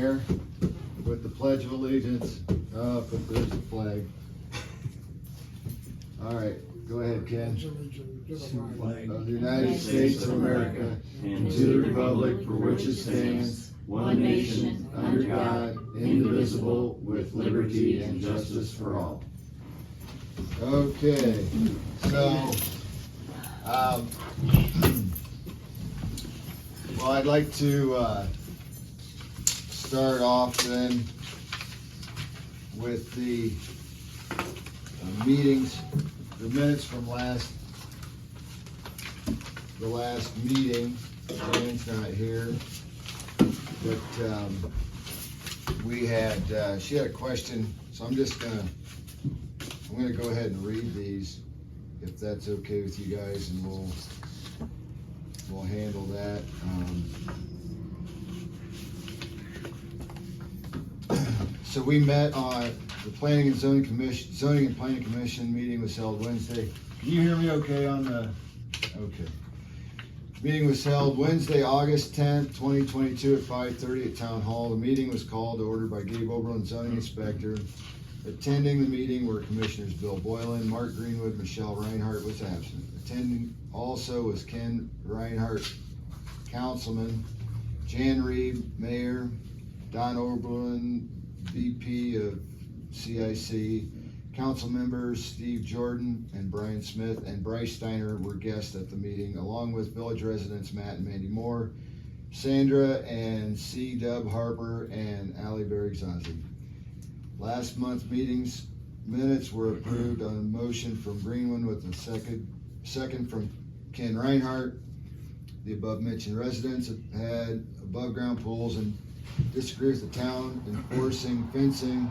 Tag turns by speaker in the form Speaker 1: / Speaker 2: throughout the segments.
Speaker 1: Here with the Pledge of Allegiance. Oh, but there's the flag. All right, go ahead, Ken. Of the United States of America and to the republic for which it stands, one nation, under God, indivisible, with liberty and justice for all. Okay, so, well, I'd like to start off then with the meetings, the minutes from the last meeting. Jan's not here, but we had, she had a question, so I'm gonna go ahead and read these, if that's okay with you guys, and we'll handle that. So we met on the Planning and Zoning and Planning Commission meeting was held Wednesday. Can you hear me okay on the, okay. Meeting was held Wednesday, August 10th, 2022 at 5:30 at Town Hall. The meeting was called to order by Gabe Oberlin, Zoning Inspector. Attending the meeting were Commissioners Bill Boylan, Mark Greenwood, Michelle Reinhardt was absent. Attending also was Ken Reinhardt, Councilman, Jan Reed, Mayor, Don Oberlin, VP of CIC, council members Steve Jordan and Brian Smith and Bryce Steiner were guests at the meeting, along with village residents Matt and Mandy Moore, Sandra and C. Dub Harper and Allie Bergzazi. Last month's meetings minutes were approved on a motion from Greenwood with a second from Ken Reinhardt. The above mentioned residents have had above ground pools and disagree with the town enforcing fencing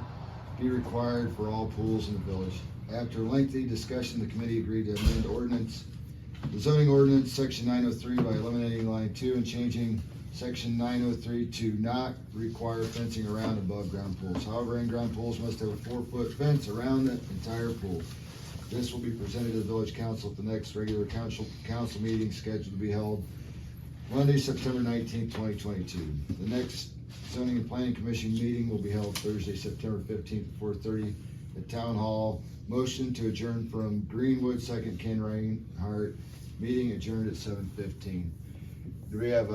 Speaker 1: be required for all pools in the village. After lengthy discussion, the committee agreed to amend the zoning ordinance, section 903, by eliminating line 2 and changing section 903 to not require fencing around above ground pools. However, in-ground pools must have a 4-foot fence around the entire pool. This will be presented to the village council at the next regular council meeting scheduled to be held Monday, September 19th, 2022. The next Zoning and Planning Commission meeting will be held Thursday, September 15th at 4:30 at Town Hall. Motion to adjourn from Greenwood, second Ken Reinhardt. Meeting adjourned at 7:15. Do we have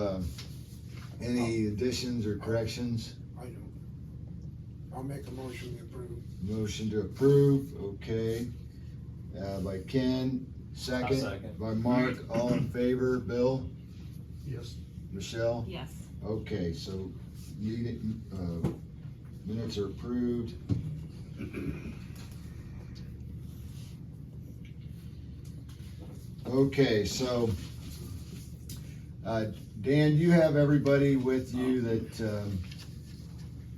Speaker 1: any additions or corrections?
Speaker 2: I don't. I'll make a motion to approve.
Speaker 1: Motion to approve, okay. By Ken,
Speaker 3: Second.
Speaker 1: by Mark, all in favor. Bill?
Speaker 2: Yes.
Speaker 1: Michelle?
Speaker 4: Yes.
Speaker 1: Okay, so meeting, minutes are approved. Okay, so, Dan, you have everybody with you that,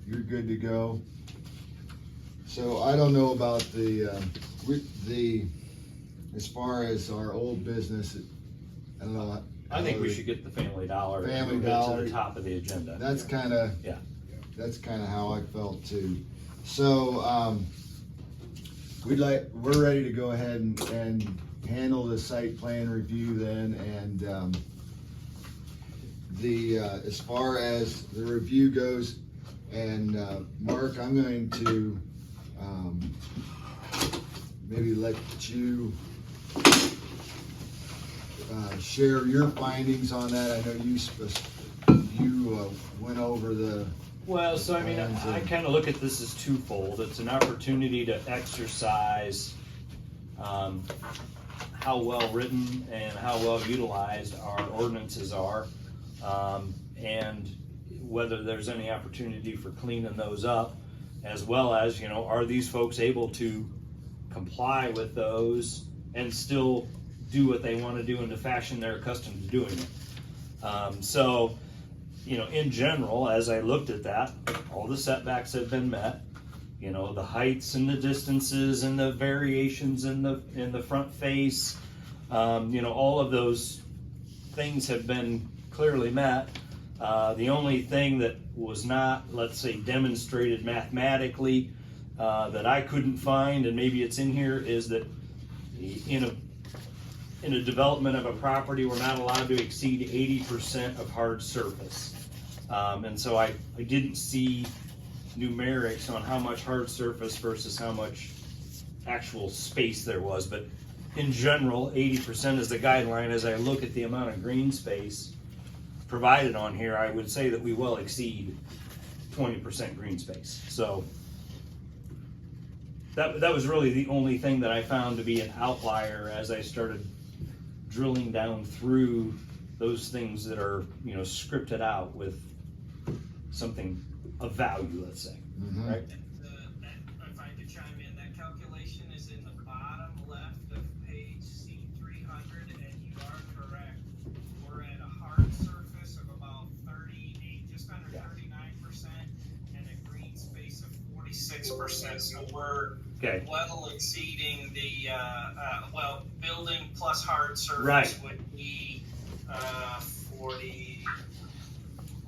Speaker 1: you're good to go? So I don't know about as far as our old business, I don't know.
Speaker 3: I think we should get the Family Dollar.
Speaker 1: Family
Speaker 3: and move it
Speaker 1: Dollar.
Speaker 3: to the top of the agenda.
Speaker 1: That's kind of how I felt too. So we're ready to go ahead and handle the site plan review then, and as far as the review goes, and Mark, I'm going to maybe let you share your findings on that. I know you went over the.
Speaker 3: Well, so I mean, I kind of look at this as twofold. It's an opportunity to exercise how well written and how well utilized our ordinances are, and whether there's any opportunity for cleaning those up, as well as, you know, are these folks able to comply with those and still do what they want to do in the fashion they're accustomed to doing it. So, you know, in general, as I looked at that, all the setbacks have been met. You know, the heights and the distances and the variations in the front face, you know, all of those things have been clearly met. The only thing that was not, let's say, demonstrated mathematically that I couldn't find, and maybe it's in here, is that in a development of a property, we're not allowed to exceed 80% of hard surface. And so I didn't see numerics on how much hard surface versus how much actual space there was, but in general, 80% is the guideline. As I look at the amount of green space provided on here, I would say that we well exceed 20% green space. So that was really the only thing that I found to be an outlier as I started drilling down through those things that are, you know, scripted out with something of value, let's say, right?
Speaker 4: If I could chime in, that calculation is in the bottom left of page C300, and you are correct. We're at a hard surface of about 38, just under 39%, and a green space of 46%. So we're well exceeding the, building plus hard surface would be 40.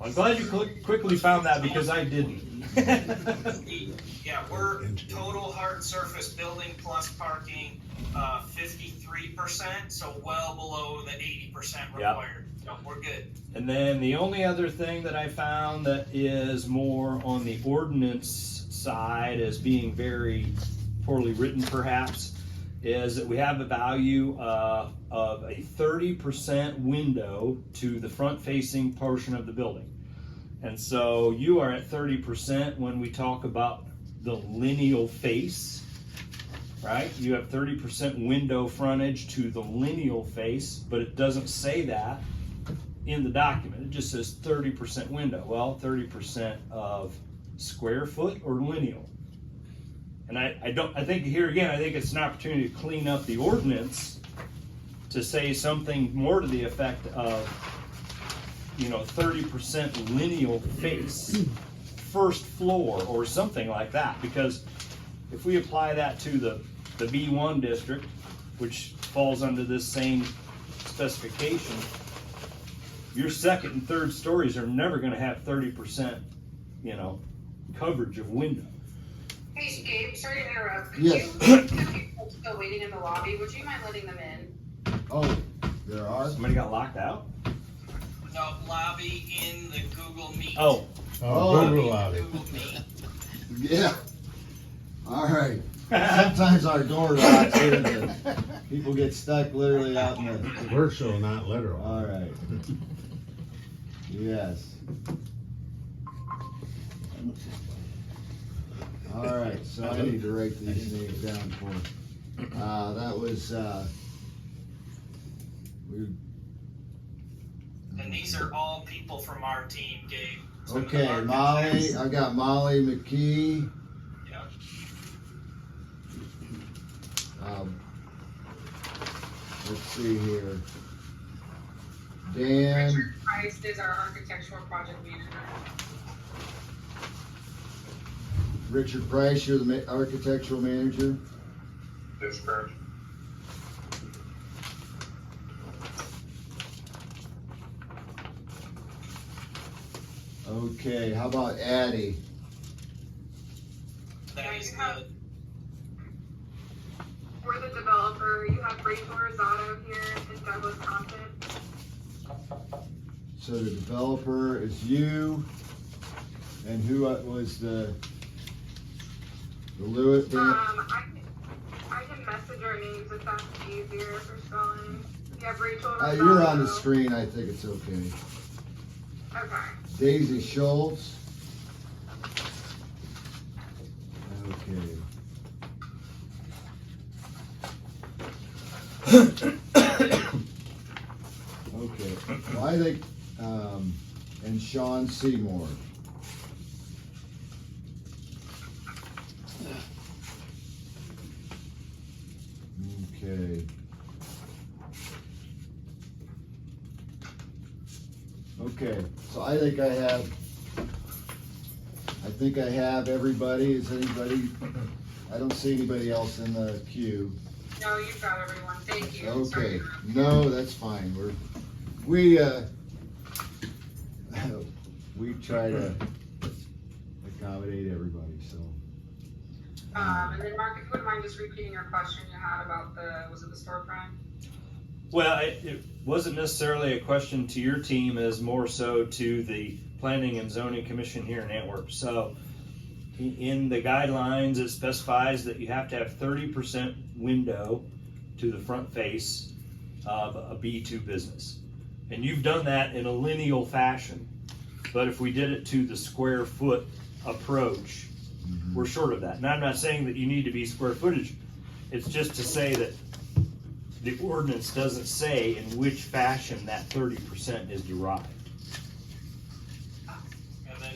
Speaker 3: I'm glad you quickly found that because I didn't.
Speaker 4: Yeah, we're total hard surface building plus parking, 53%, so well below the 80% required. So we're good.
Speaker 3: And then the only other thing that I found that is more on the ordinance side as being very poorly written perhaps, is that we have a value of a 30% window to the front facing portion of the building. And so you are at 30% when we talk about the lineal face, right? You have 30% window frontage to the lineal face, but it doesn't say that in the document. It just says 30% window. Well, 30% of square foot or lineal. And I think here again, I think it's an opportunity to clean up the ordinance to say something more to the effect of, 30% lineal face, first floor or something like that. Because if we apply that to the B1 district, which falls under this same specification, your second and third stories are never going to have 30%, coverage of window.
Speaker 5: Hey, Gabe, sorry to interrupt.
Speaker 1: Yes.
Speaker 5: People still waiting in the lobby. Would you mind letting them in?
Speaker 1: Oh, there are?
Speaker 3: Somebody got locked out?
Speaker 4: No, lobby in the Google Meet.
Speaker 3: Oh.
Speaker 1: Google
Speaker 4: Lobby. Google Meet.
Speaker 1: Yeah. All right. Sometimes our door locks here and people get stuck literally out in the...
Speaker 6: Virtual, not literal.
Speaker 1: All right. Yes. All right, so I need to write these names down for, that was,
Speaker 4: And these are all people from our team, Gabe. Some of the
Speaker 1: okay,
Speaker 4: architects.
Speaker 1: Molly, I got Molly McKee.
Speaker 4: Yep.
Speaker 1: Let's see here. Dan,
Speaker 5: Richard Price is our architectural project manager.
Speaker 1: Richard Price, you're the architectural manager.
Speaker 7: That's correct.
Speaker 1: Okay, how about Addie?
Speaker 4: That is good.
Speaker 8: We're the developer. You have Rachel Rosado here in Douglas, Compton.
Speaker 1: So the developer is you, and who was the Lewis?
Speaker 8: I can message our names if that's easier for spelling. You have Rachel Rosado.
Speaker 1: You're on the screen, I think it's okay.
Speaker 8: Okay.
Speaker 1: Daisy Schultz. Okay. Okay, well, I think, and Sean Seymour. Okay. Okay, so I think I have everybody. Is anybody, I don't see anybody else in the queue.
Speaker 5: No, you've got everyone. Thank you.
Speaker 1: Okay, no, that's fine. We try to accommodate everybody, so.
Speaker 5: And then Mark, if you wouldn't mind just repeating your question you had about was it the storefront?
Speaker 3: Well, it wasn't necessarily a question to your team, as more so to the Planning and Zoning Commission here in Antwerp. So in the guidelines, it specifies that you have to have 30% window to the front face of a B2 business. And you've done that in a lineal fashion. But if we did it to the square foot approach, we're short of that. And I'm not saying that you need to be square footage. It's just to say that the ordinance doesn't say in which fashion that 30% is derived.
Speaker 4: And then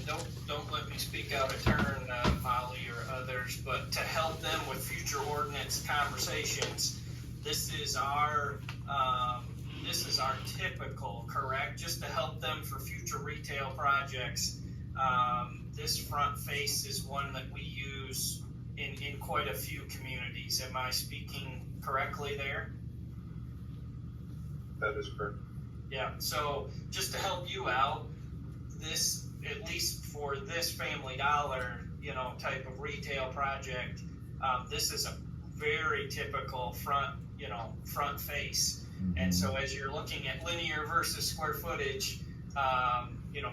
Speaker 4: don't let me speak out of turn, Molly or others, but to help them with future ordinance conversations, this is our typical, correct? Just to help them for future retail projects. This front face is one that we use in quite a few communities. Am I speaking correctly there?
Speaker 7: That is correct.
Speaker 4: Yeah, so just to help you out, this, at least for this Family Dollar, type of retail project, this is a very typical front face. And so as you're looking at linear versus square footage,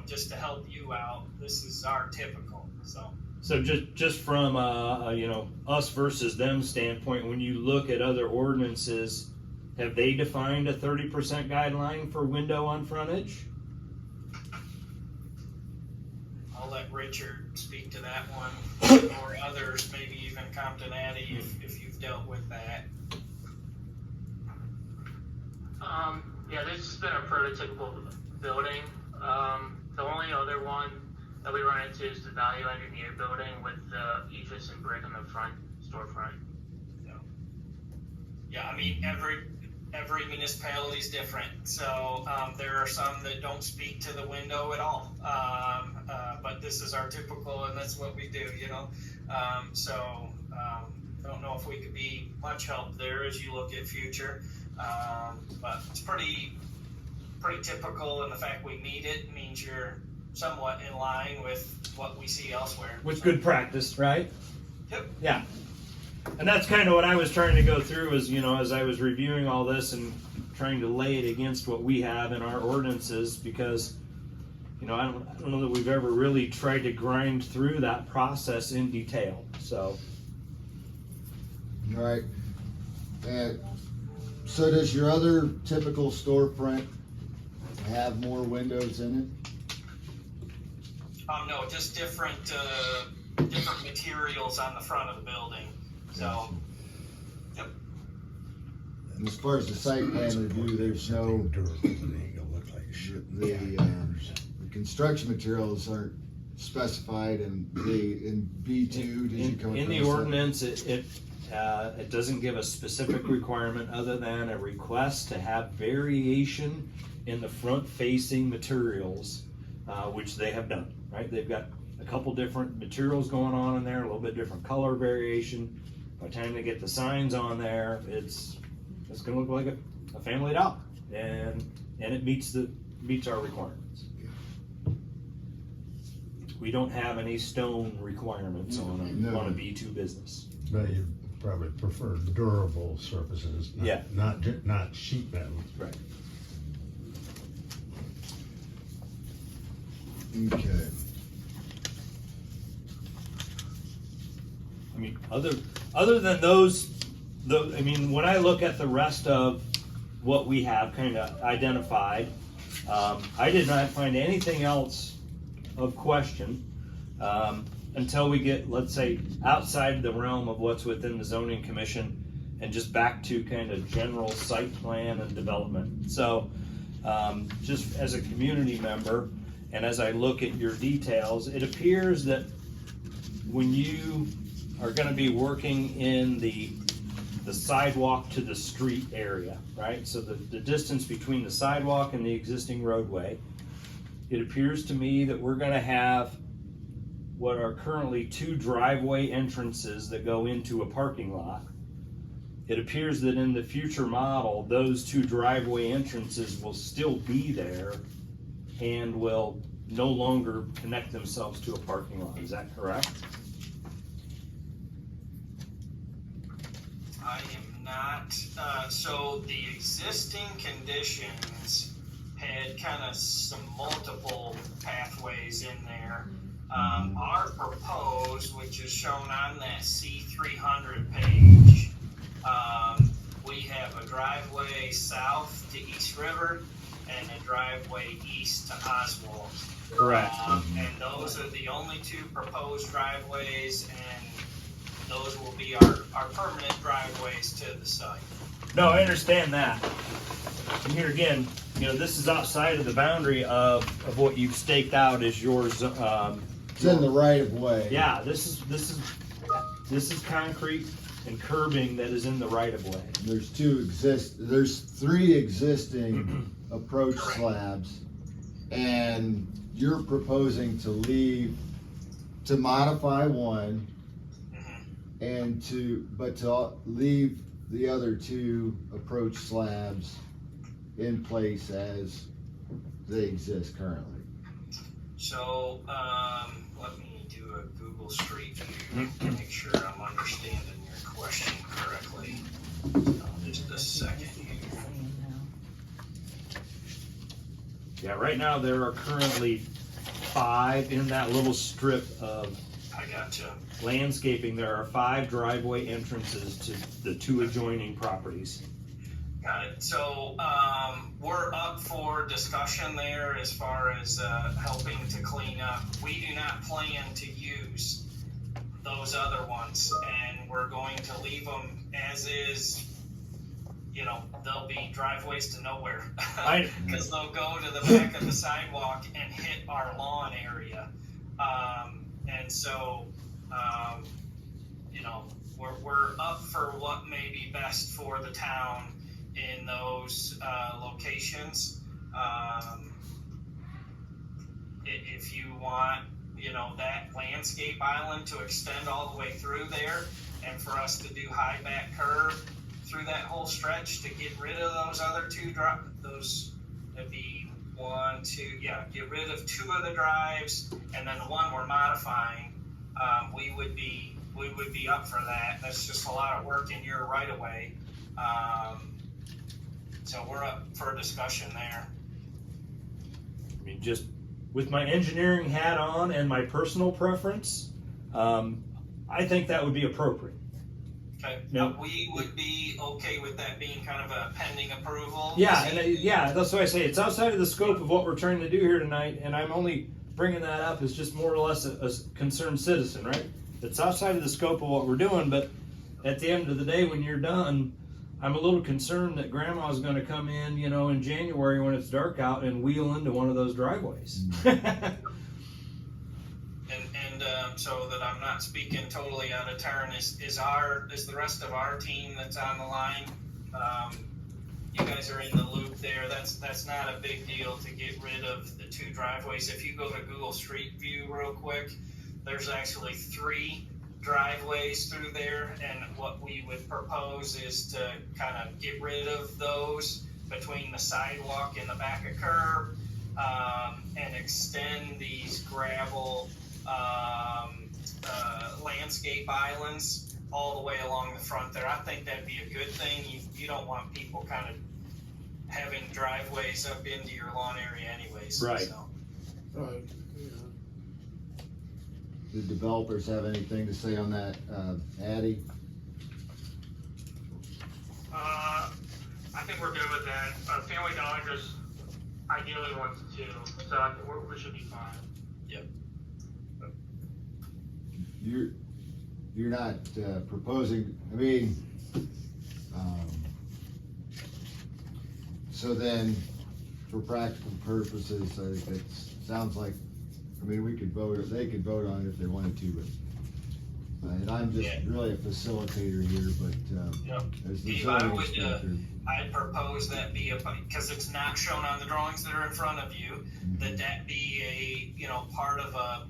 Speaker 4: just to help you out, this is our typical, so.
Speaker 3: So just from us versus them standpoint, when you look at other ordinances, have they defined a 30% guideline for window on frontage?
Speaker 4: I'll let Richard speak to that one, or others, maybe even Compton Addy, if you've dealt with that.
Speaker 6: Yeah, this has been a prototypical building. The only other one that we run into is the value engineer building with the ethos and brick on the front storefront.
Speaker 4: Yeah, I mean, every municipality is different, so there are some that don't speak to the window at all, but this is our typical, and that's what we do, don't know if we could be much help there as you look at future, but it's pretty typical, and the fact we meet it means you're somewhat in line with what we see elsewhere.
Speaker 3: Which good practice, right?
Speaker 4: Yep.
Speaker 3: Yeah. And that's kind of what I was trying to go through is, as I was reviewing all this and trying to lay it against what we have in our ordinances, because, I don't know that we've ever really tried to grind through that process in detail, so.
Speaker 1: All right. And so does your other typical storefront have more windows in it?
Speaker 4: No, just different materials on the front of the building. So, yep.
Speaker 1: And as far as the site plan review, there's no, the construction materials aren't specified in B2. Did you come
Speaker 3: In the
Speaker 1: across that?
Speaker 3: ordinance, it doesn't give a specific requirement other than a request to have variation in the front-facing materials, which they have done, right? They've got a couple different materials going on in there, a little bit different color variation. By the time they get the signs on there, it's gonna look like a Family Dollar, and it meets our requirements. We don't have any stone requirements on a B2 business.
Speaker 9: But you probably prefer durable surfaces, not sheet metal.
Speaker 3: Right.
Speaker 1: Okay.
Speaker 3: I mean, other than those, when I look at the rest of what we have kind of identified, I did not find anything else of question until we get, let's say, outside the realm of what's within the zoning commission and just back to kind of general site plan and development. So just as a community member, and as I look at your details, it appears that when you are going to be working in the sidewalk to the street area, right? So the distance between the sidewalk and the existing roadway, it appears to me that we're going to have what are currently 2 driveway entrances that go into a parking lot. It appears that in the future model, those 2 driveway entrances will still be there and will no longer connect themselves to a parking lot. Is that correct?
Speaker 4: I am not, so the existing conditions had kind of some multiple pathways in there. Our proposed, which is shown on that C300 page, we have a driveway south to East River and a driveway east to Oswald.
Speaker 3: Correct.
Speaker 4: And those are the only two proposed driveways, and those will be our permanent driveways to the site.
Speaker 3: No, I understand that. And here again, you know, this is outside of the boundary of what you've staked out as yours.
Speaker 1: It's in the right of way.
Speaker 3: Yeah, this is concrete and curbing that is in the right of way.
Speaker 1: There's there's 3 existing approach slabs, and you're proposing to modify one and to leave the other 2 approach slabs in place as they exist currently.
Speaker 4: So, let me do a Google Street View to make sure I'm understanding your question correctly. Just a second here.
Speaker 3: Yeah, right now there are currently 5 in that little strip of
Speaker 4: I gotcha.
Speaker 3: landscaping. There are 5 driveway entrances to the 2 adjoining properties.
Speaker 4: Got it. So, we're up for discussion there as far as, helping to clean up. We do not plan to use those other ones, and we're going to leave them as is. You know, they'll be driveways to nowhere. Because they'll go to the back of the sidewalk and hit our lawn area. And so, you know, we're up for what may be best for the town in those locations. If you want, you know, that landscape island to extend all the way through there, and for us to do high back curve through that whole stretch to get rid of those other 2 that'd be 1, 2, yeah, get rid of 2 of the drives, and then the one we're modifying, we would be up for that. That's just a lot of work in your right of way. So we're up for a discussion there.
Speaker 3: I mean, just with my engineering hat on and my personal preference, I think that would be appropriate.
Speaker 4: Okay.
Speaker 3: No.
Speaker 4: We would be okay with that being kind of a pending approval.
Speaker 3: Yeah, and that's why I say it's outside of the scope of what we're trying to do here tonight, and I'm only bringing that up as just more or less a concerned citizen, right? It's outside of the scope of what we're doing, but at the end of the day, when you're done, I'm a little concerned that Grandma's going to come in, you know, in January when it's dark out and wheel into one of those driveways.
Speaker 4: So that I'm not speaking totally out of turn, is the rest of our team that's on the line. You guys are in the loop there. That's not a big deal to get rid of the 2 driveways. If you go to Google Street View real quick, there's actually 3 driveways through there, and what we would propose is to kind of get rid of those between the sidewalk and the back of curb, and extend these gravel landscape islands all the way along the front there. I think that'd be a good thing. You don't want people kind of having driveways up into your lawn area anyways.
Speaker 3: Right.
Speaker 4: So.
Speaker 2: Right, yeah.
Speaker 1: Do developers have anything to say on that, Addie?
Speaker 6: I think we're good with that. Family Dollar just ideally wants 2, so I think we should be fine.
Speaker 4: Yep.
Speaker 1: You're not proposing, I mean, so then, for practical purposes, it sounds like, I mean, we could vote, they could vote on it if they wanted to, but, and I'm just really a facilitator here, but, as the
Speaker 4: Steve,
Speaker 1: zoning inspector.
Speaker 4: I'd propose that be because it's not shown on the drawings that are in front of you, that be a, you know, part of a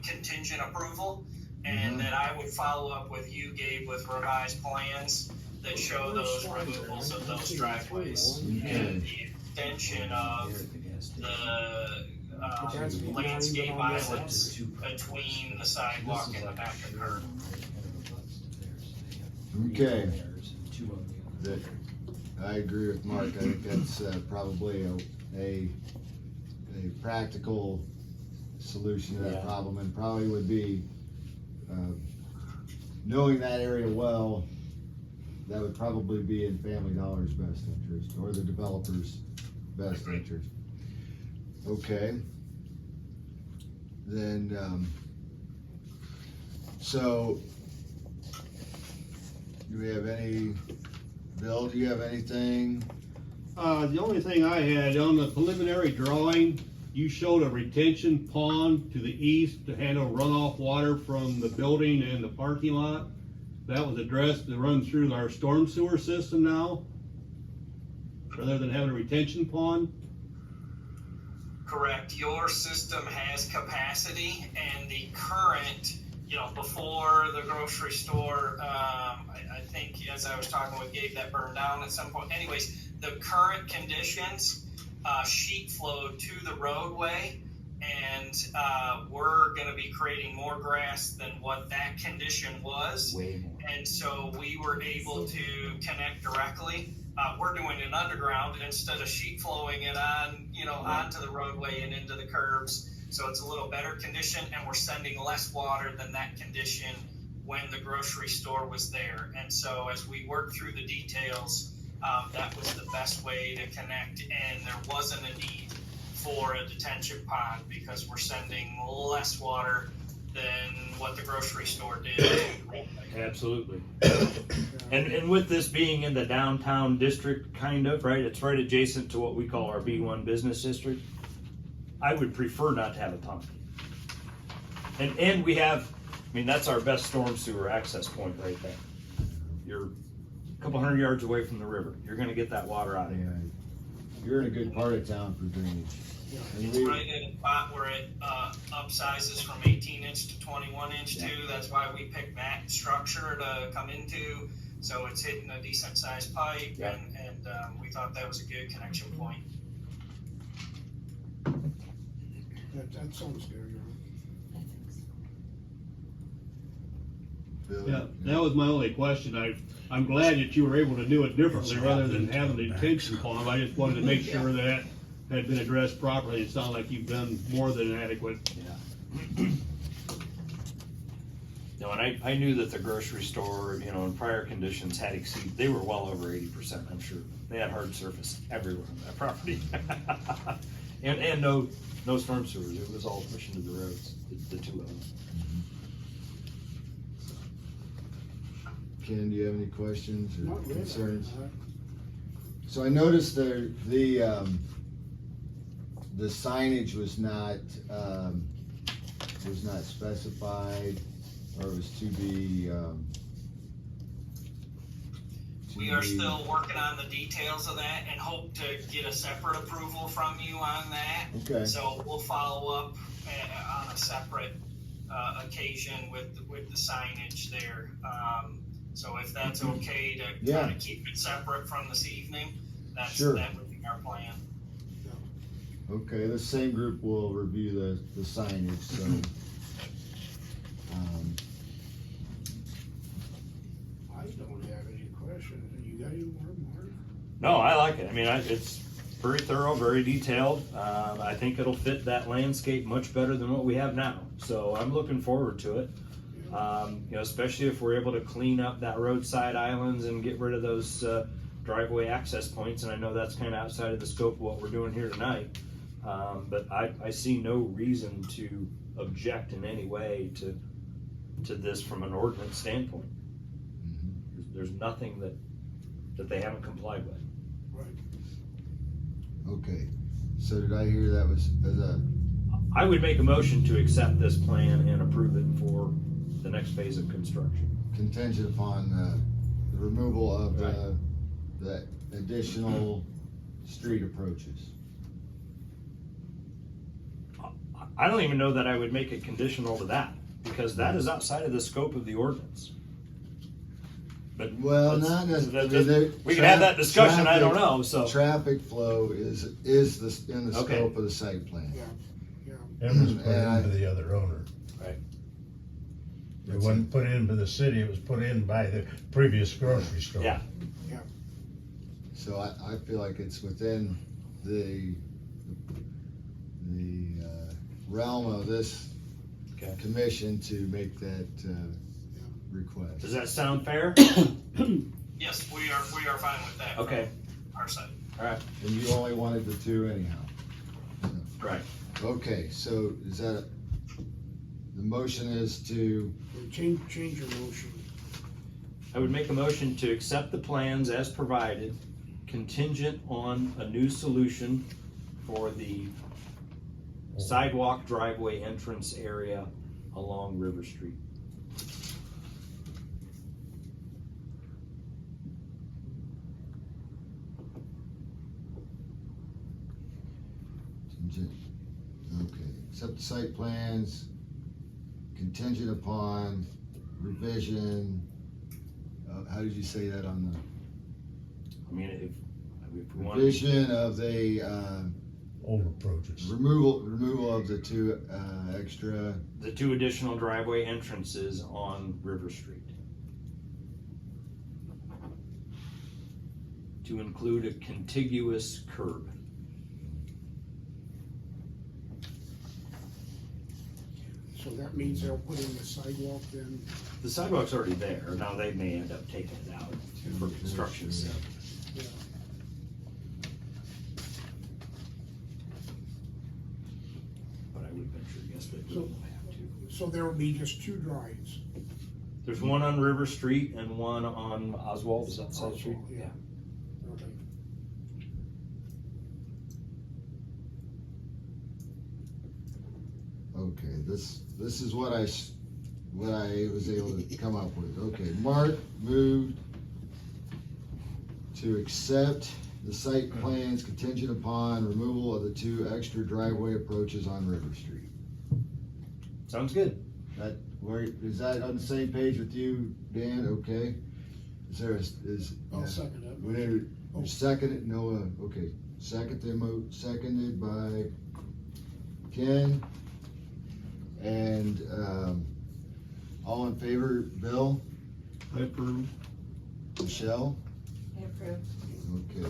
Speaker 4: contingent approval, and that I would follow up with you, Gabe, with revised plans that show those removals of those driveways and the extension of the landscape islands between the sidewalk and the back of curb.
Speaker 1: Okay. that, I agree with Mark, I think that's probably a practical solution to that
Speaker 3: Yeah.
Speaker 1: problem, and probably would be, knowing that area well, that would probably be in Family Dollar's best interest, or the developer's best interest. Okay. Then, so, do we have any, Bill, do you have anything?
Speaker 10: The only thing I had, on the preliminary drawing, you showed a retention pond to the east to handle runoff water from the building and the parking lot. That was addressed to run through our storm sewer system now, rather than having a retention pond.
Speaker 4: Correct. Your system has capacity, and the current, before the grocery store, I think as I was talking with Gabe, that burned down at some point. Anyways, the current conditions, sheet flowed to the roadway, and we're going to be creating more grass than what that condition was.
Speaker 3: Way more.
Speaker 4: And so we were able to connect directly. We're doing it underground instead of sheet flowing it on, onto the roadway and into the curbs. So it's a little better condition, and we're sending less water than that condition when the grocery store was there. And so as we worked through the details, that was the best way to connect, and there wasn't a need for a detention pond because we're sending less water than what the grocery store did.
Speaker 3: Absolutely. And with this being in the downtown district, kind of, right, it's right adjacent to what we call our B1 business district. I would prefer not to have a pond. And we have, that's our best storm sewer access point right there. You're a couple hundred yards away from the river. You're gonna get that water out of here.
Speaker 1: You're in a good part of town for drainage. And
Speaker 4: It's right at a spot where it upsizes from 18 inch to 21 inch too. That's why we picked that structure to come into. So it's hitting a decent sized pipe,
Speaker 3: Yeah.
Speaker 4: and we thought that was a good connection point.
Speaker 2: That sounds good,
Speaker 1: Bill,
Speaker 10: Yeah, that was my only question. I'm glad that you were able to do it differently rather than having the detention pond. I just wanted to make sure that had been addressed properly. It sounds like you've done more than adequate.
Speaker 3: Yeah. No, and I knew that the grocery store, in prior conditions had exceeded, they were well over 80%, I'm sure. They had hard surface everywhere on that property. And no storm sewers, it was all pushing to the roads, the two of them.
Speaker 1: Ken, do you have any questions or
Speaker 2: Not really.
Speaker 1: concerns? So I noticed the signage was not specified, or it was to be.
Speaker 4: We are still working on the details of that and hope to get a separate approval from you on that.
Speaker 1: Okay.
Speaker 4: So we'll follow up on a separate occasion with the signage there. So if that's okay to kind of keep it separate from this evening,
Speaker 1: Sure.
Speaker 4: that would be our plan.
Speaker 1: Okay, the same group will review the signage, so.
Speaker 2: I don't have any questions. You got any more, Mark?
Speaker 3: No, I like it. It's very thorough, very detailed. I think it'll fit that landscape much better than what we have now. So I'm looking forward to it. Especially if we're able to clean up that roadside islands and get rid of those driveway access points. And I know that's kind of outside of the scope of what we're doing here tonight. But I see no reason to object in any way to this from an ordinance standpoint. There's nothing that they haven't complied with.
Speaker 2: Right.
Speaker 1: Okay, so did I hear that was
Speaker 3: I would make a motion to accept this plan and approve it for the next phase of construction.
Speaker 1: contingent upon the removal of the additional street approaches?
Speaker 3: I don't even know that I would make it conditional to that, because that is outside of the scope of the ordinance. But
Speaker 1: Well,
Speaker 3: that's-
Speaker 1: not necessarily.
Speaker 3: we can have that discussion, I don't know, so.
Speaker 1: Traffic flow is in the
Speaker 3: Okay.
Speaker 1: scope of the site plan.
Speaker 2: Yeah.
Speaker 9: It was put
Speaker 1: And
Speaker 9: into the other owner.
Speaker 3: Right.
Speaker 9: It wasn't put in by the city, it was put in by the previous grocery store.
Speaker 3: Yeah.
Speaker 1: So I feel like it's within the realm of this
Speaker 3: Okay.
Speaker 1: commission to make that, request.
Speaker 3: Does that sound fair?
Speaker 4: Yes, we are fine with that. from
Speaker 3: Okay,
Speaker 4: Our side.
Speaker 3: alright,
Speaker 1: And you only wanted the two anyhow.
Speaker 3: right.
Speaker 1: Okay, so is that, the motion is to,
Speaker 2: Change your motion.
Speaker 3: I would make a motion to accept the plans as provided, contingent on a new solution for the sidewalk driveway entrance area along River Street.
Speaker 1: okay, accept the site plans contingent upon revision, how did you say that on
Speaker 3: I mean, if we
Speaker 1: the,
Speaker 3: want.
Speaker 1: revision of the,
Speaker 9: Old approaches.
Speaker 1: removal of the two, extra,
Speaker 3: The two additional driveway entrances on River Street. To include a contiguous curb.
Speaker 2: So that means they'll put in the sidewalk then?
Speaker 3: The sidewalk's already there, now they may end up taking it out for construction.
Speaker 2: Yeah.
Speaker 3: But I would venture guess that we
Speaker 2: So-
Speaker 3: will have to.
Speaker 2: So there will be just two drives?
Speaker 3: There's one on River Street and one on Oswald, is that South Street?
Speaker 2: Yeah. Okay.
Speaker 1: okay, this is what I was able to come up with. Okay, Mark moved to accept the site plans contingent upon removal of the two extra driveway approaches on River Street.
Speaker 3: Sounds good.
Speaker 1: That, where, is that on the same page with you, Dan? Okay. Is there,
Speaker 2: I'll second it.
Speaker 1: we need to second it, Noah, okay. Seconded by Ken. And, all in favor, Bill,
Speaker 10: I approve.
Speaker 1: Michelle?
Speaker 5: I approve.
Speaker 1: Okay.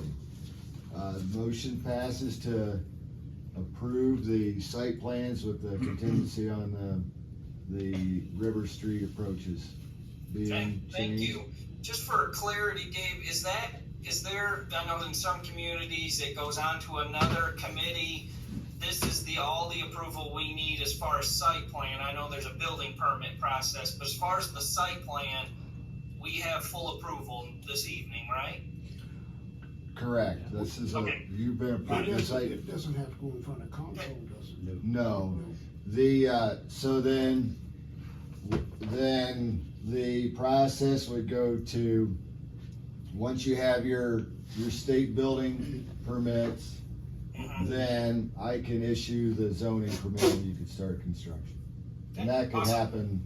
Speaker 1: Motion passes to approve the site plans with the contingency on the River Street approaches
Speaker 4: Okay,
Speaker 1: being
Speaker 4: thank
Speaker 1: changed.
Speaker 4: you. Just for clarity, Dave, is there, I know in some communities it goes on to another committee. This is all the approval we need as far as site plan. I know there's a building permit process, but as far as the site plan, we have full approval this evening, right?
Speaker 1: Correct. This is
Speaker 4: Okay.
Speaker 1: you've been approved the site.
Speaker 2: It doesn't have to go in front of council, does it?
Speaker 1: No. So then the process would go to, once you have your state building permits, then I can issue the zoning permit and you can start construction. And that could
Speaker 4: Awesome.
Speaker 1: happen,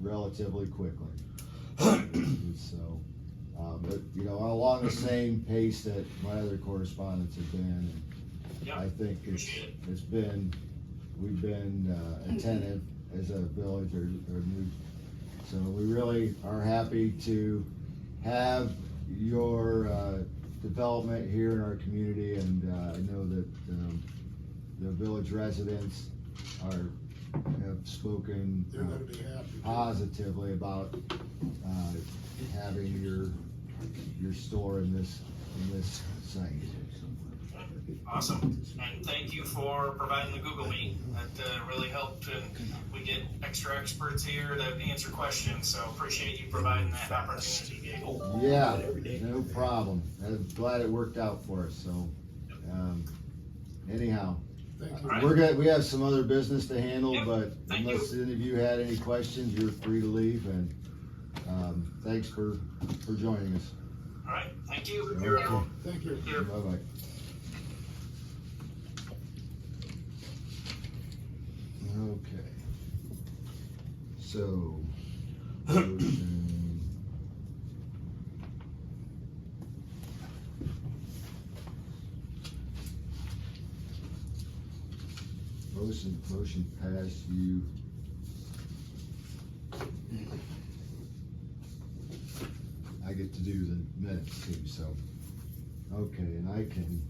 Speaker 1: relatively quickly. So, but, you know, along the same pace that my other correspondence have been,
Speaker 4: Yep.
Speaker 1: I think
Speaker 4: Appreciate it.
Speaker 1: we've been attentive as a village or new. So we really are happy to have your development here in our community, and I know that the village residents have spoken
Speaker 2: They're gonna be happy.
Speaker 1: positively about having your store in this site.
Speaker 4: Awesome, and thank you for providing the Google Meet. That really helped, and we get extra experts here to answer questions, so appreciate you providing that opportunity, Dave.
Speaker 1: Yeah, no problem. I'm glad it worked out for us, so, anyhow.
Speaker 2: Thank you.
Speaker 4: Right.
Speaker 1: We have some other business to handle,
Speaker 4: Yep,
Speaker 1: but
Speaker 4: thank
Speaker 1: unless any of you had any questions, you're free to leave, and, thanks for joining us.
Speaker 4: All right, thank you.
Speaker 1: Okay.
Speaker 4: You're welcome.
Speaker 2: Thank you.
Speaker 4: Here.
Speaker 1: Bye-bye. Okay. So. Motion passed. I get get to do the minutes too, so. Okay, and I can,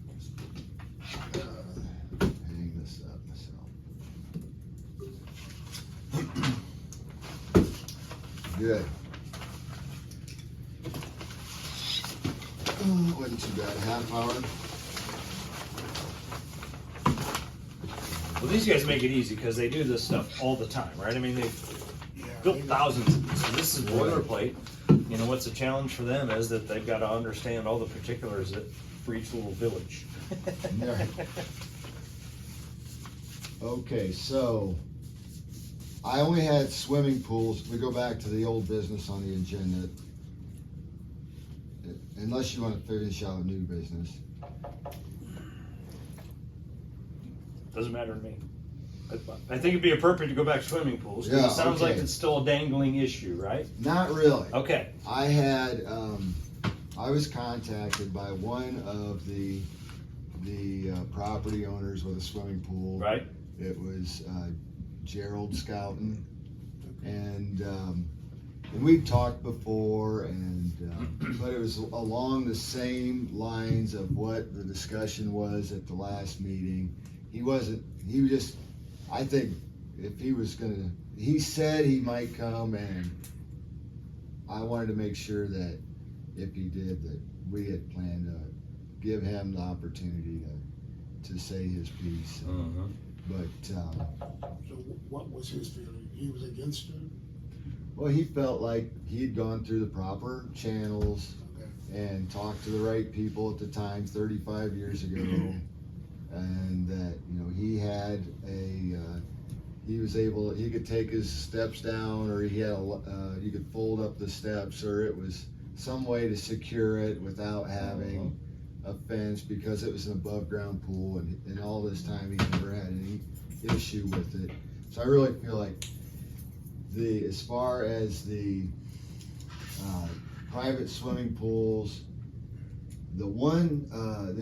Speaker 1: hang this up myself. Good. Oh, wasn't too bad, half hour.
Speaker 3: Well, these guys make it easy because they do this stuff all the time, right? I mean, they've built thousands of these, so this is boilerplate. You know, what's the challenge for them is that they've got to understand all the particulars that for each little village.
Speaker 1: Yeah. Okay, so I only had swimming pools. We go back to the old business on the agenda. Unless you want to finish out a new business.
Speaker 3: Doesn't matter to me. I think it'd be appropriate to go back to swimming pools, because
Speaker 1: Yeah,
Speaker 3: it sounds like
Speaker 1: okay.
Speaker 3: it's still a dangling issue, right?
Speaker 1: Not really.
Speaker 3: Okay.
Speaker 1: I had, I was contacted by one of the property owners with a swimming pool.
Speaker 3: Right.
Speaker 1: It was Gerald Scouten, and we've talked before, but it was along the same lines of what the discussion was at the last meeting. I think if he was gonna, he said he might come, and I wanted to make sure that if he did, that we had planned to give him the opportunity to say his piece. But,
Speaker 2: So what was his feeling? He was against it?
Speaker 1: well, he felt like he'd gone through the proper channels
Speaker 2: Okay.
Speaker 1: and talked to the right people at the time, 35 years ago. And that, you know, he had he could take his steps down, or he had you could fold up the steps, or it was some way to secure it without having a fence, because it was an above ground pool, and all this time he never had any issue with it. So I really feel like as far as the private swimming pools, the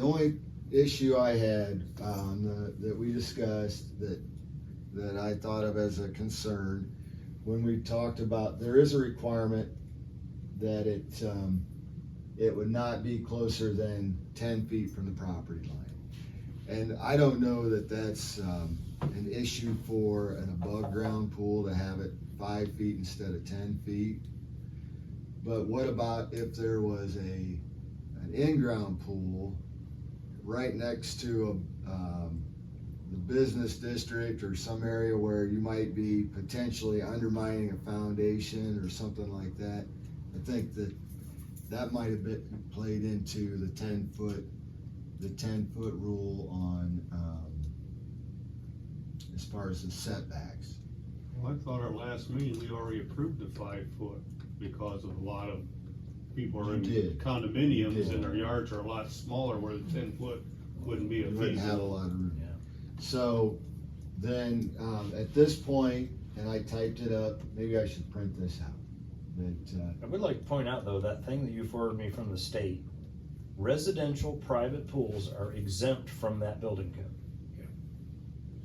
Speaker 1: only issue I had that we discussed that I thought of as a concern, when we talked about, there is a requirement that it would not be closer than 10 feet from the property line. And I don't know that that's an issue for an above ground pool to have it 5 feet instead of 10 feet. But what about if there was an in-ground pool right next to the business district, or some area where you might be potentially undermining a foundation or something like that? I think that might have been played into the 10-foot rule on as far as the setbacks.
Speaker 10: Well, I thought our last meeting, we already approved the 5 foot because of a lot of people are in
Speaker 1: You did.
Speaker 10: condominiums
Speaker 1: You did.
Speaker 10: and their yards are a lot smaller, where the 10 foot wouldn't be a
Speaker 1: You wouldn't have a
Speaker 10: feasible.
Speaker 1: lot of room.
Speaker 3: Yeah.
Speaker 1: So then, at this point, and I typed it up, maybe I should print this out. But,
Speaker 3: I would like to point out, though, that thing that you forwarded me from the state, residential private pools are exempt from that building code.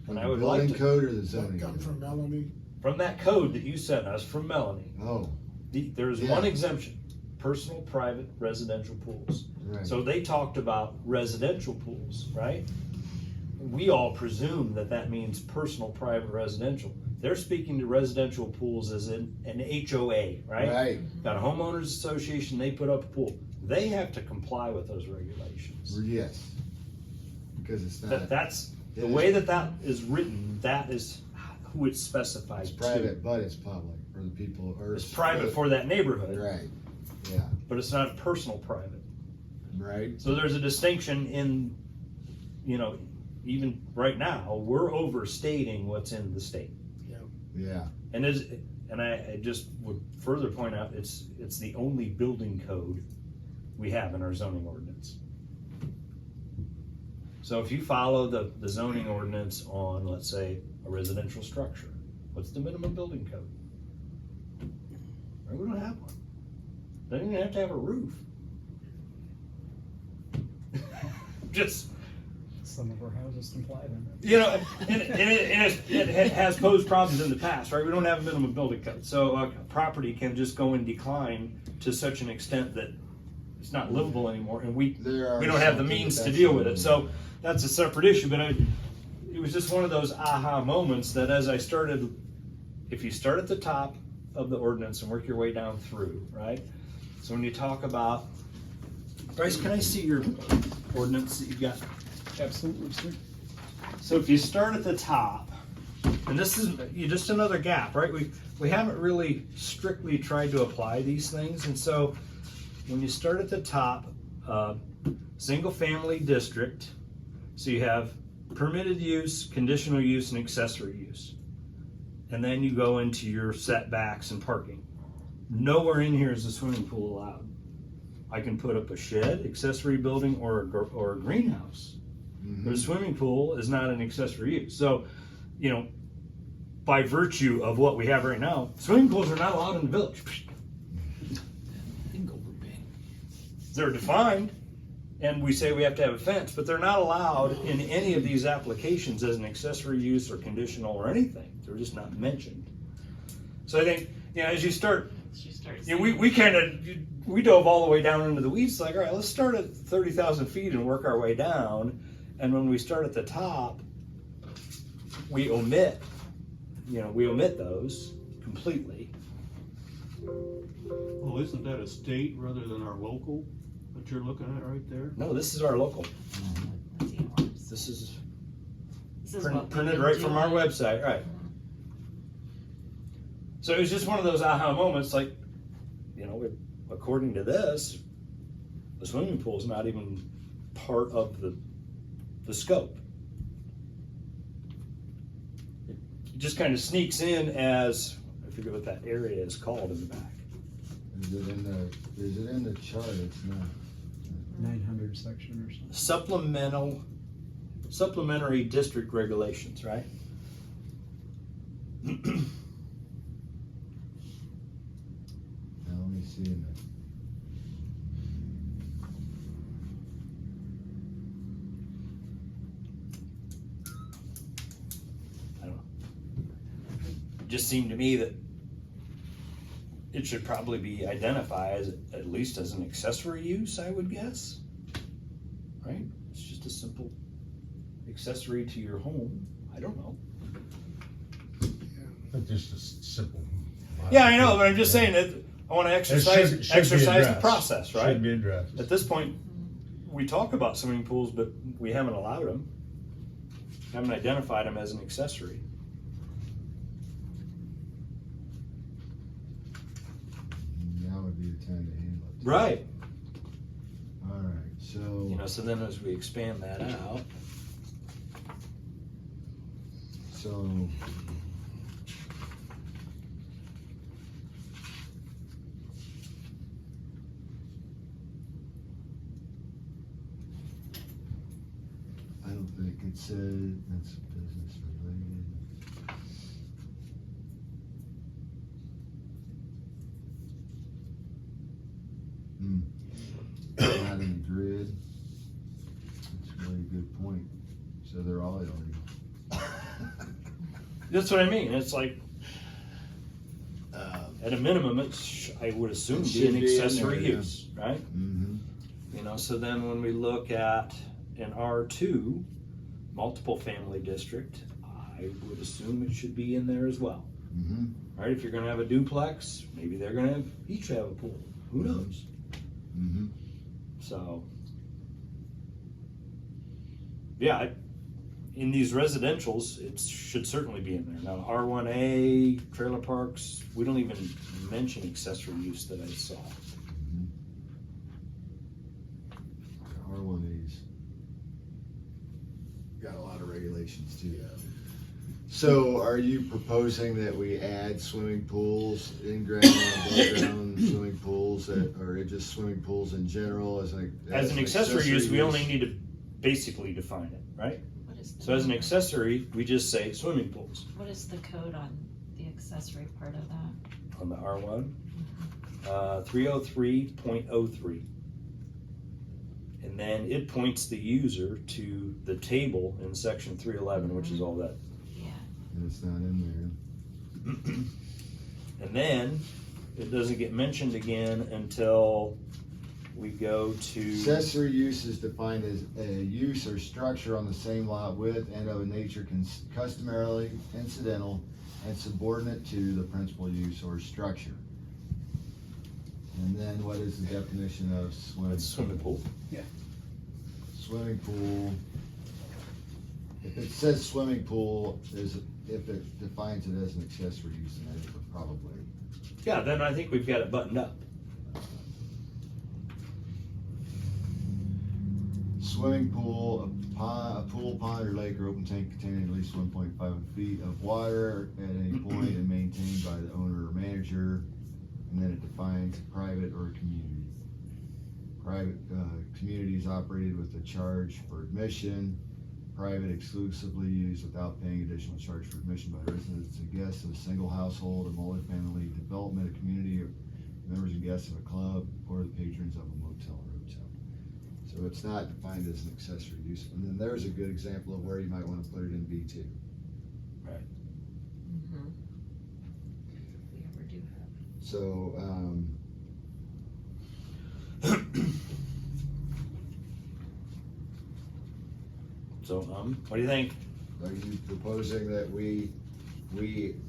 Speaker 3: And I would like
Speaker 1: building
Speaker 3: to,
Speaker 1: code or the
Speaker 2: Does
Speaker 1: zoning?
Speaker 2: that come
Speaker 1: code?
Speaker 2: from Melanie?
Speaker 3: from that code that you sent us from Melanie,
Speaker 1: Oh,
Speaker 3: there's
Speaker 1: Yeah.
Speaker 3: one exemption, personal private residential pools.
Speaker 1: right.
Speaker 3: So they talked about residential pools, right? We all presume that means personal private residential. They're speaking to residential pools as in an HOA, right?
Speaker 1: Right,
Speaker 3: Got a homeowners association, they put up a pool. They have to comply with those regulations.
Speaker 1: yes. Because it's not,
Speaker 3: That's,
Speaker 1: it
Speaker 3: the
Speaker 1: is-
Speaker 3: way that is written, that is who it's specified
Speaker 1: it's
Speaker 3: to.
Speaker 1: private, but it's public for the people, or.
Speaker 3: It's private for that neighborhood,
Speaker 1: Right, yeah,
Speaker 3: but it's not personal private.
Speaker 1: right,
Speaker 3: So there's a distinction in, you know, even right now, we're overstating what's in the state.
Speaker 1: yeah,
Speaker 3: And I just would further point out, it's the only building code we have in our zoning ordinance. So if you follow the zoning ordinance on, let's say, a residential structure, what's the minimum building code? Right, we don't have one. Don't even have to have a roof. Just
Speaker 11: some of our houses comply then.
Speaker 3: You know, and it has posed problems in the past, right? We don't have a minimum building code, so a property can just go in decline to such an extent that it's not livable anymore, and we don't have the means to deal with it. So that's a separate issue, but it was just one of those aha moments that as I started, if you start at the top of the ordinance and work your way down through, right? So when you talk about, Bryce, can I see your ordinance that you've got?
Speaker 11: Absolutely, sir.
Speaker 3: So if you start at the top, and this is just another gap, right? We haven't really strictly tried to apply these things, and so when you start at the top, single family district, so you have permitted use, conditional use, and accessory use. And then you go into your setbacks and parking. Nowhere in here is a swimming pool allowed. I can put up a shed, accessory building, or a greenhouse. But a swimming pool is not an accessory use. So, you know, by virtue of what we have right now, swimming pools are not allowed in the village. They're defined, and we say we have to have a fence, but they're not allowed in any of these applications as an accessory use or conditional or anything. They're just not mentioned. So I think, you know, as you start, we dove all the way down into the weeds. Like, all right, let's start at 30,000 feet and work our way down. And when we start at the top, we omit those completely.
Speaker 10: Well, isn't that a state rather than our local that you're looking at right there?
Speaker 3: No, this is our local. This is printed right from our website, right? So it was just one of those aha moments, like, you know, according to this, the swimming pool is not even part of the scope. It just kind of sneaks in as, I forget what that area is called in the back.
Speaker 1: Is it in the chart? It's not.
Speaker 11: 900 section or something.
Speaker 3: Supplementary district regulations, right?
Speaker 1: Now let me see in the.
Speaker 3: I don't know. It just seemed to me that it should probably be identified as, at least as an accessory use, I would guess. Right? It's just a simple accessory to your home. I don't know.
Speaker 9: But just a simple.
Speaker 3: Yeah, I know, but I'm just saying that I want to exercise
Speaker 9: should be
Speaker 3: the
Speaker 9: addressed.
Speaker 3: process, right?
Speaker 9: Should be addressed.
Speaker 3: At this point, we talk about swimming pools, but we haven't allowed them. Haven't identified them as an accessory.
Speaker 1: Now would be the time to handle it.
Speaker 3: Right.
Speaker 1: All right, so.
Speaker 3: You know, so then as we expand that out,
Speaker 1: So. I don't think it said that's business related. Not in the grid. That's a really good point. So they're all illegal.
Speaker 3: that's what I mean. It's like, at a minimum, it's, I would assume,
Speaker 1: It
Speaker 3: be
Speaker 1: should
Speaker 3: an
Speaker 1: be in
Speaker 3: accessory
Speaker 1: there, yeah.
Speaker 3: use, right?
Speaker 1: Mm-hmm.
Speaker 3: You know, so then when we look at an R2 multiple family district, I would assume it should be in there as well.
Speaker 1: Mm-hmm.
Speaker 3: Right? If you're gonna have a duplex, maybe they're gonna each have a pool. Who knows?
Speaker 1: Mm-hmm.
Speaker 3: So, yeah, in these residentials, it should certainly be in there. Now, R1A, trailer parks, we don't even mention accessory use that I saw.
Speaker 1: R1As. Got a lot of regulations too. So are you proposing that we add swimming pools, in-ground and above-ground swimming pools, or just swimming pools in general as an
Speaker 3: accessory use, we only need to basically define it, right? So as an accessory, we just say swimming pools.
Speaker 12: What is the code on the accessory part of that?
Speaker 3: On the R1, 303.03. And then it points the user to the table in section 311, which is all that.
Speaker 12: Yeah.
Speaker 1: And it's not in
Speaker 3: And then it doesn't get mentioned again until we go to.
Speaker 1: Accessory use is defined as a use or structure on the same lot with and of a nature customarily incidental and subordinate to the principal use or structure. And then what is the definition of
Speaker 3: Swimming pool.
Speaker 1: Swimming pool. If it says swimming pool, if it defines it as an accessory use, then it would probably.
Speaker 3: Yeah, then I think we've got it buttoned up.
Speaker 1: Swimming pool, a pool, pond, or lake or open tank containing at least 1.5 feet of water at any point and maintained by the owner or manager. And then it defines private or community. Private communities operated with a charge for admission. Private exclusively used without paying additional charge for admission by residents and guests of a single household, a multifamily development, a community of members and guests of a club, or the patrons of a motel or hotel. So it's not defined as an accessory use. And then there's a good example of where you might want to put it in B2.
Speaker 3: Right.
Speaker 12: Mm-hmm. If we ever do have.
Speaker 1: So,
Speaker 3: So, what do you think?
Speaker 1: are you proposing that we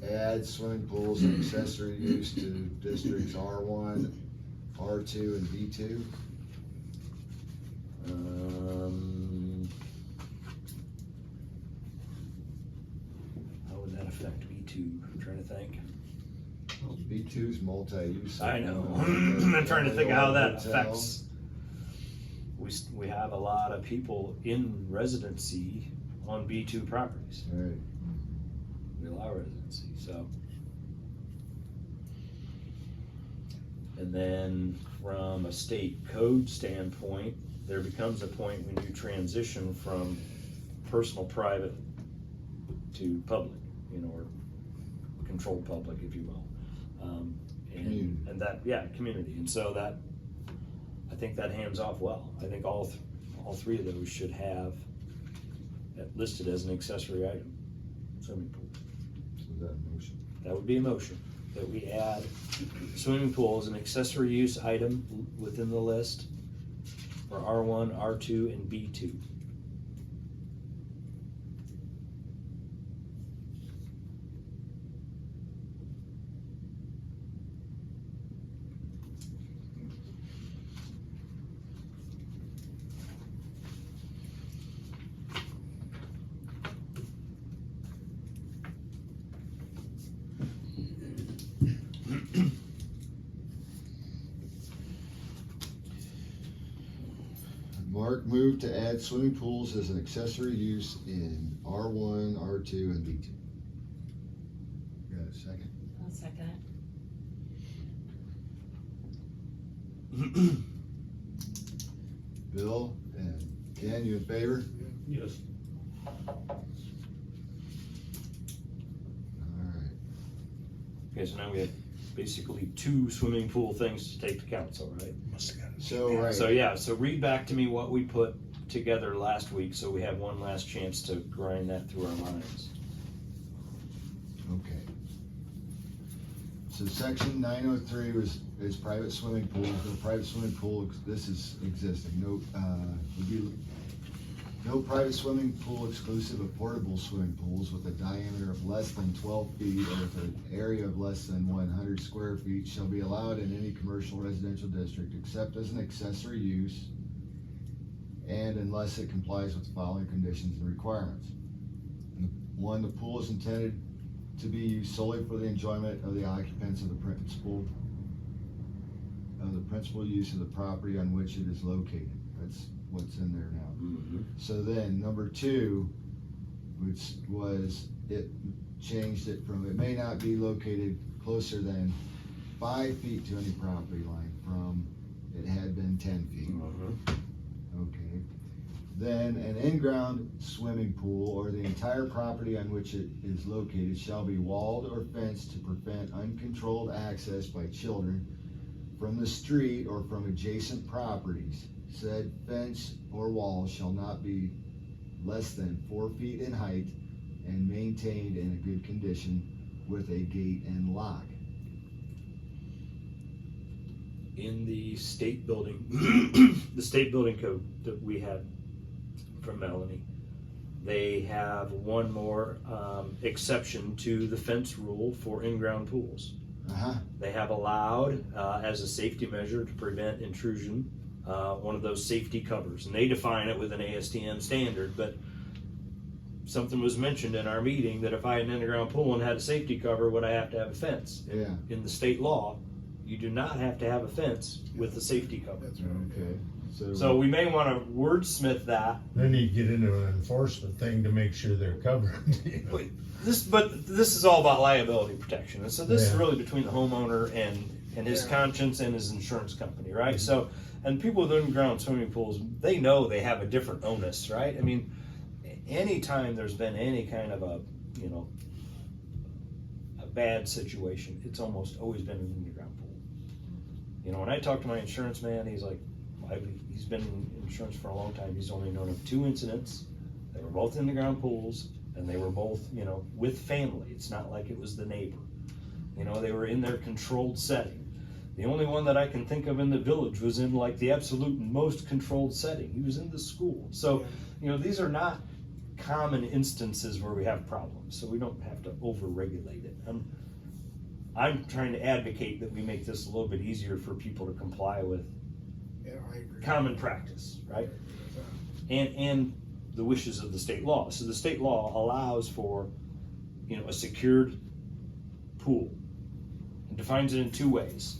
Speaker 1: add swimming pools and accessory use to districts R1, R2, and B2?
Speaker 3: How would that affect B2? I'm trying to think.
Speaker 1: B2's multi-use.
Speaker 3: I know. I'm trying to think of how that affects. We have a lot of people in residency on B2 properties.
Speaker 1: Right.
Speaker 3: We allow residency, so. And then from a state code standpoint, there becomes a point when you transition from personal private to public, or controlled public, if you will. And that, community. And so that, I think that hands off well. I think all three of those should have that listed as an accessory item, swimming pool.
Speaker 1: So is that a motion?
Speaker 3: That would be a motion, that we add swimming pool as an accessory use item within the list for R1, R2, and B2.
Speaker 1: Mark moved to add swimming pools as an accessory use in R1, R2, and B2. Got a second?
Speaker 12: I'll second it.
Speaker 1: Bill and Ken, you in favor?
Speaker 10: Yes.
Speaker 1: Alright.
Speaker 3: Okay, so now we have basically 2 swimming pool things to take to council, right?
Speaker 1: So, right.
Speaker 3: So read back to me what we put together last week, so we have one last chance to grind that through our minds.
Speaker 1: Okay. So section 903 is private swimming pools. No private swimming pool, this is existing. No private swimming pool exclusive of portable swimming pools with a diameter of less than 12 feet or with an area of less than 100 square feet shall be allowed in any commercial residential district except as an accessory use and unless it complies with the following conditions and requirements. 1, the pool is intended to be used solely for the enjoyment of the occupants of the principal use of the property on which it is located. That's what's in there now.
Speaker 3: Mm-hmm.
Speaker 1: So then, number 2, which was, it changed it from, it may not be located closer than 5 feet to any property line from, it had been 10 feet.
Speaker 3: Mm-hmm.
Speaker 1: Okay. Then an in-ground swimming pool or the entire property on which it is located shall be walled or fenced to prevent uncontrolled access by children from the street or from adjacent properties said fence or wall shall not be less than 4 feet in height and maintained in a good condition with a gate and lock.
Speaker 3: In the state building, the state building code that we had from Melanie, they have one more exception to the fence rule for in-ground pools. They have allowed, as a safety measure to prevent intrusion, one of those safety covers, and they define it with an ASTM standard, but something was mentioned in our meeting that if I had an in-ground pool and had a safety cover, would I have to have a fence?
Speaker 1: Yeah.
Speaker 3: In the state law, you do not have to have a fence with a safety cover.
Speaker 2: That's right.
Speaker 1: Okay.
Speaker 3: So we may want to wordsmith that.
Speaker 9: Then you get into an enforcement thing to make sure they're covered.
Speaker 3: But this is all about liability protection, and so this is
Speaker 9: Yeah.
Speaker 3: really between the homeowner and his
Speaker 2: Yeah.
Speaker 3: conscience and his insurance company, right? So, and people with in-ground swimming pools, they know they have a different onus, right? I mean, anytime there's been any kind of a bad situation, it's almost always been an underground pool. When I talk to my insurance man, he's like, he's been in insurance for a long time. He's only known of 2 incidents. They were both in the ground pools, and they were both, with family. It's not like it was the neighbor. They were in their controlled setting. The only one that I can think of in the village was in like the absolute most controlled setting. He was in the school. So, these are not common instances where we have problems, so we don't have to over-regulate it. I'm trying to advocate that we make this a little bit easier for people to comply with
Speaker 2: Yeah, I agree.
Speaker 3: common practice, right?
Speaker 2: I agree with that.
Speaker 3: And the wishes of the state law. So the state law allows for, a secured pool. It defines it in 2 ways.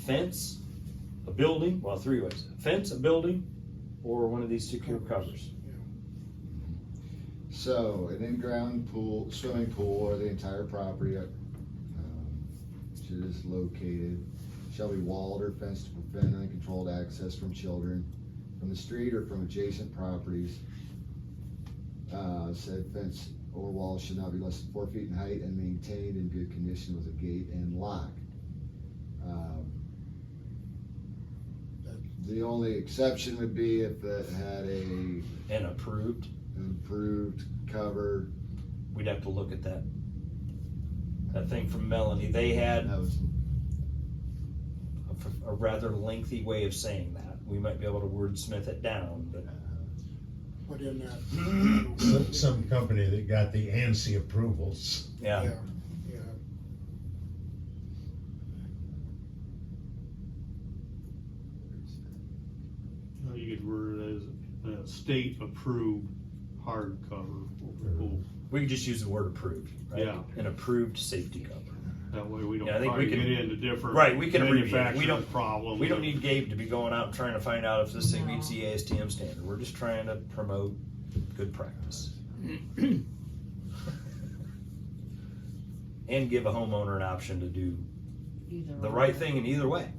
Speaker 3: Fence, a building, 3 ways. A fence, a building, or one of these secure covers.
Speaker 1: So, an in-ground pool, swimming pool, or the entire property, which is located, shall be walled or fenced to prevent uncontrolled access from children from the street or from adjacent properties. Said fence or wall should not be less than 4 feet in height and maintained in good condition with a gate and lock. The only exception would be if it had
Speaker 3: And approved.
Speaker 1: improved cover.
Speaker 3: We'd have to look at that thing from Melanie. They had
Speaker 1: That was
Speaker 3: a rather lengthy way of saying that. We might be able to wordsmith it down, but
Speaker 2: Put in that.
Speaker 9: Some company that got the ANSI approvals.
Speaker 3: yeah.
Speaker 2: Yeah.
Speaker 10: You could word it as a state-approved hardcover pool.
Speaker 3: We could just use the word approved, right?
Speaker 10: Yeah.
Speaker 3: An approved safety cover.
Speaker 10: That way we don't
Speaker 3: Yeah, I think
Speaker 10: try
Speaker 3: we
Speaker 10: to
Speaker 3: can-
Speaker 10: get into different
Speaker 3: Right, we can abbreviate. We
Speaker 10: manufacturing
Speaker 3: don't-
Speaker 10: problems.
Speaker 3: We don't need Gabe to be going out and trying to find out if this thing meets the ASTM standard. We're just trying to promote good practice. And give a homeowner an option to do
Speaker 12: Either
Speaker 3: the
Speaker 12: or.
Speaker 3: right thing in either way.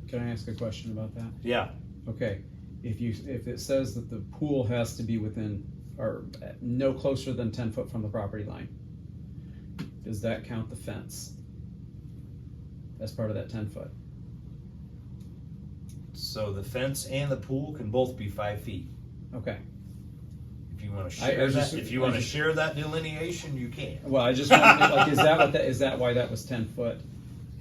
Speaker 11: Can I ask a question about that?
Speaker 3: Yeah,
Speaker 11: Okay, if it says that the pool has to be within, or no closer than 10 foot from the property line, does that count the fence as part of that 10 foot?
Speaker 3: so the fence and the pool can both be 5 feet.
Speaker 11: Okay,
Speaker 3: If you wanna
Speaker 11: I
Speaker 3: share
Speaker 11: just-
Speaker 3: that, if you
Speaker 11: I
Speaker 3: wanna
Speaker 11: just-
Speaker 3: share that delineation, you can.
Speaker 11: well, I just wondered, like, is that why that was 10 foot?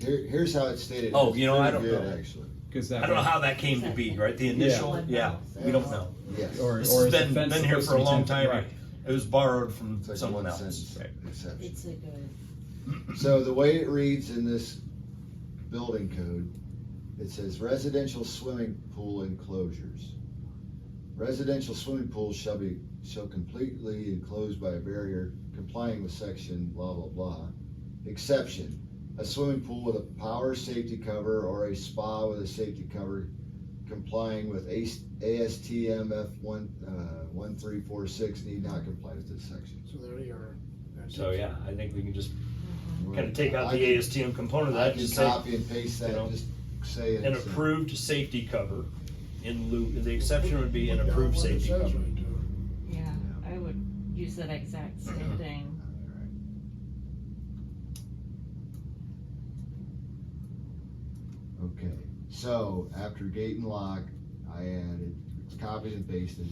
Speaker 1: here's how it's stated.
Speaker 3: Oh,
Speaker 1: It's
Speaker 3: I
Speaker 1: pretty
Speaker 3: don't
Speaker 1: good,
Speaker 3: know.
Speaker 1: Actually.
Speaker 11: Because
Speaker 3: I don't know how that came to be, right? The initial, yeah, we don't know.
Speaker 1: Yes.
Speaker 11: Or
Speaker 3: This
Speaker 11: is
Speaker 3: has
Speaker 11: the
Speaker 3: been
Speaker 11: fence
Speaker 3: here
Speaker 11: supposed
Speaker 3: for
Speaker 11: to
Speaker 3: a
Speaker 11: be
Speaker 3: long
Speaker 11: 10
Speaker 3: time.
Speaker 11: right.
Speaker 3: It was borrowed from
Speaker 1: It's like
Speaker 3: someone
Speaker 1: one
Speaker 3: else.
Speaker 1: sentence
Speaker 11: Right.
Speaker 1: exception.
Speaker 12: It's a good,
Speaker 1: So the way it reads in this building code, it says residential swimming pool enclosures. Residential swimming pools shall completely enclosed by a barrier complying with section blah, blah, blah. Exception, a swimming pool with a power safety cover or a spa with a safety cover complying with ASTM F1346 need not comply with this section.
Speaker 2: So there you are. That's
Speaker 3: So
Speaker 2: it.
Speaker 3: yeah, I think we can just
Speaker 12: Mm-hmm.
Speaker 3: kind of take out
Speaker 1: I
Speaker 3: the
Speaker 1: can-
Speaker 3: ASTM component of
Speaker 1: I
Speaker 3: that,
Speaker 1: can
Speaker 3: just say
Speaker 1: copy and paste that,
Speaker 3: you know,
Speaker 1: just say it.
Speaker 3: an approved safety cover in lieu, the exception would be an approved
Speaker 2: What it
Speaker 3: safety
Speaker 2: says
Speaker 3: cover.
Speaker 2: right there.
Speaker 12: yeah, I would use that exact same thing.
Speaker 1: Okay, so after gate and lock, I added, it's copied and pasted.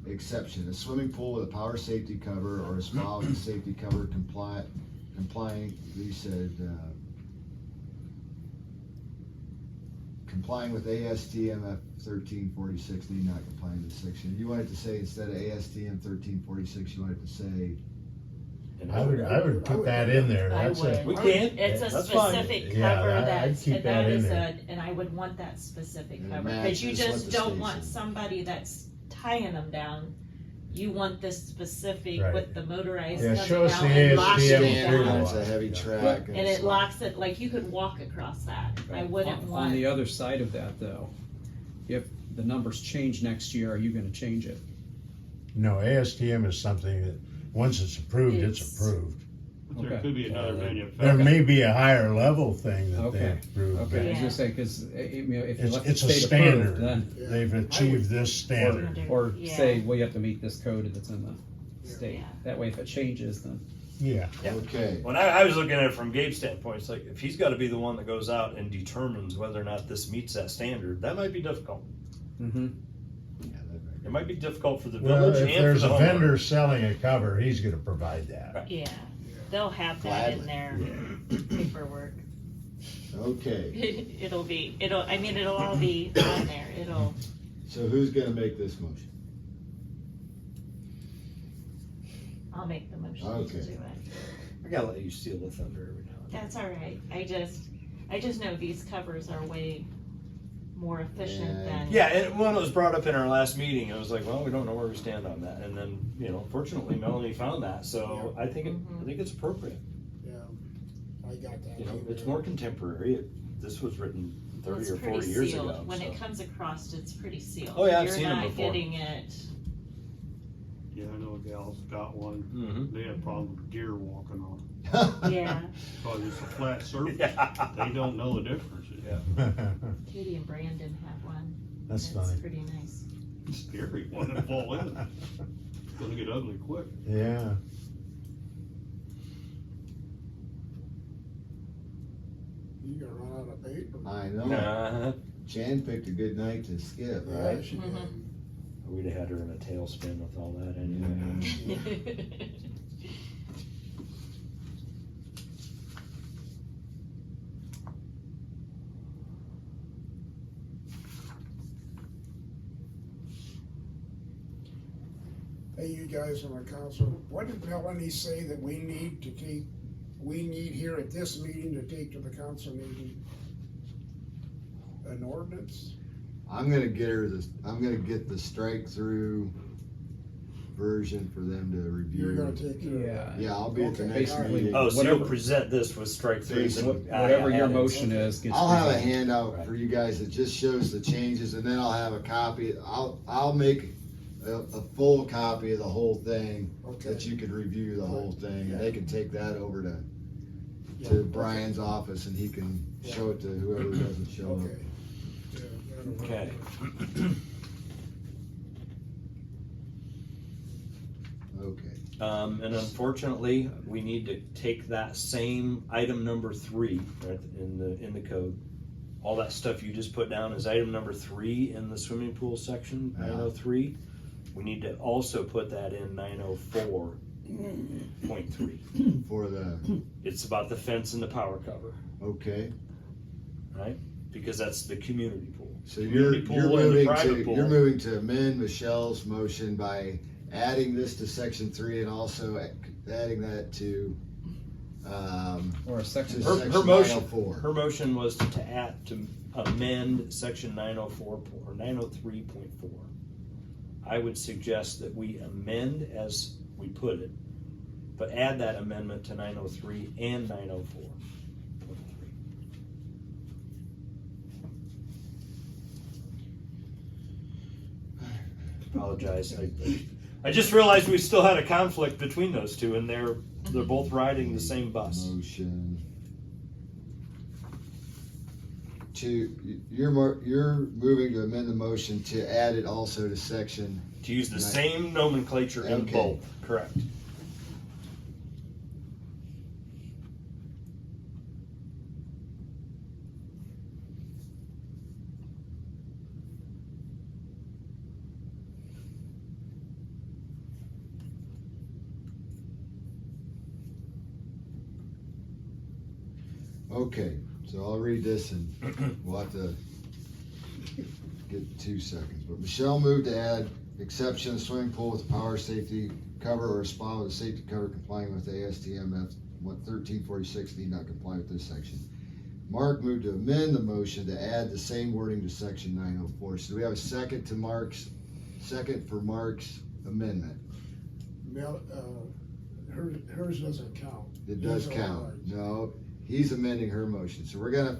Speaker 1: Exception, a swimming pool with a power safety cover or a spa with a safety cover complying, we said, complying with ASTM 1346, need not comply in this section. You wanted to say, instead of ASTM 1346, you wanted to say,
Speaker 9: I would put that in there.
Speaker 12: I
Speaker 9: That's
Speaker 12: would.
Speaker 9: a,
Speaker 3: We can.
Speaker 12: It's a
Speaker 3: That's fine.
Speaker 12: specific
Speaker 9: Yeah,
Speaker 12: cover
Speaker 9: I'd
Speaker 12: that's,
Speaker 9: keep
Speaker 12: and
Speaker 9: that
Speaker 12: that
Speaker 9: in
Speaker 12: is
Speaker 9: there.
Speaker 12: and I would want that specific
Speaker 1: And it
Speaker 12: cover, cause you
Speaker 1: matches what
Speaker 12: just
Speaker 1: the
Speaker 12: don't
Speaker 1: state
Speaker 12: want
Speaker 1: said.
Speaker 12: somebody that's tying them down. You want this specific
Speaker 9: Right.
Speaker 12: with the motorized
Speaker 9: Yeah,
Speaker 12: coming
Speaker 9: show us
Speaker 12: down
Speaker 9: the
Speaker 12: and locking
Speaker 9: ASTM
Speaker 12: it
Speaker 1: standard,
Speaker 12: down.
Speaker 1: it's a heavy track.
Speaker 12: And it locks it, like you could walk across that. I wouldn't
Speaker 11: On
Speaker 12: want.
Speaker 11: the other side of that though, if the numbers change next year, are you gonna change it?
Speaker 9: no, ASTM is something that, once it's approved, it's
Speaker 12: It's-
Speaker 9: approved.
Speaker 10: But there
Speaker 11: Okay.
Speaker 10: could be another
Speaker 9: There
Speaker 10: manufacturer.
Speaker 9: may be a higher level thing that they
Speaker 11: Okay.
Speaker 9: approved,
Speaker 11: Okay, I was
Speaker 12: Yeah.
Speaker 11: gonna say, cause if you
Speaker 9: but
Speaker 11: let the
Speaker 9: it's a
Speaker 11: state
Speaker 9: standard.
Speaker 11: approve, then,
Speaker 2: Yeah.
Speaker 9: They've achieved this standard.
Speaker 11: or
Speaker 12: Yeah.
Speaker 11: say, well, you have to meet this code that's in the state.
Speaker 12: Yeah.
Speaker 11: That way if it changes, then.
Speaker 9: Yeah.
Speaker 1: Okay,
Speaker 3: When I was looking at it from Gabe's standpoint, it's like, if he's gotta be the one that goes out and determines whether or not this meets that standard, that might be difficult.
Speaker 11: Mm-hmm.
Speaker 3: It might be difficult for the
Speaker 9: Well,
Speaker 3: village
Speaker 9: if
Speaker 3: and for
Speaker 9: there's
Speaker 3: the
Speaker 9: a
Speaker 3: homeowner.
Speaker 9: vendor selling a cover, he's gonna provide that.
Speaker 12: Yeah, they'll have that in
Speaker 1: Gladly.
Speaker 12: their paperwork.
Speaker 1: okay,
Speaker 12: It'll all be on there,
Speaker 1: so who's gonna make this motion?
Speaker 12: I'll make the motion to
Speaker 1: Okay.
Speaker 12: do it.
Speaker 3: I gotta let you steal the thunder every now and then.
Speaker 12: That's all right, I just know these covers are way more efficient than.
Speaker 3: Yeah, and when it was brought up in our last meeting, it was like, well, we don't know where we stand on that, and then, fortunately Melanie found that, so I think it's appropriate.
Speaker 2: Yeah, I got that.
Speaker 3: It's more contemporary. This was written
Speaker 12: It's
Speaker 3: 30 or
Speaker 12: pretty
Speaker 3: 40 years
Speaker 12: sealed.
Speaker 3: ago.
Speaker 12: When
Speaker 3: so.
Speaker 12: it comes across, it's pretty sealed.
Speaker 3: Oh, yeah, I've seen 'em
Speaker 12: You're
Speaker 3: before.
Speaker 12: not getting it,
Speaker 10: Yeah, I know a gal's got one.
Speaker 3: Mhm.
Speaker 10: They had problems with deer walking on it.
Speaker 12: yeah,
Speaker 10: Because it's a flat surface.
Speaker 3: Yeah.
Speaker 10: They don't know the difference.
Speaker 12: Katie and Brandon have one.
Speaker 9: That's
Speaker 12: It's
Speaker 9: funny.
Speaker 12: pretty nice.
Speaker 10: It's scary when it fall in. It's gonna get ugly quick.
Speaker 9: Yeah.
Speaker 2: You gonna run out of paper?
Speaker 1: I know,
Speaker 3: Uh-huh.
Speaker 1: Jan picked a good night to skip,
Speaker 2: Yeah,
Speaker 1: right?
Speaker 2: she did.
Speaker 3: We'd have had her in a tailspin with all that anyway.
Speaker 2: Hey, you guys on the council, what did Melanie say that we need here at this meeting to take to the council meeting? An ordinance?
Speaker 1: I'm gonna get the strike through version for them to review.
Speaker 2: You're gonna take care of that?
Speaker 11: Yeah.
Speaker 1: Yeah, I'll be at the
Speaker 2: Okay,
Speaker 1: next
Speaker 11: basically.
Speaker 1: meeting.
Speaker 3: Oh, so
Speaker 11: Whatever-
Speaker 3: you'll present this with strike throughs and
Speaker 11: Whatever your
Speaker 3: added.
Speaker 11: motion is gets.
Speaker 1: I'll have a
Speaker 11: presented.
Speaker 1: handout for you guys that just shows the changes, and then I'll have a copy, I'll make a full copy of the whole thing,
Speaker 2: Okay.
Speaker 1: that you could review the whole thing, and they can take that over to
Speaker 2: Yeah.
Speaker 1: Brian's office, and he can show it to whoever doesn't show up.
Speaker 2: Okay. Yeah, that'll work.
Speaker 3: Okay.
Speaker 1: Okay,
Speaker 3: And unfortunately, we need to take that same item number 3, right, in the code. All that stuff you just put down is item number 3 in the swimming pool section,
Speaker 1: Yeah.
Speaker 3: 903. We need to also put that in 904.3.
Speaker 1: for the,
Speaker 3: It's about the fence and the power cover,
Speaker 1: okay,
Speaker 3: right? Because that's the community pool.
Speaker 1: so you're
Speaker 3: Community pool and the private pool.
Speaker 1: moving to amend Michelle's motion by adding this to section 3 and also adding that to,
Speaker 11: Or a section.
Speaker 1: To
Speaker 3: Her
Speaker 1: section
Speaker 3: motion,
Speaker 1: 904.
Speaker 3: her motion was to amend section 904 or 903.4. I would suggest that we amend as we put it, but add that amendment to 903 and 904.3. Apologize. I just realized we still had a conflict between those two, and they're both riding the same bus.
Speaker 1: motion to, you're moving to amend the motion to add it also to section,
Speaker 3: To use the same nomenclature in
Speaker 1: Okay.
Speaker 3: both, correct.
Speaker 1: Okay, so I'll read this and we'll have to get 2 seconds. But Michelle moved to add exception swimming pool with power safety cover or a spa with a safety cover complying with ASTM F 1346 need not comply with this section. Mark moved to amend the motion to add the same wording to section 904. So do we have a second for Mark's amendment?
Speaker 2: Mel, hers doesn't count.
Speaker 1: It does
Speaker 2: His
Speaker 1: count.
Speaker 2: overrides.
Speaker 1: No, he's amending her motion. So we're gonna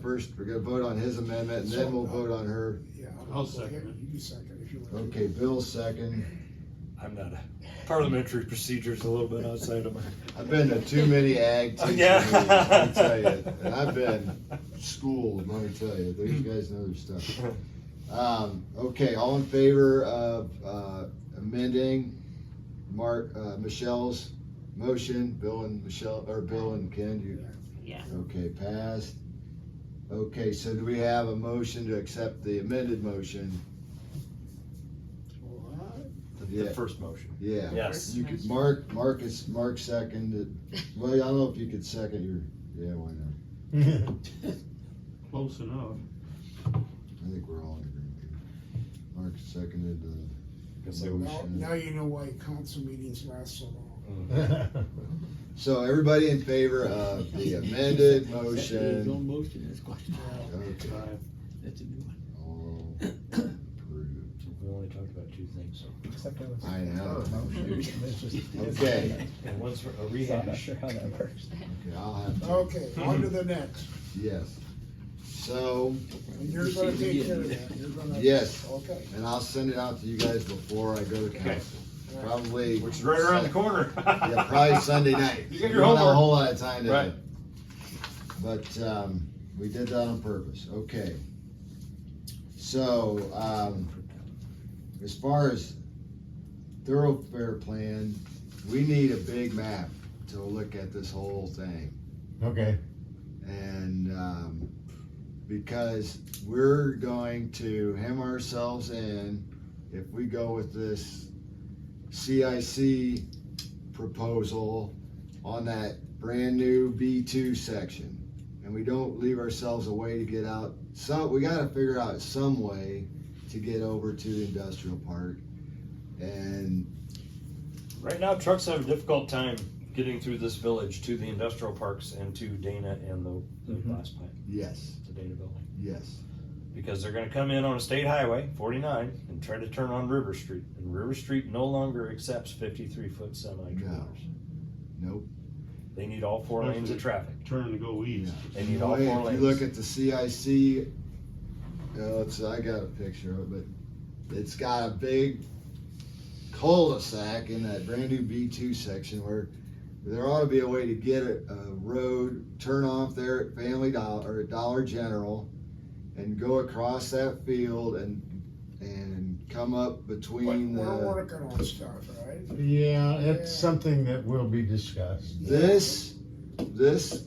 Speaker 1: vote on his amendment and then we'll vote on her.
Speaker 2: Yeah.
Speaker 10: I'll second it.
Speaker 2: You can second if you want.
Speaker 1: Okay, Bill second.
Speaker 3: I'm not parliamentary procedures a little bit outside of my.
Speaker 1: I've been to too many ag teaching
Speaker 3: Yeah.
Speaker 1: meetings, let me tell you. And I've been schooled, let me tell you. These guys know their stuff. Okay, all in favor of amending Michelle's motion? Bill and Michelle, or Bill and Ken,
Speaker 12: Yeah.
Speaker 1: okay, passed. Okay, so do we have a motion to accept the amended motion?
Speaker 3: The first motion.
Speaker 1: Yeah.
Speaker 3: Yes.
Speaker 1: You could, Mark seconded, well, I don't know if you could second your, yeah, why not?
Speaker 10: Close enough.
Speaker 1: I think we're all in agreement. Mark seconded the
Speaker 2: Now,
Speaker 1: motion.
Speaker 2: now you know why council meetings last so long.
Speaker 1: So everybody in favor of the amended motion?
Speaker 13: motion, that's question.
Speaker 1: Okay,
Speaker 13: That's a new one.
Speaker 1: all approved.
Speaker 3: We only talked about 2 things, so.
Speaker 1: I know.
Speaker 11: Okay.
Speaker 1: Okay,
Speaker 3: And one's a
Speaker 11: I'm not
Speaker 3: rehash.
Speaker 11: sure how that works.
Speaker 1: okay, I'll have to,
Speaker 2: Okay, on to the next.
Speaker 1: yes. So,
Speaker 2: And you're gonna take care of that. You're gonna.
Speaker 1: Yes.
Speaker 2: Okay.
Speaker 1: and I'll send it out to you guys before I go to council. Probably.
Speaker 3: Which is right around the corner.
Speaker 1: Yeah, probably Sunday night.
Speaker 3: You got
Speaker 1: We
Speaker 3: your
Speaker 1: don't have a
Speaker 3: homework.
Speaker 1: whole lot of time to.
Speaker 3: Right.
Speaker 1: But, we did that on purpose, okay. So, as far as thoroughfare plan, we need a big map to look at this whole thing.
Speaker 9: Okay,
Speaker 1: And, because we're going to hem ourselves in if we go with this CIC proposal on that brand new B2 section. And we don't leave ourselves a way to get out. So we gotta figure out some way to get over to the industrial park. And
Speaker 3: Right now, trucks have a difficult time getting through this village to the industrial parks and to Dana and the glass plant,
Speaker 1: yes,
Speaker 3: the Dana building.
Speaker 1: yes,
Speaker 3: Because they're gonna come in on a state highway, 49, and try to turn on River Street. And River Street no longer accepts 53-foot semi-trailers.
Speaker 1: nope.
Speaker 3: They need all 4 lanes of traffic.
Speaker 10: Turn to go east.
Speaker 3: They need all 4
Speaker 1: If you
Speaker 3: lanes.
Speaker 1: look at the CIC, I got a picture of it, but it's got a big cul-de-sac in that brand new B2 section where there ought to be a way to get a road, turn off there at Family Dollar or at Dollar General and go across that field and come up between
Speaker 2: We're
Speaker 1: the,
Speaker 2: working on stuff, right?
Speaker 9: yeah, it's
Speaker 2: Yeah.
Speaker 9: something that will be discussed.
Speaker 1: this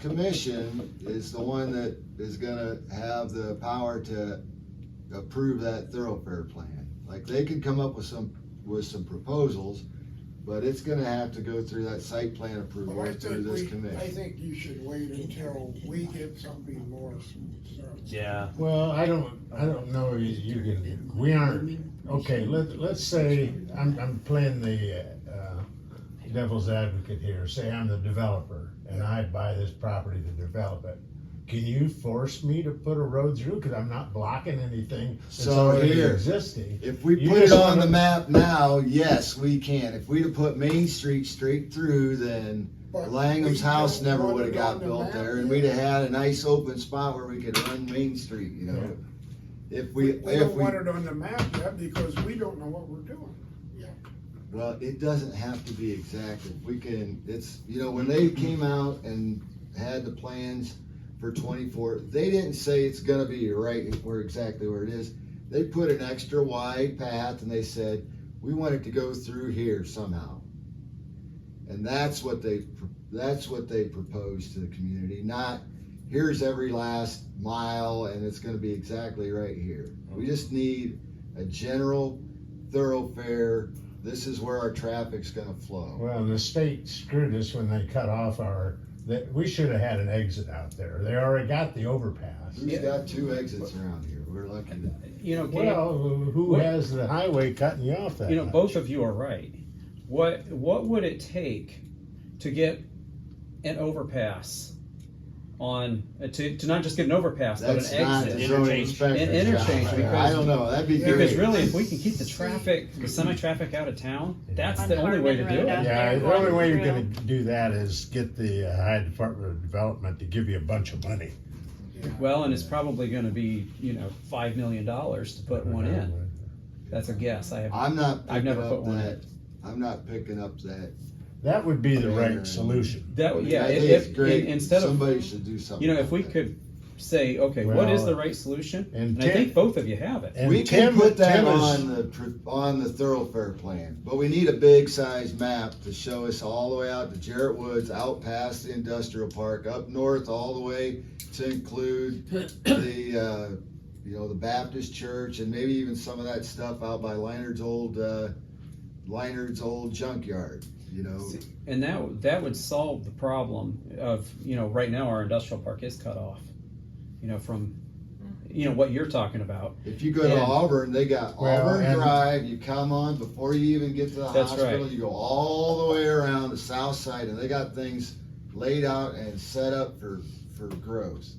Speaker 1: commission is the one that is gonna have the power to approve that thoroughfare plan. Like, they could come up with some proposals, but it's gonna have to go through that site plan approval
Speaker 2: Well,
Speaker 1: through this commission.
Speaker 2: I think you should wait until we get something more.
Speaker 3: Yeah,
Speaker 9: Well, I don't know, you can, we aren't, okay, let's say, I'm playing the, devil's advocate here, say I'm the developer, and I buy this property to develop it. Can you force me to put a road through, cause I'm not blocking anything that's
Speaker 1: So
Speaker 9: already
Speaker 1: here,
Speaker 9: existing?
Speaker 1: If we
Speaker 9: You
Speaker 1: put it
Speaker 9: just
Speaker 1: on the
Speaker 9: wanna-
Speaker 1: map now, yes, we can. If we'd have put Main Street straight through, then
Speaker 2: But
Speaker 1: Langham's
Speaker 2: we
Speaker 1: house
Speaker 2: don't
Speaker 1: never
Speaker 2: want
Speaker 1: would have
Speaker 2: it
Speaker 1: got
Speaker 2: on the
Speaker 1: built
Speaker 2: map
Speaker 1: there, and
Speaker 2: yet.
Speaker 1: we'd have had a nice open spot where we could run Main Street, you know? If
Speaker 2: We
Speaker 1: we,
Speaker 2: don't want it on the map yet because we don't know what we're doing.
Speaker 1: well, it doesn't have to be exact. If we can, it's, you know, when they came out and had the plans for 24, they didn't say it's gonna be right where exactly where it is. They put an extra wide path and they said, we want it to go through here somehow. And that's what they proposed to the community, not here's every last mile and it's gonna be exactly right here. We just need a general thoroughfare. This is where our traffic's gonna flow.
Speaker 9: Well, the state screwed us when they cut off our that we should have had an exit out there. They already got the overpass.
Speaker 1: Who's got 2 exits around here? We're lucky that.
Speaker 11: You know, Gabe,
Speaker 9: Well, who has the highway cutting you off that
Speaker 11: you know,
Speaker 9: much?
Speaker 11: both of you are right. What would it take to get an overpass on, to not just get an overpass, but an
Speaker 1: That's not
Speaker 11: exit?
Speaker 1: the zoning
Speaker 3: Interchange.
Speaker 1: inspector's
Speaker 11: An interchange,
Speaker 1: job.
Speaker 11: because-
Speaker 1: I don't know, that'd be great.
Speaker 11: Because really, if we can keep the traffic, the semi-traffic out of town, that's
Speaker 12: On
Speaker 11: the only way to do
Speaker 12: Hartman Road
Speaker 11: it.
Speaker 12: out
Speaker 9: Yeah,
Speaker 12: there
Speaker 9: the only
Speaker 12: going
Speaker 9: way you're
Speaker 12: through.
Speaker 9: gonna do that is get the High Department of Development to give you a bunch of money.
Speaker 11: Well, and it's probably gonna be, $5 million to put one in. That's a guess.
Speaker 1: I'm not
Speaker 11: I've
Speaker 1: picking
Speaker 11: never put
Speaker 1: up
Speaker 11: one
Speaker 1: that, I'm not picking up that.
Speaker 9: That would be the
Speaker 1: Yeah.
Speaker 9: right solution.
Speaker 11: Yeah,
Speaker 1: I think
Speaker 11: if,
Speaker 1: it's great.
Speaker 11: instead of,
Speaker 1: Somebody should do something.
Speaker 11: if we
Speaker 1: about
Speaker 11: could say, okay, what is
Speaker 9: Well,
Speaker 11: the right solution?
Speaker 9: and
Speaker 11: And I
Speaker 9: Tim-
Speaker 11: think both of you have it.
Speaker 9: and
Speaker 1: We can
Speaker 9: Tim-
Speaker 1: put that
Speaker 9: Tim is-
Speaker 1: on the thoroughfare plan, but we need a big size map to show us all the way out to Jarrett Woods, out past the industrial park, up north all the way to include the, the Baptist church and maybe even some of that stuff out by Leinard's old junkyard,
Speaker 11: And that would solve the problem of, right now our industrial park is cut off, from, what you're talking about.
Speaker 1: If you go to
Speaker 11: And-
Speaker 1: Auburn, they got
Speaker 9: Well,
Speaker 1: Auburn
Speaker 9: and-
Speaker 1: Drive, you come on before you even get to the
Speaker 11: That's
Speaker 1: hospital,
Speaker 11: right.
Speaker 1: you go all the way around the south side and they got things laid out and set up for grows.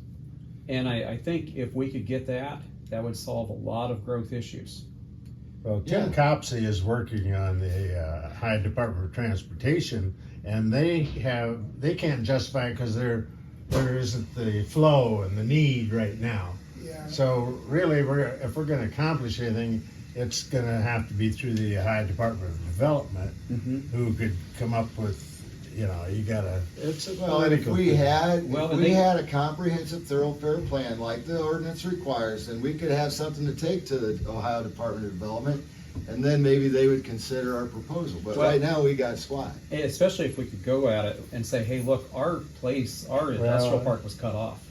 Speaker 11: And I think if we could get that would solve a lot of growth issues.
Speaker 9: Well, Tim Copsey is working on the High Department of Transportation, and they can't justify it because there isn't the flow and the need right now.
Speaker 2: Yeah.
Speaker 9: So really, if we're going to accomplish anything, it's going to have to be through the High Department of Development, who could come up with, it's a
Speaker 1: Well, and if
Speaker 9: political
Speaker 1: we
Speaker 9: thing.
Speaker 1: had,
Speaker 11: Well,
Speaker 1: if
Speaker 11: and
Speaker 1: we
Speaker 11: they-
Speaker 1: had a comprehensive thoroughfare plan like the ordinance requires, then we could have something to take to the Ohio Department of Development, and then maybe they would consider our proposal, but
Speaker 11: Well-
Speaker 1: right now we got squat.
Speaker 11: Especially if we could go at it and say, hey, look, our industrial park was cut off.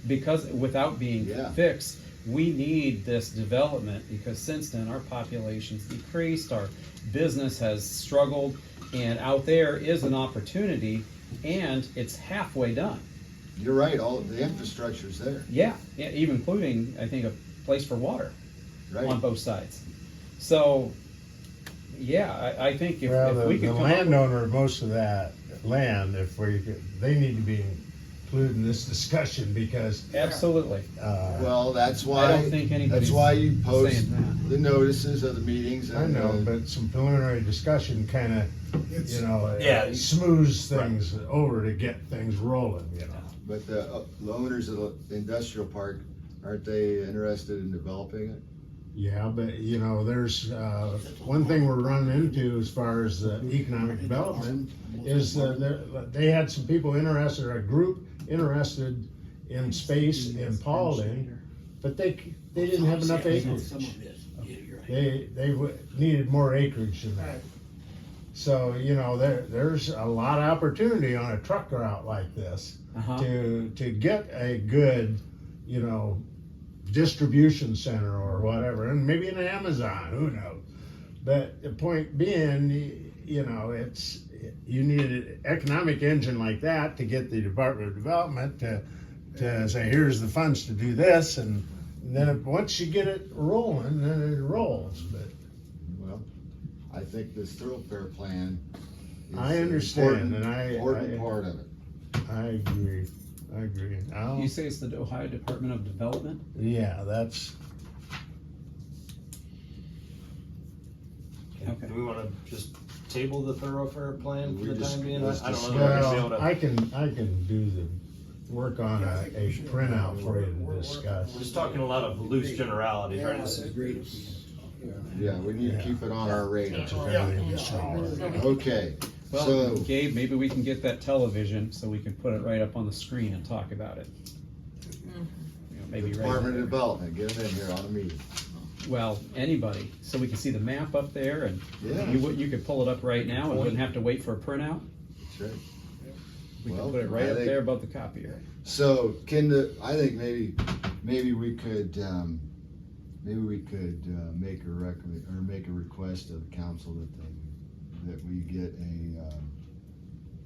Speaker 11: Because without being
Speaker 1: Yeah.
Speaker 11: fixed, we need this development because since then our population's decreased, our business has struggled, and out there is an opportunity and it's halfway done.
Speaker 1: You're right, all of the infrastructure's there,
Speaker 11: Yeah, even including, I think, a place for water on
Speaker 1: right?
Speaker 11: both sides. So, yeah, I think if
Speaker 9: Well,
Speaker 11: we
Speaker 9: the
Speaker 11: could come up with-
Speaker 9: landowner of most of that land, they need to be included in this discussion because,
Speaker 11: Absolutely.
Speaker 1: Well, that's
Speaker 11: I
Speaker 1: why,
Speaker 11: don't think anybody's
Speaker 1: that's why you post
Speaker 11: saying that.
Speaker 1: the notices of the meetings
Speaker 9: I
Speaker 1: and,
Speaker 9: know, but some preliminary discussion kind of,
Speaker 2: It's-
Speaker 3: Yeah.
Speaker 9: smooths things over to get things rolling,
Speaker 1: but the owners of the industrial park, aren't they interested in developing it?
Speaker 9: Yeah, but there's one thing we're running into as far as economic development is they had some people interested, or a group interested in space in Paulding, but they didn't have enough acreage. They needed more acreage than that. So there's a lot of opportunity on a truck route like this
Speaker 11: Uh-huh.
Speaker 9: to get a good distribution center or whatever, and maybe an Amazon, who knows? But the point being, it's, you need an economic engine like that to get the Department of Development to say, here's the funds to do this, and then once you get it rolling, then it rolls. But
Speaker 1: Well, I think this thoroughfare plan is
Speaker 9: I
Speaker 1: an
Speaker 9: understand,
Speaker 1: important-
Speaker 9: and
Speaker 1: important part of it.
Speaker 9: I agree.
Speaker 11: You say it's the Ohio Department of Development?
Speaker 9: Yeah, that's,
Speaker 11: Okay.
Speaker 3: Do we wanna just table the thoroughfare plan for
Speaker 1: We
Speaker 3: the
Speaker 1: just-
Speaker 3: time being? I
Speaker 1: let's
Speaker 3: don't know
Speaker 1: just-
Speaker 3: that we're gonna be able
Speaker 9: well,
Speaker 3: to.
Speaker 9: I can do the work on
Speaker 2: Yeah, I
Speaker 9: a
Speaker 2: think we should.
Speaker 9: printout for you
Speaker 2: We're
Speaker 9: to
Speaker 2: working.
Speaker 9: discuss.
Speaker 3: We're just talking a lot of loose generalities, right?
Speaker 2: Yeah,
Speaker 3: This is-
Speaker 2: it's-
Speaker 1: Yeah, we need to keep it on our radar.
Speaker 9: Everything is smaller.
Speaker 1: Okay,
Speaker 11: Well,
Speaker 1: so,
Speaker 11: Gabe, maybe we can get that television so we can put it right up on the screen and talk about it. Maybe right.
Speaker 1: Department of Development, get them in here on a meeting.
Speaker 11: Well, anybody, so we can see the map up there and
Speaker 1: Yeah.
Speaker 11: you could pull it up right now and wouldn't have to wait for a printout.
Speaker 1: That's right.
Speaker 11: We
Speaker 1: Well,
Speaker 11: can put it right
Speaker 1: I
Speaker 11: up
Speaker 1: think-
Speaker 11: there above the copier.
Speaker 1: So, I think maybe we could, make a make a request of the council that we get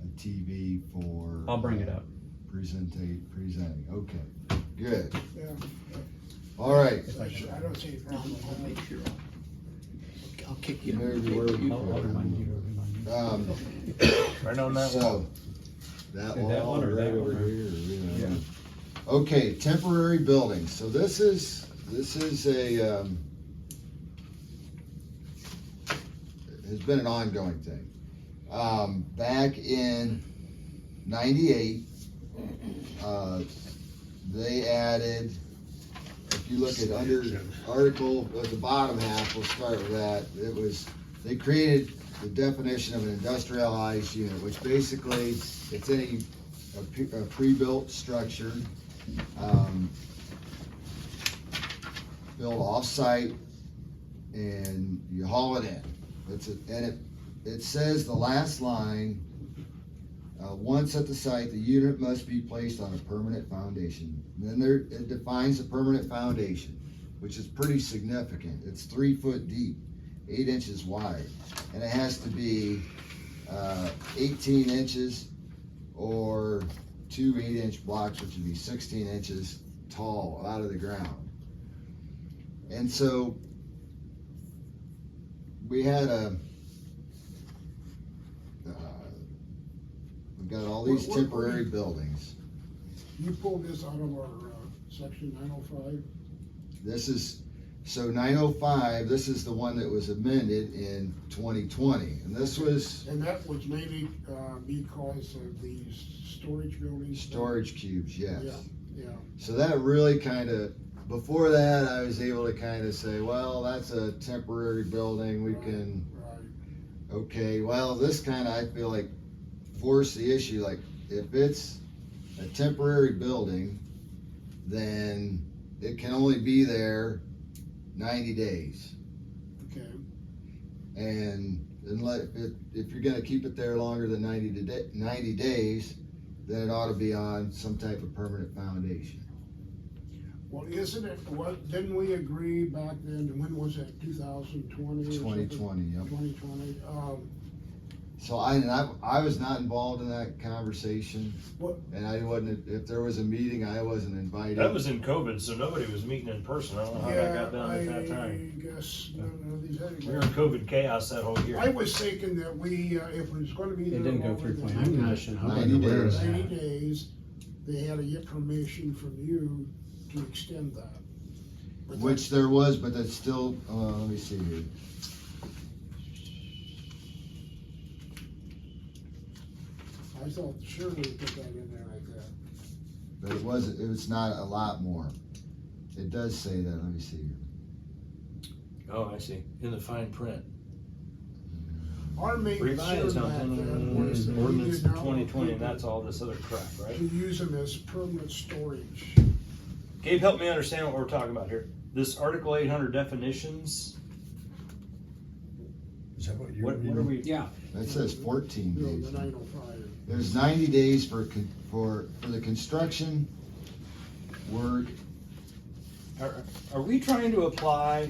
Speaker 1: a TV for.
Speaker 11: I'll bring it up.
Speaker 1: Presenting, okay, good,
Speaker 2: Yeah,
Speaker 1: all right.
Speaker 2: I don't see a problem with
Speaker 13: I'll
Speaker 2: that.
Speaker 13: make sure. I'll kick you.
Speaker 1: Maybe where we-
Speaker 11: I'll remind you to remind me.
Speaker 3: Right on that wall.
Speaker 1: So, that
Speaker 11: That
Speaker 1: wall
Speaker 11: one or
Speaker 1: right
Speaker 11: that
Speaker 1: over
Speaker 11: one, or-
Speaker 1: here, you know.
Speaker 11: Yeah.
Speaker 1: Okay, temporary buildings, so this is a, has been an ongoing thing. Back in 98, they added, if you look at under article, at the bottom half, we'll start with that, they created the definition of an industrialized unit, which basically, it's a pre-built structure, built off-site, and you haul it in. It says the last line, once at the site, the unit must be placed on a permanent foundation. And then it defines a permanent foundation, which is pretty significant. It's 3 foot deep, 8 inches wide, and it has to be 18 inches or 2 8-inch blocks, which would be 16 inches tall out of the ground. And so we had we've got all these
Speaker 2: What-
Speaker 1: temporary buildings.
Speaker 2: You pulled this out of our, section 905?
Speaker 1: This is, so 905, this is the one that was amended in 2020, and this was
Speaker 2: And that was mainly, because of these storage buildings?
Speaker 1: storage cubes, yes.
Speaker 2: Yeah, yeah.
Speaker 1: So that really before that, I was able to kind of say, well, that's a temporary building, we can,
Speaker 2: Right.
Speaker 1: okay, well, this kind of, I feel like, forced the issue, like, if it's a temporary building, then it can only be there 90 days.
Speaker 2: Okay,
Speaker 1: And if you're gonna keep it there longer than 90 days, then it ought to be on some type of permanent foundation.
Speaker 2: well, isn't it, didn't we agree back then, when was that, 2020 or something?
Speaker 1: 2020, yep.
Speaker 2: 2020,
Speaker 1: So I was not involved in that conversation,
Speaker 2: what,
Speaker 1: and I wasn't, if there was a meeting, I wasn't invited.
Speaker 3: That was in COVID, so nobody was meeting in person. I don't know how that got done at that
Speaker 2: I
Speaker 3: time.
Speaker 2: guess, none of these had.
Speaker 3: We were in COVID chaos that whole year.
Speaker 2: I was thinking that we, if it was gonna be
Speaker 11: It
Speaker 2: there
Speaker 11: didn't go
Speaker 2: longer
Speaker 11: through
Speaker 2: than
Speaker 11: planning
Speaker 2: 90
Speaker 11: commission. I
Speaker 1: 90
Speaker 11: wasn't aware of
Speaker 1: days.
Speaker 11: that.
Speaker 2: 90 days, they had to get permission from you to extend that. But
Speaker 1: Which there was, but that's still, let me see here.
Speaker 2: I thought surely we put that in there like that.
Speaker 1: But it was not a lot more. It does say that, let me see here.
Speaker 3: Oh, I see. In the fine print.
Speaker 2: Our main concern
Speaker 3: Revised
Speaker 2: back then was that we
Speaker 3: ordinance
Speaker 2: did not want
Speaker 3: 2020, and
Speaker 2: people
Speaker 3: that's all this other crap, right?
Speaker 2: to use them as permanent storage.
Speaker 3: Gabe, help me understand what we're talking about here. This Article 800 definitions,
Speaker 9: Is that what you're
Speaker 3: what are we?
Speaker 11: Yeah.
Speaker 1: That says 14
Speaker 2: No,
Speaker 1: days.
Speaker 2: the 905.
Speaker 1: There's 90 days for the construction work.
Speaker 3: Are we trying to apply,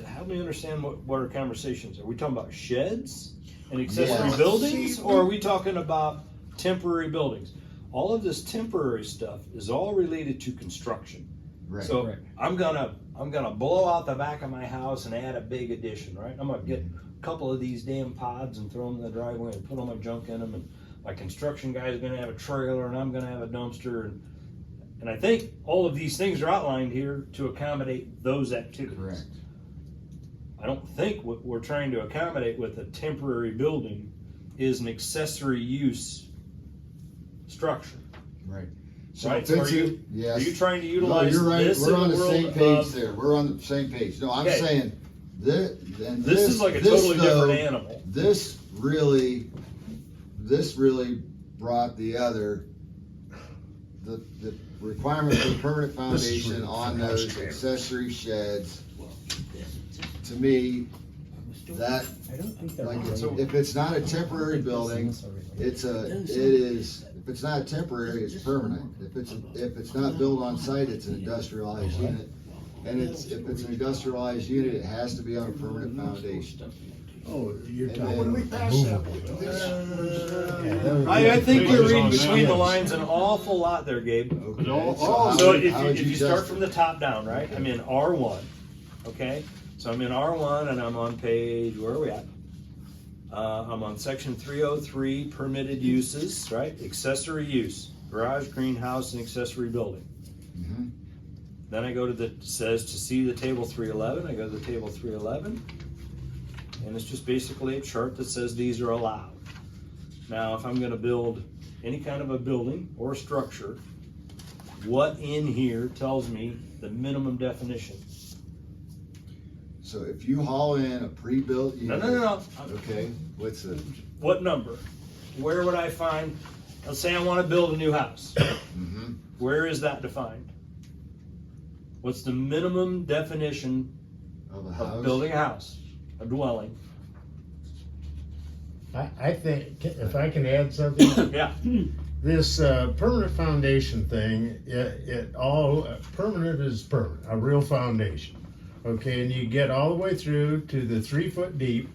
Speaker 3: help me understand what our conversations are. We talking about sheds and accessory
Speaker 1: Yes.
Speaker 3: buildings, or are we talking about temporary buildings? All of this temporary stuff is all related to construction.
Speaker 1: Right.
Speaker 3: So
Speaker 11: Right.
Speaker 3: I'm gonna blow out the back of my house and add a big addition, right? I'm gonna get a couple of these damn pods and throw them in the driveway and put all my junk in them, and my construction guy's gonna have a trailer and I'm gonna have a dumpster, and I think all of these things are outlined here to accommodate those activities.
Speaker 1: Correct.
Speaker 3: I don't think what we're trying to accommodate with a temporary building is an accessory use structure.
Speaker 1: Right. So
Speaker 3: Right,
Speaker 1: if
Speaker 3: so
Speaker 1: it's
Speaker 3: are
Speaker 1: a-
Speaker 3: you
Speaker 1: yes.
Speaker 3: trying to
Speaker 1: No,
Speaker 3: utilize
Speaker 1: you're right.
Speaker 3: this
Speaker 1: We're
Speaker 3: in
Speaker 1: on
Speaker 3: the
Speaker 1: the
Speaker 3: world
Speaker 1: same page
Speaker 3: of,
Speaker 1: there. We're on the same page. No, I'm
Speaker 3: Okay.
Speaker 1: saying this
Speaker 3: this is like a totally different animal.
Speaker 1: This really brought the requirement for permanent foundation on those accessory sheds. To me, that,
Speaker 11: I don't think they're
Speaker 1: like,
Speaker 11: related.
Speaker 1: if it's not a temporary
Speaker 11: I don't think
Speaker 1: building,
Speaker 11: this is related.
Speaker 1: if it's not temporary, it's permanent. If it's not built on site, it's an industrialized unit. And if it's an industrialized unit, it has to be on a permanent foundation.
Speaker 13: Oh, you're
Speaker 1: And
Speaker 13: talking.
Speaker 2: When we pass that,
Speaker 9: movable.
Speaker 2: this,
Speaker 3: I think you're reading
Speaker 10: on
Speaker 3: between the
Speaker 10: that.
Speaker 3: lines an awful lot there, Gabe.
Speaker 1: Okay,
Speaker 10: all-
Speaker 1: so
Speaker 10: all-
Speaker 1: how
Speaker 3: So
Speaker 1: would-
Speaker 3: if
Speaker 1: how
Speaker 3: you,
Speaker 1: would
Speaker 3: if you start
Speaker 1: adjust
Speaker 3: from
Speaker 1: it?
Speaker 3: the top down, right, I'm in R1, okay? So I'm in R1 and I'm on page, where are we at? I'm on section 303, permitted uses, right? Accessory use, garage, greenhouse, and accessory building.
Speaker 1: Mhm.
Speaker 3: Then I go to the, says to see the table 311, I go to the table 311. And it's just basically a chart that says these are allowed. Now, if I'm gonna build any kind of a building or a structure, what in here tells me the minimum definition?
Speaker 1: So if you haul in a pre-built
Speaker 3: No,
Speaker 1: unit.
Speaker 3: no, no, no.
Speaker 1: Okay, what's the,
Speaker 3: What number? Where would I find, let's say I wanna build a new house.
Speaker 1: mhm.
Speaker 3: Where is that defined? What's the minimum definition
Speaker 1: Of a
Speaker 3: of
Speaker 1: house?
Speaker 3: building a house, a dwelling?
Speaker 9: I think, if I can add something,
Speaker 3: Yeah,
Speaker 9: this permanent foundation thing, it all, permanent is permanent, a real foundation. Okay, and you get all the way through to the 3 foot deep,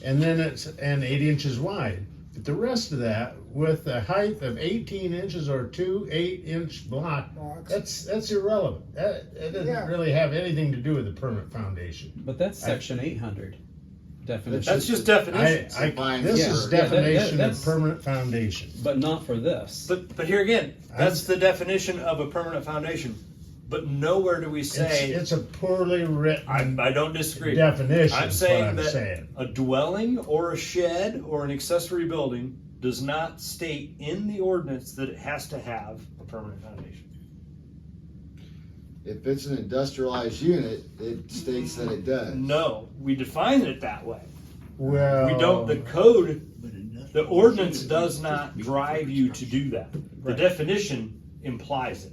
Speaker 9: and then it's, and 8 inches wide. But the rest of that, with a height of 18 inches or 2 8-inch blocks, that's irrelevant. It doesn't
Speaker 2: Yeah.
Speaker 9: really have anything to do with the permanent foundation.
Speaker 11: But that's section 800 definition.
Speaker 3: that's just definitions.
Speaker 9: This
Speaker 11: Yeah.
Speaker 9: is
Speaker 11: Yeah,
Speaker 9: definition
Speaker 11: that's-
Speaker 9: of permanent foundation.
Speaker 11: But not for this.
Speaker 3: But here again, that's the definition of a permanent foundation. But nowhere do we say,
Speaker 9: It's a poorly written
Speaker 3: I don't disagree.
Speaker 9: definition.
Speaker 3: I'm
Speaker 9: is
Speaker 3: saying
Speaker 9: what I'm
Speaker 3: that
Speaker 9: saying.
Speaker 3: a dwelling or a shed or an accessory building does not state in the ordinance that it has to have a permanent foundation.
Speaker 1: If it's an industrialized unit, it states that it does.
Speaker 3: No, we define it that way.
Speaker 9: Well,
Speaker 3: We don't, the code, the ordinance does not drive you to do that. The
Speaker 11: Right.
Speaker 3: definition implies it.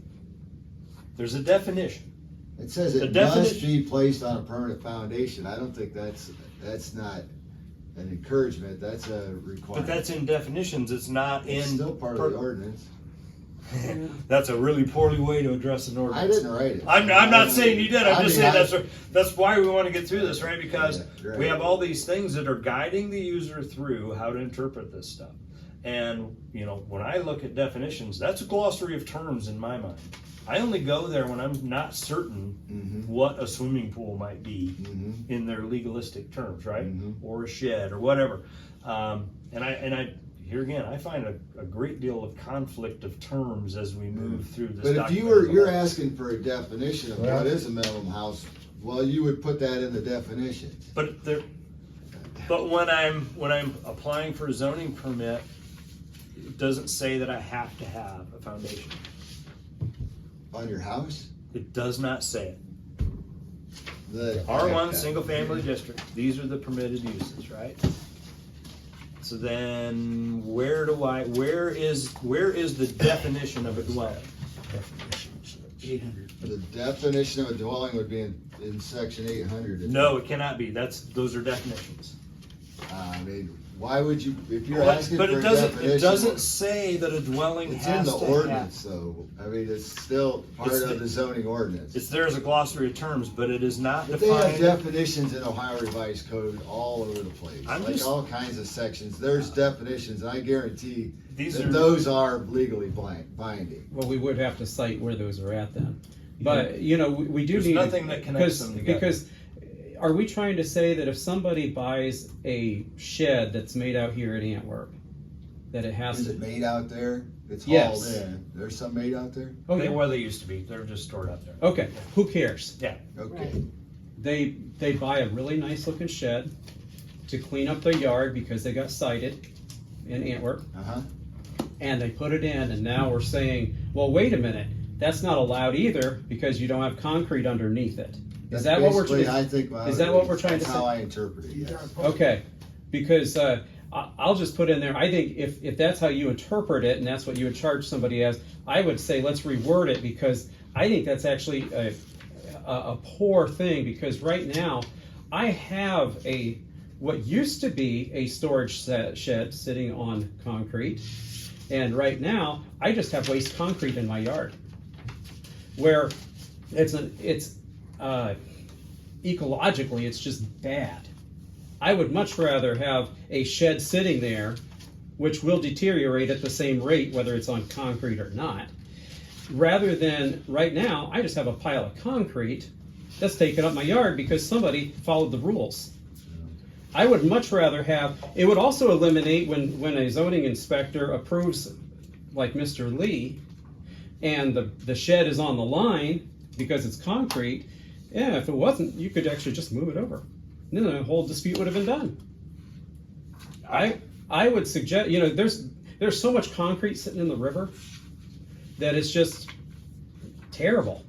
Speaker 3: There's a definition.
Speaker 1: It says
Speaker 3: The
Speaker 1: it must
Speaker 3: definition-
Speaker 1: be placed on a permanent foundation. I don't think that's not an encouragement, that's a requirement.
Speaker 3: But that's in definitions, it's not in.
Speaker 1: It's still part of the ordinance.
Speaker 3: That's a really poorly way to address an ordinance.
Speaker 1: I didn't write it.
Speaker 3: I'm not saying you did, I'm
Speaker 1: I
Speaker 3: just
Speaker 1: mean,
Speaker 3: saying that's why we wanna get through this, right? Because
Speaker 1: Yeah, right.
Speaker 3: we have all these things that are guiding the user through how to interpret this stuff. And, you know, when I look at definitions, that's a glossary of terms in my mind. I only go there when I'm not certain
Speaker 1: Mhm.
Speaker 3: what a swimming pool might be
Speaker 1: Mhm.
Speaker 3: in their legalistic terms, right?
Speaker 1: Mhm.
Speaker 3: Or a shed or whatever. And I here again, I find a great deal of conflict of terms as we move through this
Speaker 1: But if
Speaker 3: document.
Speaker 1: you're asking for a definition of
Speaker 9: Well-
Speaker 1: what is a minimum house, well, you would put that in the definitions.
Speaker 3: But when I'm applying for a zoning permit, it doesn't say that I have to have a foundation.
Speaker 1: On your house?
Speaker 3: It does not say it.
Speaker 1: The
Speaker 3: R1, single family district, these are the permitted uses, right? So then where is the definition of a dwelling?
Speaker 1: The definition of a dwelling would be in section 800.
Speaker 3: No, it cannot be. Those are definitions.
Speaker 1: I mean, why would you, if you're asking for
Speaker 3: But
Speaker 1: a
Speaker 3: it
Speaker 1: definition?
Speaker 3: doesn't say that a dwelling
Speaker 1: It's in
Speaker 3: has
Speaker 1: the
Speaker 3: to have.
Speaker 1: ordinance, though. I mean, it's still part
Speaker 3: It's
Speaker 1: of
Speaker 3: the-
Speaker 1: the zoning ordinance.
Speaker 3: It's there as a glossary of terms, but it is not
Speaker 1: But they have
Speaker 3: defined.
Speaker 1: definitions in Ohio Revised Code all over the place,
Speaker 3: I'm
Speaker 1: like
Speaker 3: just-
Speaker 1: all kinds of sections. There's definitions, and I guarantee
Speaker 3: These
Speaker 1: that
Speaker 3: are-
Speaker 1: those are legally binding.
Speaker 11: Well, we would have to cite where those are at then. But, you know, we do
Speaker 3: There's
Speaker 11: need.
Speaker 3: nothing that connects them together.
Speaker 11: Because, are we trying to say that if somebody buys a shed that's made out here at Antwerp, that it has
Speaker 1: Is
Speaker 11: to?
Speaker 1: it made out there? It's
Speaker 11: Yes.
Speaker 1: hauled in. There's some made out there?
Speaker 11: Oh,
Speaker 3: They
Speaker 11: yeah.
Speaker 3: they used to be. They're just stored out there.
Speaker 11: Okay, who cares?
Speaker 3: Yeah.
Speaker 1: Okay.
Speaker 11: They buy a really nice looking shed to clean up their yard because they got cited in Antwerp,
Speaker 1: Uh-huh.
Speaker 11: and they put it in, and now we're saying, well, wait a minute, that's not allowed either because you don't have concrete underneath it. Is
Speaker 1: That's
Speaker 11: that what we're
Speaker 1: basically,
Speaker 11: trying?
Speaker 1: I think,
Speaker 11: Is that what we're trying to
Speaker 1: that's how
Speaker 11: say?
Speaker 1: I interpret it, yes.
Speaker 11: Okay, because I'll just put in there, I think if that's how you interpret it and that's what you would charge somebody as, I would say let's reword it because I think that's actually a poor thing because right now I have what used to be a storage shed sitting on concrete, and right now I just have waste concrete in my yard where it's ecologically it's just bad. I would much rather have a shed sitting there, which will deteriorate at the same rate, whether it's on concrete or not, rather than, right now, I just have a pile of concrete that's taking up my yard because somebody followed the rules. I would much rather have, it would also eliminate when a zoning inspector approves, like Mr. Lee, and the shed is on the line because it's concrete. Yeah, if it wasn't, you could actually just move it over. Then the whole dispute would have been done. I would suggest, you know, there's so much concrete sitting in the river that it's just terrible.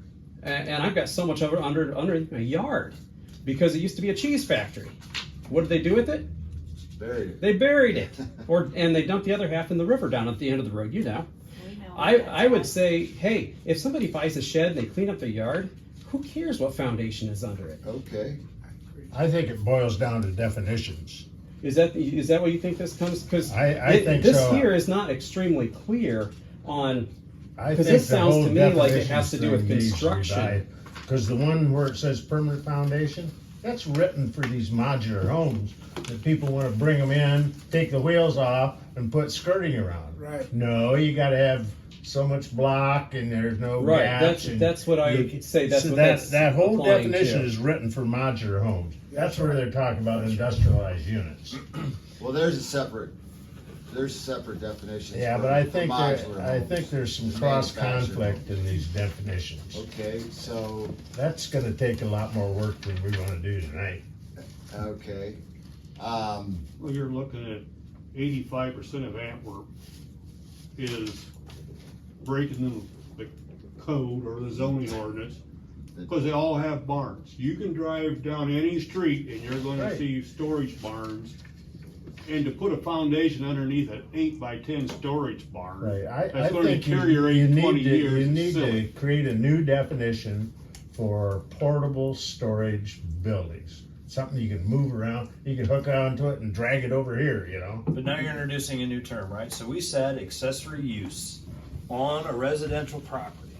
Speaker 11: And I've got so much under my yard because it used to be a cheese factory. What did they do with it?
Speaker 1: Buried it.
Speaker 11: They buried it, and they dumped the other half in the river down at the end of the road. You know. I would say, hey, if somebody buys a shed and they clean up their yard, who cares what foundation is under it?
Speaker 1: Okay.
Speaker 9: I think it boils down to definitions.
Speaker 11: Is that what you think this comes? Because
Speaker 9: I think
Speaker 11: this
Speaker 9: so.
Speaker 11: here is not extremely clear on.
Speaker 9: I
Speaker 11: Because
Speaker 9: think
Speaker 11: this sounds
Speaker 9: the
Speaker 11: to
Speaker 9: whole
Speaker 11: me like it has to do with
Speaker 9: definitions thing needs to be
Speaker 11: construction.
Speaker 9: Because the one where it says permanent foundation, that's written for these modular homes that people want to bring them in, take the wheels off, and put skirting around.
Speaker 2: Right.
Speaker 9: No, you got to have so much block, and there's no
Speaker 11: Right,
Speaker 9: gaps.
Speaker 11: that's what I would say. That's
Speaker 9: so
Speaker 11: what
Speaker 9: that
Speaker 11: that's
Speaker 9: that whole
Speaker 11: applying
Speaker 9: definition
Speaker 11: to.
Speaker 9: is written for modular homes. That's where
Speaker 2: right.
Speaker 9: they're talking about industrialized units.
Speaker 1: Well, there's separate definitions.
Speaker 9: Yeah,
Speaker 1: for-
Speaker 9: but I
Speaker 1: for
Speaker 9: think
Speaker 1: modular
Speaker 9: I
Speaker 1: homes.
Speaker 9: think there's some
Speaker 1: Manufactured
Speaker 9: cross conflict in these definitions.
Speaker 1: Okay, so,
Speaker 9: That's going to take a lot more work than we want to do tonight.
Speaker 1: okay.
Speaker 10: Well, you're looking at 85% of Antwerp is breaking the code or the zoning ordinance, because they all have barns. You can drive down any street and you're gonna
Speaker 9: Right.
Speaker 10: see storage barns. And to put a foundation underneath an 8x10 storage barn,
Speaker 9: Right. I
Speaker 10: that's gonna
Speaker 9: think you
Speaker 10: deteriorate
Speaker 9: need
Speaker 10: 20
Speaker 9: to,
Speaker 10: years.
Speaker 9: you
Speaker 10: It's
Speaker 9: need to
Speaker 10: silly.
Speaker 9: create a new definition for portable storage buildings. Something you can move around, you can hook onto it and drag it over here, you know?
Speaker 3: But now you're introducing a new term, right? So we said accessory use on a residential property,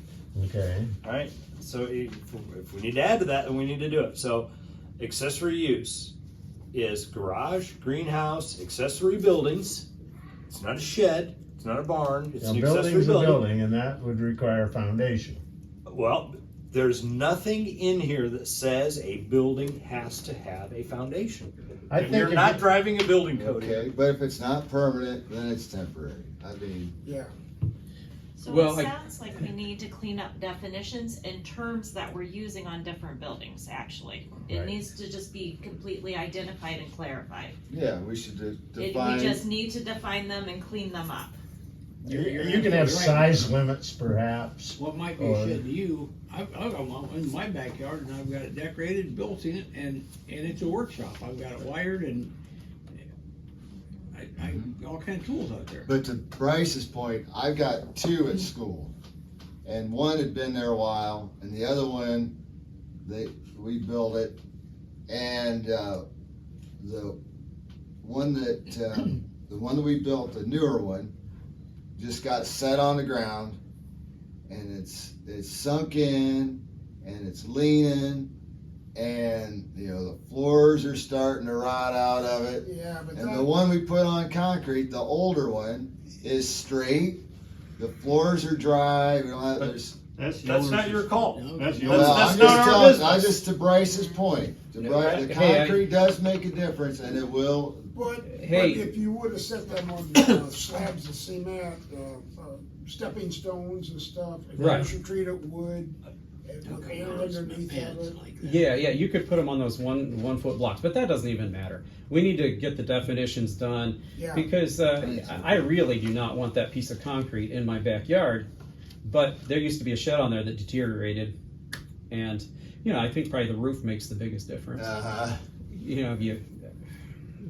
Speaker 9: Okay.
Speaker 3: right? So if we need to add to that, then we need to do it. So accessory use is garage, greenhouse, accessory buildings. It's not a shed, it's not a barn, it's
Speaker 9: A
Speaker 3: an accessory
Speaker 9: building's a
Speaker 3: building.
Speaker 9: building, and that would require a foundation.
Speaker 3: Well, there's nothing in here that says a building has to have a foundation.
Speaker 9: I
Speaker 3: And
Speaker 9: think
Speaker 3: you're
Speaker 9: if
Speaker 3: not
Speaker 9: you-
Speaker 3: driving a building code here.
Speaker 1: Okay, but if it's not permanent, then it's temporary. I mean,
Speaker 2: Yeah,
Speaker 12: So
Speaker 11: Well,
Speaker 12: it
Speaker 11: I-
Speaker 12: sounds like we need to clean up definitions and terms that we're using on different buildings, actually. It
Speaker 9: Right.
Speaker 12: needs to just be completely identified and clarified.
Speaker 1: yeah, we should
Speaker 12: We
Speaker 1: define.
Speaker 12: just need to define them and clean them up.
Speaker 9: You can have size limits perhaps.
Speaker 13: What might be
Speaker 9: Or-
Speaker 13: a shed to you, I've got one in my backyard and I've got it decorated, built in it, and it's a workshop. I've got it wired and I all kind of tools out there.
Speaker 1: But to Bryce's point, I've got two at school. And one had been there a while, and the other one, we built it. And, the one that we built, the newer one, just got set on the ground, and it's sunk in, and it's leaning, and, you know, the floors are starting to rot out of it.
Speaker 2: yeah, but
Speaker 1: And the
Speaker 2: that,
Speaker 1: one we put on concrete, the older one, is straight. The floors are dry. We don't have, there's.
Speaker 10: That's the
Speaker 3: That's not
Speaker 10: owner's-
Speaker 3: your call.
Speaker 10: That's the
Speaker 1: Well,
Speaker 3: that's
Speaker 1: I'm
Speaker 3: not
Speaker 1: just
Speaker 3: our
Speaker 1: telling,
Speaker 3: business.
Speaker 1: I just to Bryce's point. The
Speaker 11: Hey,
Speaker 1: concrete does make a difference, and it will.
Speaker 2: but
Speaker 11: Hey.
Speaker 2: if you would have set them on slabs of cement, stepping stones and stuff, and
Speaker 11: Right.
Speaker 2: pressure treated wood, and with air underneath of it.
Speaker 11: Yeah, you could put them on those 1 foot blocks, but that doesn't even matter. We need to get the definitions done
Speaker 2: Yeah.
Speaker 11: because I really do not want that piece of concrete in my backyard. But there used to be a shed on there that deteriorated, and you know I think probably the roof makes the biggest difference. You know,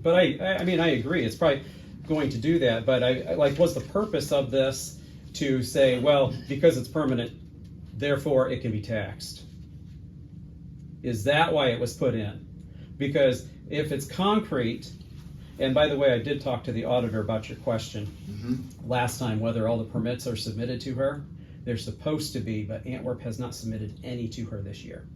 Speaker 11: but I mean I agree. It's probably going to do that. But I like what's the purpose of this to say well because it's permanent, therefore it can be taxed. Is that why it was put in? Because if it's concrete, and by the way, I did talk to the auditor about your question last time, whether all the permits are submitted to her. They're supposed to be, but Antwerp has not submitted any to her this year.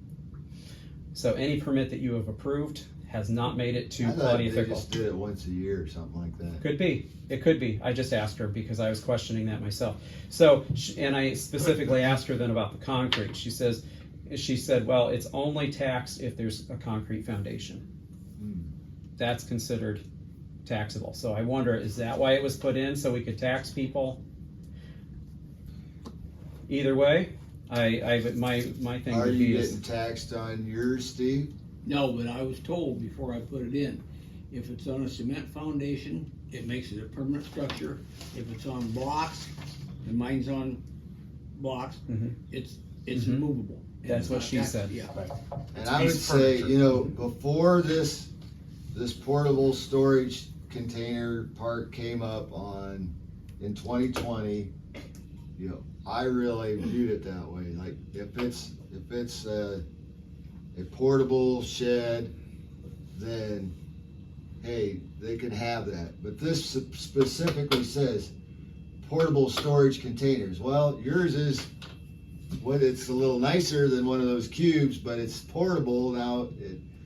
Speaker 11: So any permit that you have approved has not made it to
Speaker 1: I thought
Speaker 11: Claudia
Speaker 1: they
Speaker 11: Fickle.
Speaker 1: just did it once a year or something like that.
Speaker 11: Could be. It could be. I just asked her because I was questioning that myself. So, and I specifically asked her then about the concrete. She said, well, it's only taxed if there's a concrete foundation. That's considered taxable. So I wonder, is that why it was put in, so we could tax people? Either way, my thing
Speaker 1: Are
Speaker 11: would
Speaker 1: you
Speaker 11: be
Speaker 1: getting taxed on yours, Steve?
Speaker 13: No, but I was told before I put it in, if it's on a cement foundation, it makes it a permanent structure. If it's on blocks, and mine's on blocks, it's
Speaker 11: Mhm.
Speaker 13: movable. And
Speaker 11: That's
Speaker 13: it's
Speaker 11: what
Speaker 13: not
Speaker 11: she
Speaker 13: taxed.
Speaker 11: said.
Speaker 13: Yeah.
Speaker 1: And I would say, you know, before this portable storage container part came up in 2020, you know, I really viewed it that way. Like, if it's a portable shed, then, hey, they could have that. But this specifically says portable storage containers. Well, yours is, it's a little nicer than one of those cubes, but it's portable now.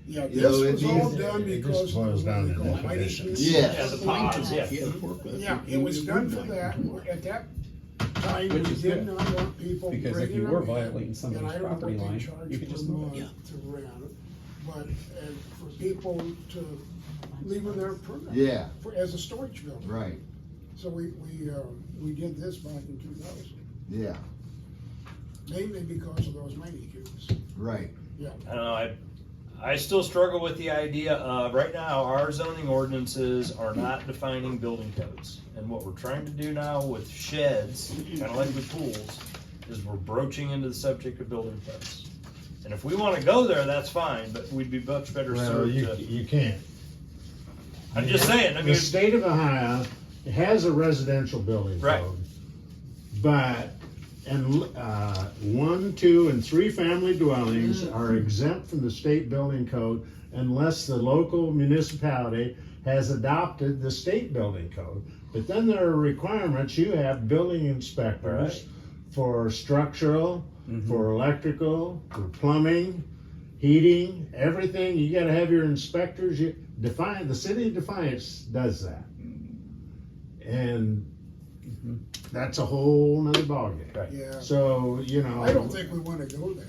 Speaker 2: Yeah,
Speaker 1: You
Speaker 2: this
Speaker 1: know, it
Speaker 2: was all
Speaker 1: needs-
Speaker 2: done
Speaker 9: it just
Speaker 2: because.
Speaker 9: boils
Speaker 2: of
Speaker 9: down
Speaker 2: what
Speaker 9: to
Speaker 2: they call mighty
Speaker 9: definitions.
Speaker 2: cubes.
Speaker 1: Yeah.
Speaker 3: Yeah, the pods, yeah.
Speaker 2: Yeah, it was done for that. At that time, we
Speaker 11: Which is
Speaker 2: did
Speaker 11: good.
Speaker 2: not want people
Speaker 11: Because if
Speaker 2: bringing
Speaker 11: you
Speaker 2: them
Speaker 11: were
Speaker 2: in,
Speaker 11: violating
Speaker 2: and
Speaker 11: somebody's
Speaker 2: I don't know
Speaker 11: property
Speaker 2: what they
Speaker 11: line,
Speaker 2: charge
Speaker 11: you could just
Speaker 2: per
Speaker 11: move it.
Speaker 2: month to rent it. But, for people to leave it there permanent.
Speaker 1: Yeah.
Speaker 2: As a storage building.
Speaker 1: Right,
Speaker 2: So we did this back in 2000,
Speaker 1: yeah,
Speaker 2: mainly because of those mighty cubes.
Speaker 1: right.
Speaker 2: Yeah.
Speaker 3: I don't know, I still struggle with the idea of, right now, our zoning ordinances are not defining building codes. And what we're trying to do now with sheds, kinda like with pools, is we're broaching into the subject of building codes. And if we wanna go there, that's fine, but we'd be much better
Speaker 9: Well,
Speaker 3: served to.
Speaker 9: you can't.
Speaker 3: I'm just saying, I
Speaker 9: The
Speaker 3: mean,
Speaker 9: state of Ohio has a residential building
Speaker 3: Right.
Speaker 9: code, but, 1, 2, and 3 family dwellings are exempt from the state building code unless the local municipality has adopted the state building code. But then there are requirements, you have building inspectors
Speaker 3: Right.
Speaker 9: for structural, for electrical, for plumbing, heating, everything. You gotta have your inspectors. The city of Defiance does that. And that's a whole nother ballgame.
Speaker 3: Right.
Speaker 2: Yeah.
Speaker 9: So, you know.
Speaker 2: I don't think we wanna go there.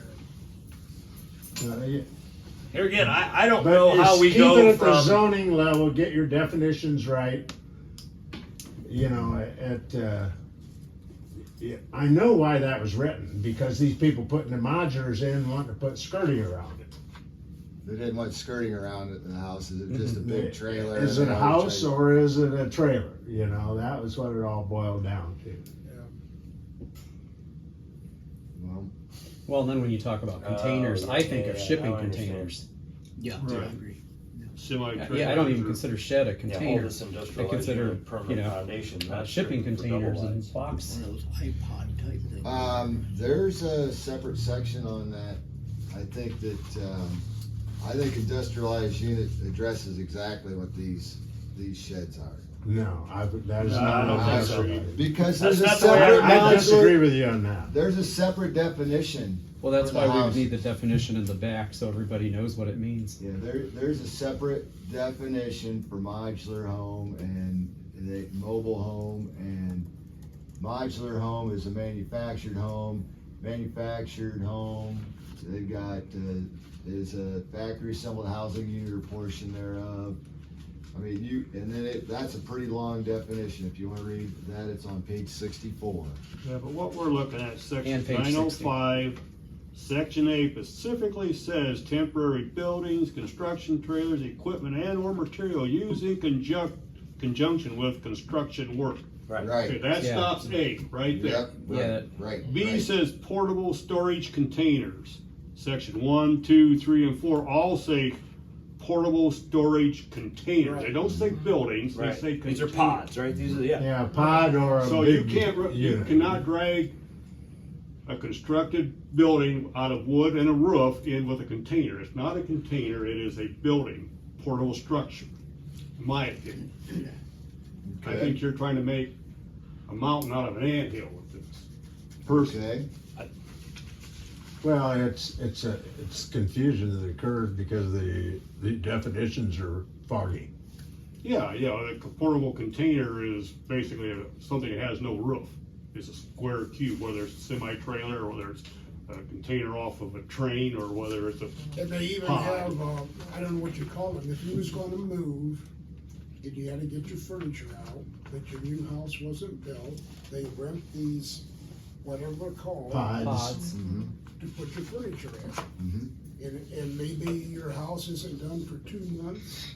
Speaker 3: here again, I don't
Speaker 9: But
Speaker 3: know how we
Speaker 9: keep it
Speaker 3: go
Speaker 9: at the
Speaker 3: from,
Speaker 9: zoning level, get your definitions right. You know, I know why that was written, because these people putting the modulars in wanting to put skirting around it.
Speaker 1: They didn't want skirting around it in the house. Is it just a big trailer?
Speaker 9: Is
Speaker 1: and
Speaker 9: it a
Speaker 1: they wanted to
Speaker 9: house
Speaker 1: try-
Speaker 9: or is it a trailer? You know, that was what it all boiled down to.
Speaker 1: Well,
Speaker 11: Well, then when you talk about containers, I think of
Speaker 3: yeah,
Speaker 11: shipping
Speaker 3: now I understand.
Speaker 11: containers.
Speaker 13: Yeah, I
Speaker 9: Right.
Speaker 13: agree.
Speaker 10: Semi-trailers.
Speaker 11: Yeah, I don't even
Speaker 10: or-
Speaker 11: consider shed a
Speaker 3: yeah, all
Speaker 11: container.
Speaker 3: this
Speaker 11: I
Speaker 3: industrialized
Speaker 11: consider,
Speaker 3: unit, permanent foundation, not
Speaker 11: shipping
Speaker 3: strictly for double
Speaker 11: containers and
Speaker 3: wides.
Speaker 11: box.
Speaker 13: One of those iPod type things.
Speaker 1: there's a separate section on that. I think industrialized unit addresses exactly what these sheds are.
Speaker 9: No, that is
Speaker 3: No,
Speaker 9: not.
Speaker 3: I don't
Speaker 9: what
Speaker 3: think so.
Speaker 9: said.
Speaker 1: Because
Speaker 3: That's
Speaker 1: there's a
Speaker 3: not the way
Speaker 1: separate.
Speaker 9: I disagree with you on that.
Speaker 1: There's a separate definition.
Speaker 11: Well, that's
Speaker 1: for the
Speaker 11: why we would
Speaker 1: house.
Speaker 11: need the definition in the back so everybody knows what it means.
Speaker 1: Yeah, there's a separate definition for modular home and the mobile home, and modular home is a manufactured home. Manufactured home, they've got, is a factory assembled housing unit or portion thereof. I mean, that's a pretty long definition. If you wanna read that, it's on page 64.
Speaker 10: Yeah, but what we're looking at, section
Speaker 11: And page
Speaker 10: 905, section A specifically says temporary buildings, construction trailers, equipment and or material used in conjunction with construction work.
Speaker 3: Right.
Speaker 10: Okay, that
Speaker 11: Yeah.
Speaker 10: stops A, right there.
Speaker 1: Yep,
Speaker 11: Yeah.
Speaker 1: right.
Speaker 10: B
Speaker 1: right.
Speaker 10: says portable storage containers. Section 1, 2, 3, and 4 all say portable storage containers. They don't say buildings, they
Speaker 3: Right,
Speaker 10: say
Speaker 3: these are
Speaker 10: containers.
Speaker 3: pods, right, these are, yeah.
Speaker 9: Yeah, a pod or a
Speaker 10: So
Speaker 9: big
Speaker 10: you
Speaker 9: unit.
Speaker 10: cannot drag a constructed building out of wood and a roof in with a container. It's not a container, it is a building, portable structure, in my opinion. I
Speaker 1: Okay.
Speaker 10: think you're trying to make a mountain out of an anthill with this. Personally.
Speaker 1: Okay,
Speaker 9: Well, it's confusion that occurred because the definitions are foggy.
Speaker 10: Yeah, a portable container is basically something that has no roof. It's a square cube, whether it's a semi-trailer or whether it's a container off of a train or whether it's a
Speaker 2: And they even
Speaker 10: pod.
Speaker 2: have, I don't know what you call them, if you was gonna move, and you had to get your furniture out, but your new house wasn't built, they rent these, whatever they're called,
Speaker 9: Pods.
Speaker 1: Mhm,
Speaker 2: to put your furniture in.
Speaker 1: mhm.
Speaker 2: And maybe your house isn't done for 2 months,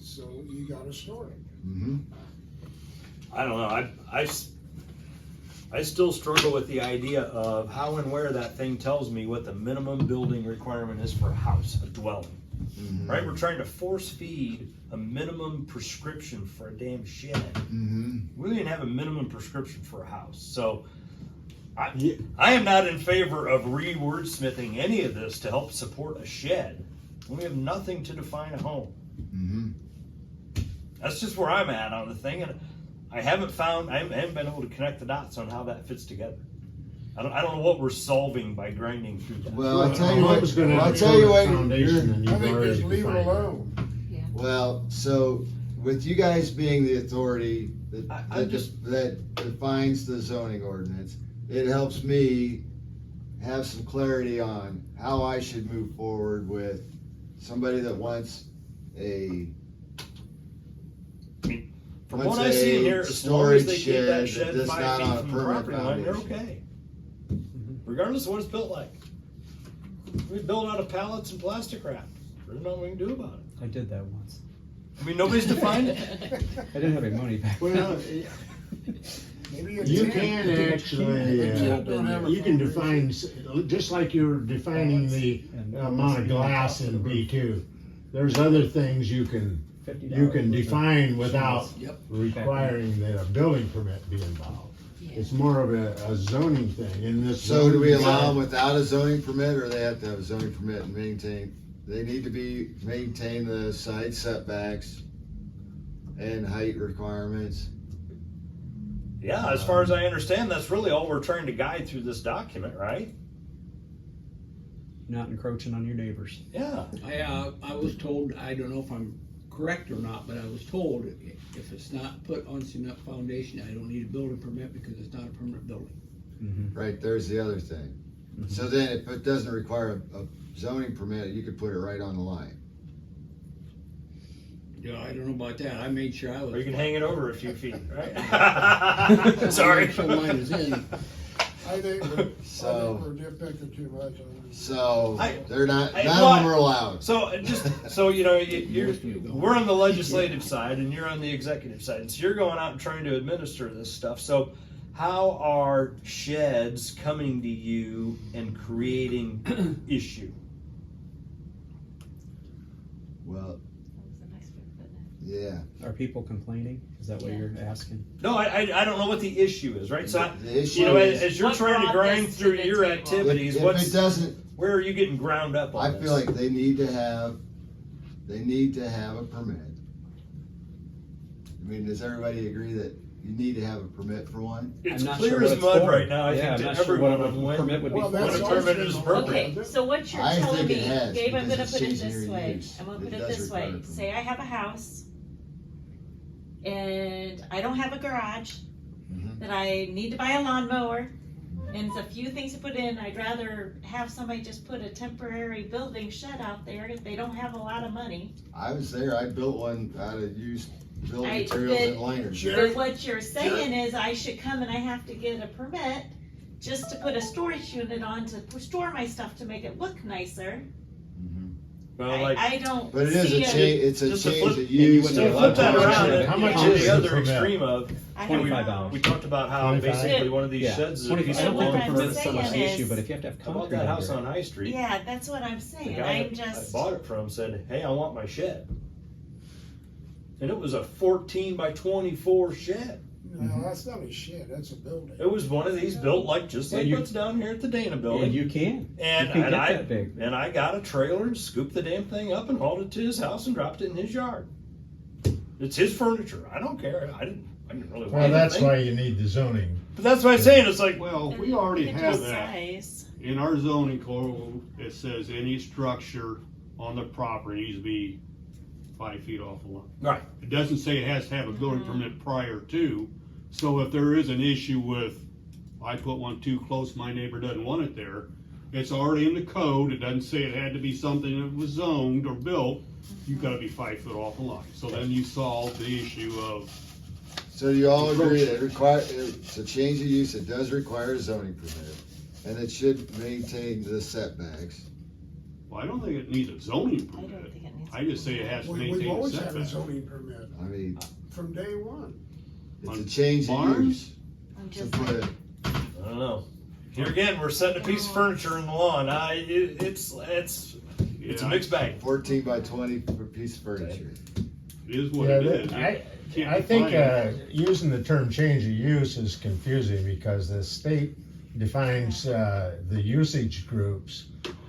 Speaker 2: so you gotta store it.
Speaker 1: Mhm.
Speaker 3: I don't know, I still struggle with the idea of how and where that thing tells me what the minimum building requirement is for a house, a dwelling.
Speaker 1: Mhm.
Speaker 3: Right, we're trying to force feed a minimum prescription for a damn shed.
Speaker 1: Mhm.
Speaker 3: We don't even have a minimum prescription for a house, so
Speaker 9: Yeah.
Speaker 3: I am not in favor of re-wordsmithing any of this to help support a shed. We have nothing to define a home.
Speaker 1: Mhm.
Speaker 3: That's just where I'm at on the thing, and I haven't been able to connect the dots on how that fits together. I don't know what we're solving by grinding through that.
Speaker 1: Well, I'll tell you what,
Speaker 9: was gonna
Speaker 1: I'll
Speaker 9: have
Speaker 1: tell you
Speaker 9: a
Speaker 1: what,
Speaker 9: foundation and
Speaker 2: I
Speaker 9: you've
Speaker 2: think
Speaker 9: already
Speaker 2: just leave it
Speaker 9: defined
Speaker 2: alone.
Speaker 1: well, so with you guys being the authority
Speaker 3: I'm just-
Speaker 1: that defines the zoning ordinance, it helps me have some clarity on how I should move forward with somebody that wants a
Speaker 3: From
Speaker 1: Let's
Speaker 3: what I see
Speaker 1: say
Speaker 3: in here, as long as they
Speaker 1: storage
Speaker 3: keep that
Speaker 1: shed
Speaker 3: shed
Speaker 1: that's
Speaker 3: 5
Speaker 1: not
Speaker 3: feet
Speaker 1: on a
Speaker 3: from the
Speaker 1: permanent
Speaker 3: property line, they're
Speaker 1: foundation.
Speaker 3: okay. Regardless of what it's built like. We build out of pallets and plastic wrap. There's nothing we can do about it.
Speaker 11: I did that once.
Speaker 3: I mean, nobody's defined it.
Speaker 11: I didn't have any money back.
Speaker 9: Well,
Speaker 2: Maybe
Speaker 9: you can actually, you can define, just like you're defining the amount of glass in B2. There's other things you can define without
Speaker 13: Yep.
Speaker 9: requiring that a building permit be involved. It's more of a zoning thing in this.
Speaker 1: So do we
Speaker 9: zoning
Speaker 1: allow them
Speaker 9: zone.
Speaker 1: without a zoning permit, or they have to have a zoning permit and they need to maintain the side setbacks and height requirements?
Speaker 3: Yeah, as far as I understand, that's really all we're trying to guide through this document, right?
Speaker 11: Not encroaching on your neighbors.
Speaker 3: Yeah.
Speaker 13: I was told, I don't know if I'm correct or not, but I was told if it's not put on cement foundation, I don't need a building permit because it's not a permanent building.
Speaker 1: Right, there's the other thing. So then if it doesn't require a zoning permit, you could put it right on the line.
Speaker 13: Yeah, I don't know about that. I made sure I was.
Speaker 3: Or you can hang it over a few feet, right? Sorry.
Speaker 13: So mine is in.
Speaker 2: I think we're
Speaker 1: So-
Speaker 2: nitpicking too much on this.
Speaker 1: So
Speaker 3: I-
Speaker 1: they're not,
Speaker 3: I-
Speaker 1: none of them are allowed.
Speaker 3: So we're on the legislative side and you're on the executive side. And so you're going out and trying to administer this stuff. So how are sheds coming to you and creating issue?
Speaker 1: Well,
Speaker 12: That was a nice way of putting it.
Speaker 1: yeah.
Speaker 11: Are people complaining? Is that what
Speaker 12: Yeah.
Speaker 11: you're asking?
Speaker 3: No, I don't know what the issue is, right? So
Speaker 1: The issue
Speaker 3: you know,
Speaker 1: is-
Speaker 3: as you're
Speaker 12: What
Speaker 3: trying to
Speaker 12: brought
Speaker 3: grind
Speaker 12: this to
Speaker 3: through
Speaker 12: the
Speaker 3: your
Speaker 12: table?
Speaker 3: activities,
Speaker 1: If
Speaker 3: what's
Speaker 1: it doesn't,
Speaker 3: where are you getting ground up on
Speaker 1: I
Speaker 3: this?
Speaker 1: feel like they need to have a permit. I mean, does everybody agree that you need to have a permit for one?
Speaker 3: It's
Speaker 11: I'm not
Speaker 3: clear
Speaker 11: sure what
Speaker 3: as
Speaker 11: it's
Speaker 3: mud
Speaker 11: for.
Speaker 3: right now. I
Speaker 11: Yeah,
Speaker 3: think
Speaker 11: I'm
Speaker 3: to
Speaker 11: not sure
Speaker 3: everyone
Speaker 11: what
Speaker 3: on
Speaker 11: a
Speaker 3: when
Speaker 11: permit would be
Speaker 2: Well,
Speaker 11: for.
Speaker 2: that's
Speaker 3: a permit is
Speaker 2: also-
Speaker 3: appropriate.
Speaker 12: Okay, so what you're
Speaker 1: I
Speaker 12: telling
Speaker 1: think it
Speaker 12: me,
Speaker 1: has,
Speaker 12: Dave, I'm
Speaker 1: because
Speaker 12: gonna
Speaker 1: it's
Speaker 12: put it
Speaker 1: changing
Speaker 12: this
Speaker 1: your
Speaker 12: way,
Speaker 1: use.
Speaker 12: I'm gonna
Speaker 1: It
Speaker 12: put it
Speaker 1: does
Speaker 12: this
Speaker 1: require
Speaker 12: way,
Speaker 1: a permit.
Speaker 12: say I have a house and I don't have a garage,
Speaker 1: Mhm.
Speaker 12: that I need to buy a lawnmower, and it's a few things to put in, I'd rather have somebody just put a temporary building shed out there if they don't have a lot of money.
Speaker 1: I was there, I built one out of used building
Speaker 12: I
Speaker 1: materials
Speaker 12: did-
Speaker 1: and liners.
Speaker 2: Sure.
Speaker 12: But what you're saying is I should come and I have to get a permit just to put a storage unit on to store my stuff to make it look nicer.
Speaker 1: Mhm.
Speaker 3: Well, like,
Speaker 12: I don't
Speaker 1: But it is a
Speaker 12: see
Speaker 1: change, it's a
Speaker 3: Just to
Speaker 1: change
Speaker 3: flip-
Speaker 1: of
Speaker 11: and you
Speaker 1: use.
Speaker 11: wouldn't
Speaker 3: so
Speaker 11: be
Speaker 3: flip
Speaker 11: allowed
Speaker 3: that
Speaker 11: to-
Speaker 3: around
Speaker 11: How
Speaker 3: and
Speaker 11: much
Speaker 3: to
Speaker 11: is
Speaker 3: the
Speaker 11: the
Speaker 3: other
Speaker 9: permit?
Speaker 3: extreme of,
Speaker 12: I don't
Speaker 11: $25.
Speaker 12: know.
Speaker 3: we talked about how
Speaker 9: 25?
Speaker 3: basically one of these
Speaker 11: Yeah.
Speaker 3: sheds is a
Speaker 11: 25.
Speaker 3: piece
Speaker 11: I
Speaker 3: of
Speaker 11: don't think
Speaker 12: what
Speaker 11: the
Speaker 12: I'm
Speaker 11: permit's so much the
Speaker 12: saying
Speaker 11: issue,
Speaker 12: is-
Speaker 11: but if you have to have
Speaker 3: I bought
Speaker 11: concrete
Speaker 3: that house
Speaker 11: under
Speaker 3: on
Speaker 11: it.
Speaker 3: High Street.
Speaker 12: Yeah, that's what I'm
Speaker 3: The
Speaker 12: saying,
Speaker 3: guy
Speaker 12: I'm
Speaker 3: that
Speaker 12: just,
Speaker 3: I bought it from said, hey, I want my shed. And it was a 14 by 24 shed.
Speaker 2: No, that's not a shed, that's a building.
Speaker 3: It was one of these built like, just like
Speaker 11: And you-
Speaker 3: what's down here at the Dana
Speaker 11: And
Speaker 3: building.
Speaker 11: you can.
Speaker 3: And,
Speaker 11: you can
Speaker 3: and
Speaker 11: get
Speaker 3: I
Speaker 11: that big.
Speaker 3: and I got a trailer and scooped the damn thing up and hauled it to his house and dropped it in his yard. It's his furniture. I don't care. I didn't really want
Speaker 9: Well, that's
Speaker 3: anything.
Speaker 9: why you need the zoning.
Speaker 3: But that's what I'm saying. It's like,
Speaker 10: Well,
Speaker 12: And
Speaker 10: we already
Speaker 12: you can
Speaker 10: have
Speaker 12: do
Speaker 10: that
Speaker 12: size.
Speaker 10: in our zoning code, it says any structure on the property needs to be 5 feet off the line.
Speaker 3: Right.
Speaker 10: It doesn't say it has to have a building permit prior to, so if there is an issue with, I put one too close, my neighbor doesn't want it there, it's already in the code, it doesn't say it had to be something that was zoned or built, you've gotta be 5 foot off the line. So then you solve the issue of,
Speaker 1: So you all agree that it's a change of use, it does require a zoning permit, and it should maintain the setbacks.
Speaker 10: well, I don't think it needs a zoning
Speaker 12: I don't
Speaker 10: permit.
Speaker 12: think it needs.
Speaker 10: I just say it has to
Speaker 2: We've
Speaker 10: maintain the
Speaker 2: always had a
Speaker 10: setback.
Speaker 2: zoning permit
Speaker 1: I mean,
Speaker 2: from day one.
Speaker 1: it's
Speaker 10: On
Speaker 1: a change of
Speaker 10: barns?
Speaker 1: use.
Speaker 12: I'm
Speaker 1: To
Speaker 12: just
Speaker 1: put
Speaker 12: saying.
Speaker 1: it,
Speaker 3: I don't know. Here again, we're setting a piece of furniture in the lawn. It's a
Speaker 10: Yeah,
Speaker 3: mixed bag.
Speaker 1: 14 by 20 piece of furniture.
Speaker 10: It is what
Speaker 9: Yeah,
Speaker 10: it is. You
Speaker 9: I
Speaker 10: can't
Speaker 9: think,
Speaker 10: define it.
Speaker 9: using the term change of use is confusing because the state defines, the usage groups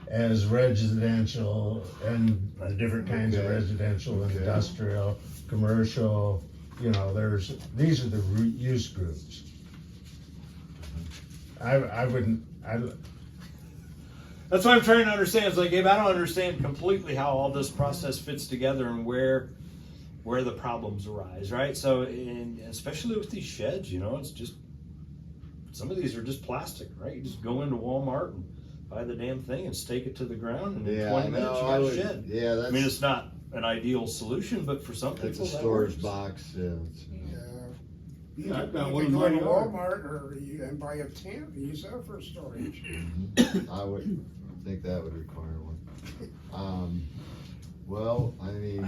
Speaker 9: as residential and the different kinds of
Speaker 1: Okay.
Speaker 9: residential,
Speaker 1: Okay.
Speaker 9: industrial, commercial, you know, these are the use groups.
Speaker 3: That's what I'm trying to understand. It's like, Gabe, I don't understand completely how all this process fits together and where the problems arise, right? So, especially with these sheds, you know, it's just, some of these are just plastic, right? You just go into Walmart and buy the damn thing and stake it to the ground, and in
Speaker 1: Yeah,
Speaker 3: 20
Speaker 1: I
Speaker 3: minutes
Speaker 1: know,
Speaker 3: you
Speaker 1: I
Speaker 3: got a
Speaker 1: would,
Speaker 3: shed.
Speaker 1: yeah,
Speaker 3: I mean,
Speaker 1: that's,
Speaker 3: it's not an ideal solution, but for some
Speaker 1: that's
Speaker 3: people
Speaker 1: a
Speaker 3: that
Speaker 1: storage
Speaker 3: works.
Speaker 1: box, yeah.
Speaker 10: Yeah, I've got
Speaker 2: You
Speaker 10: one
Speaker 2: can
Speaker 10: in
Speaker 2: go
Speaker 10: my
Speaker 2: to
Speaker 10: yard.
Speaker 2: Walmart and buy a tent and use that for storage.
Speaker 1: I would think that would require one. Well, I mean,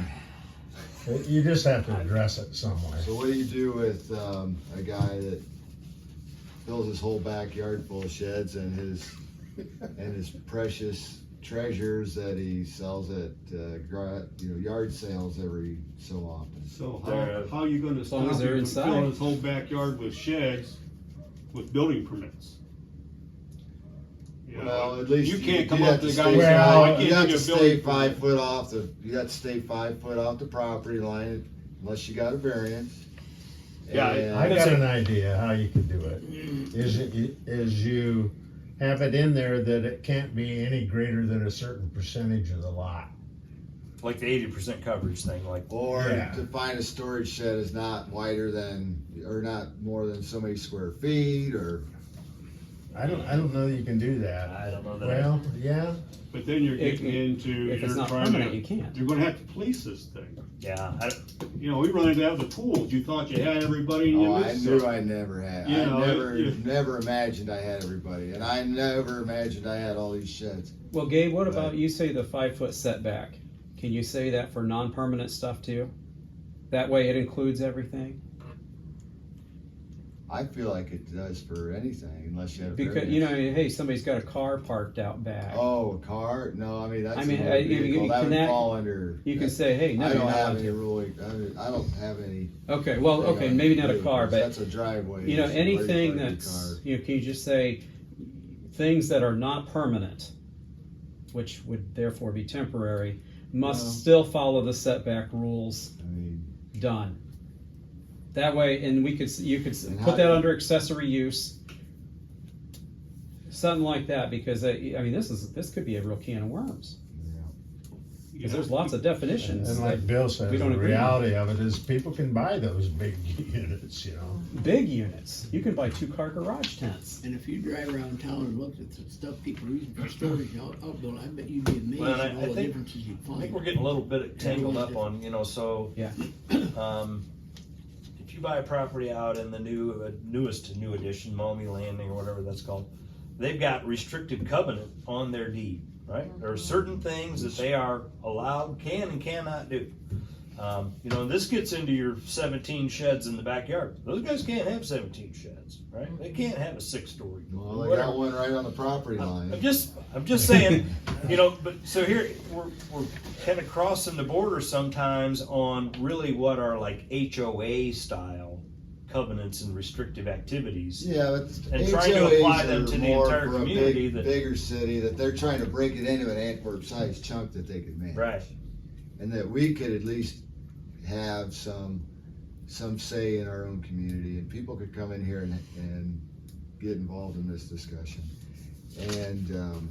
Speaker 9: You just have to address it some way.
Speaker 1: so what do you do with, a guy that fills his whole backyard full of sheds and his precious treasures that he sells at, yard sales every so often?
Speaker 10: So
Speaker 3: They're-
Speaker 10: how are you gonna
Speaker 11: As long
Speaker 10: stop
Speaker 11: as they're
Speaker 10: him from filling
Speaker 11: inside.
Speaker 10: his whole backyard with sheds with building permits? You know,
Speaker 1: Well, at least
Speaker 10: you can't come
Speaker 1: you'd
Speaker 10: up
Speaker 1: have
Speaker 10: to the
Speaker 1: to
Speaker 10: guy
Speaker 1: stay
Speaker 10: and say,
Speaker 9: Well,
Speaker 10: "Oh, I
Speaker 1: you
Speaker 10: can't
Speaker 1: have
Speaker 10: get
Speaker 1: to
Speaker 10: a
Speaker 1: stay
Speaker 10: building
Speaker 1: 5
Speaker 10: permit."
Speaker 1: foot off you got to stay 5 foot off the property line unless you got a variance.
Speaker 3: Yeah,
Speaker 1: And-
Speaker 9: I got an idea how you can do it. Is you have it in there that it can't be any greater than a certain percentage of the lot.
Speaker 3: Like the 80% coverage thing, like,
Speaker 1: Or
Speaker 9: Yeah.
Speaker 1: to find a storage shed is not wider than, or not more than so many square feet, or,
Speaker 9: I don't know that you can do that.
Speaker 3: I don't know that.
Speaker 9: Well, yeah,
Speaker 10: But then you're
Speaker 11: If-
Speaker 10: getting into,
Speaker 11: if it's
Speaker 10: you're
Speaker 11: not
Speaker 10: trying
Speaker 11: permanent,
Speaker 10: to,
Speaker 11: you can't.
Speaker 10: you're gonna have to police this thing.
Speaker 3: yeah,
Speaker 10: You know, we run into that with the pools, you thought you had everybody and you
Speaker 1: oh, I
Speaker 10: missed
Speaker 1: knew
Speaker 10: some.
Speaker 1: I never had.
Speaker 10: You know,
Speaker 1: I never imagined I had everybody, and I never imagined I had all these sheds.
Speaker 11: Well, Gabe, what about,
Speaker 1: Right.
Speaker 11: you say the 5 foot setback? Can you say that for non-permanent stuff too? That way it includes everything?
Speaker 1: I feel like it does for anything, unless you have a
Speaker 11: Because,
Speaker 1: variance.
Speaker 11: you know, hey, somebody's got a car parked out back.
Speaker 1: Oh, a car? No, I mean, that's
Speaker 11: I mean,
Speaker 1: a motor
Speaker 11: you
Speaker 1: vehicle. That
Speaker 11: can
Speaker 1: would
Speaker 11: that-
Speaker 1: fall under.
Speaker 11: You can say, hey, no,
Speaker 1: I
Speaker 11: you're
Speaker 1: don't
Speaker 11: not
Speaker 1: have
Speaker 11: allowed
Speaker 1: any
Speaker 11: to.
Speaker 1: ruling, I don't have any.
Speaker 11: Okay, well,
Speaker 1: thing
Speaker 11: okay,
Speaker 1: on
Speaker 11: maybe not a
Speaker 1: vehicles.
Speaker 11: car, but,
Speaker 1: That's a driveway.
Speaker 11: you know,
Speaker 1: It's where you
Speaker 11: anything
Speaker 1: park your
Speaker 11: that's,
Speaker 1: car.
Speaker 11: you know, can you just say, things that are not permanent, which would therefore be temporary, must
Speaker 1: Well-
Speaker 11: still follow the setback rules.
Speaker 1: I mean,
Speaker 11: Done. That way, and you could
Speaker 1: And
Speaker 11: put
Speaker 1: how
Speaker 11: that
Speaker 1: do-
Speaker 11: under accessory use. Something like that, because I mean, this could be a real can of worms, because there's lots of definitions.
Speaker 9: and like Bill says,
Speaker 11: we don't
Speaker 9: the
Speaker 11: agree
Speaker 9: reality of it is people can buy those big units, you know.
Speaker 11: Big units, you can buy 2-car garage tents.
Speaker 13: And if you drive around town and look at the stuff people are using for storage outbuilding, I bet you'd be amazed
Speaker 3: Well,
Speaker 13: at
Speaker 3: I
Speaker 13: all the
Speaker 3: think-
Speaker 13: differences you'd
Speaker 3: I think
Speaker 13: find.
Speaker 3: we're getting a little bit tangled up on, you know, so.
Speaker 11: Yeah.
Speaker 3: If you buy a property out in the newest to new edition, Maumee Landing or whatever that's called, they've got restricted covenant on their deed, right? There are certain things that they are allowed, can and cannot do. You know, this gets into your 17 sheds in the backyard. Those guys can't have 17 sheds, right? They can't have a 6-story.
Speaker 1: well, they
Speaker 3: whatever.
Speaker 1: got one right on the property line.
Speaker 3: I'm just saying, you know, but so here, we're kind of crossing the border sometimes on really what are like HOA style covenants and restrictive activities.
Speaker 1: Yeah, but
Speaker 3: And trying to apply
Speaker 1: HOAs
Speaker 3: them
Speaker 1: are
Speaker 3: to the
Speaker 1: more
Speaker 3: entire
Speaker 1: for a
Speaker 3: community
Speaker 1: big-
Speaker 3: that-
Speaker 1: bigger city, that they're trying to break it into an Antwerp-sized chunk that they can manage.
Speaker 3: Right.
Speaker 1: And that we could at least have some say in our own community, and people could come in here and get involved in this discussion. And,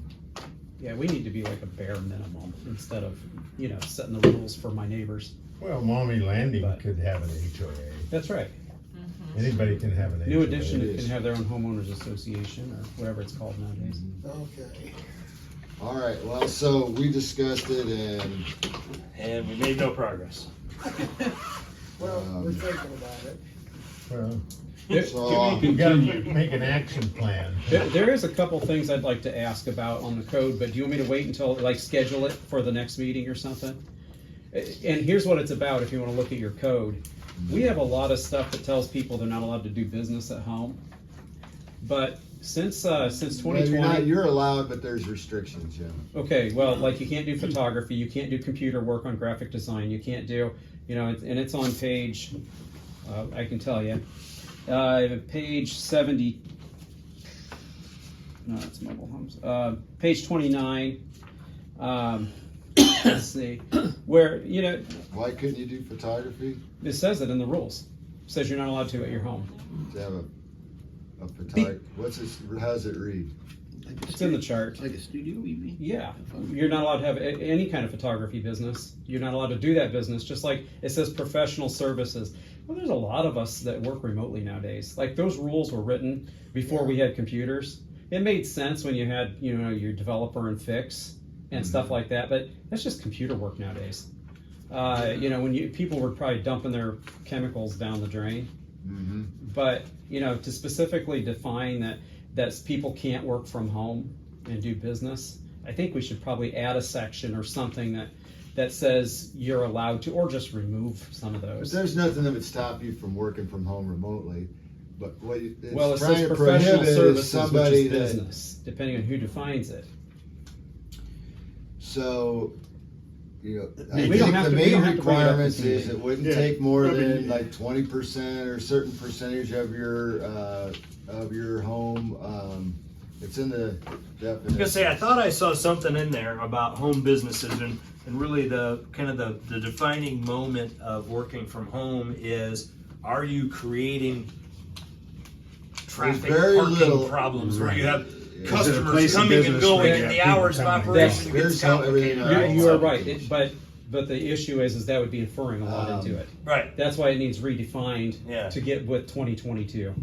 Speaker 11: Yeah, we need to be like a bare minimum instead of, setting the rules for my neighbors.
Speaker 9: Well, Mommy Landing
Speaker 11: But-
Speaker 9: could have an HOA.
Speaker 11: That's right.
Speaker 9: Anybody can have an HOA.
Speaker 11: New Edition
Speaker 1: it is.
Speaker 11: can have their own homeowners association or whatever it's called nowadays.
Speaker 2: Okay.
Speaker 1: all right, well, so we discussed it
Speaker 3: And we made no progress.
Speaker 2: Well, we're thinking about it.
Speaker 9: Well,
Speaker 1: so,
Speaker 9: you gotta make an action plan.
Speaker 11: There is a couple things I'd like to ask about on the code, but do you want me to wait until, like, schedule it for the next meeting or something? And here's what it's about, if you wanna look at your code. We have a lot of stuff that tells people they're not allowed to do business at home. But since
Speaker 1: well,
Speaker 11: 2020.
Speaker 1: you're allowed, but there's restrictions, Jim.
Speaker 11: Okay, well, like, you can't do photography, you can't do computer work on graphic design, you can't do, and it's on page, I can tell you, page 70, no, it's mobile homes, page 29, let's see, where,
Speaker 1: Why couldn't you do photography?
Speaker 11: it says it in the rules. It says you're not allowed to at your home.
Speaker 1: To have a photograph, how's it read?
Speaker 11: It's in the chart.
Speaker 13: Like a studio, you mean?
Speaker 11: Yeah, you're not allowed to have any kind of photography business. You're not allowed to do that business, just like it says professional services. Well, there's a lot of us that work remotely nowadays. Like, those rules were written before we had computers. It made sense when you had, your developer and fix and stuff like that, but that's just computer work nowadays. When people were probably dumping their chemicals down the drain.
Speaker 1: Mm-hmm.
Speaker 11: But, to specifically define that people can't work from home and do business, I think we should probably add a section or something that says you're allowed to, or just remove some of
Speaker 1: But
Speaker 11: those.
Speaker 1: there's nothing that would stop you from working from home remotely, but what it's
Speaker 11: Well, it
Speaker 1: trying
Speaker 11: says
Speaker 1: to
Speaker 11: professional
Speaker 1: prohibit is
Speaker 11: services, which
Speaker 1: somebody
Speaker 11: is
Speaker 1: that,
Speaker 11: business, depending on who defines it.
Speaker 1: so, I
Speaker 11: We
Speaker 1: think
Speaker 11: don't have
Speaker 1: the
Speaker 11: to- we
Speaker 1: main
Speaker 11: don't have to bring it up in
Speaker 1: requirements is
Speaker 11: committee.
Speaker 1: it wouldn't
Speaker 10: Yeah,
Speaker 1: take more
Speaker 10: I mean,
Speaker 1: than like 20% or a certain percentage of your home, it's in the
Speaker 3: I was gonna
Speaker 1: definition.
Speaker 3: say, I thought I saw something in there about home businesses and really the kind of the defining moment of working from home is, are you creating traffic
Speaker 1: very
Speaker 3: parking
Speaker 1: little-
Speaker 3: problems where you have
Speaker 1: Yeah.
Speaker 3: customers
Speaker 10: place of
Speaker 3: coming and
Speaker 10: business
Speaker 3: going
Speaker 10: where
Speaker 3: and
Speaker 10: you
Speaker 3: the
Speaker 10: have people
Speaker 3: hours of
Speaker 10: coming and
Speaker 3: operation
Speaker 1: going.
Speaker 3: gets
Speaker 1: There's how everything
Speaker 3: complicated.
Speaker 1: else-
Speaker 11: You are right, but the issue is that would be inferring a lot into it.
Speaker 3: Right,
Speaker 11: That's why it needs redefined
Speaker 3: Yeah.
Speaker 11: to get with 2022.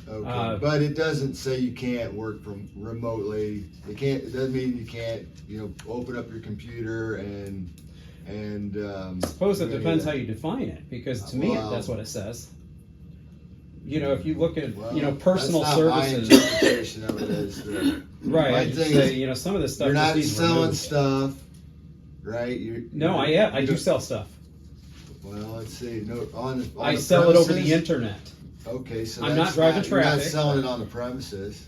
Speaker 1: Okay, but it doesn't say you can't work from remotely. It doesn't mean you can't, open up your computer and.
Speaker 11: Suppose it
Speaker 1: do any
Speaker 11: depends
Speaker 1: of
Speaker 11: how
Speaker 1: that.
Speaker 11: you define it, because to me,
Speaker 1: Well-
Speaker 11: that's what it says. If you look at,
Speaker 1: Well,
Speaker 11: personal
Speaker 1: that's not my
Speaker 11: services,
Speaker 1: interpretation of it is that
Speaker 11: right,
Speaker 1: my
Speaker 11: I just
Speaker 1: thing
Speaker 11: say,
Speaker 1: is,
Speaker 11: some of this stuff
Speaker 1: you're
Speaker 11: just
Speaker 1: not
Speaker 11: needs
Speaker 1: selling
Speaker 11: removed.
Speaker 1: stuff, right?
Speaker 11: No, I
Speaker 1: you
Speaker 11: do
Speaker 1: don't-
Speaker 11: sell stuff.
Speaker 1: Well, let's see, no, on
Speaker 11: I
Speaker 1: the
Speaker 11: sell it over the
Speaker 1: premises?
Speaker 11: internet.
Speaker 1: Okay, so
Speaker 11: I'm
Speaker 1: that's
Speaker 11: not driving
Speaker 1: you're not
Speaker 11: traffic.
Speaker 1: selling it on the premises.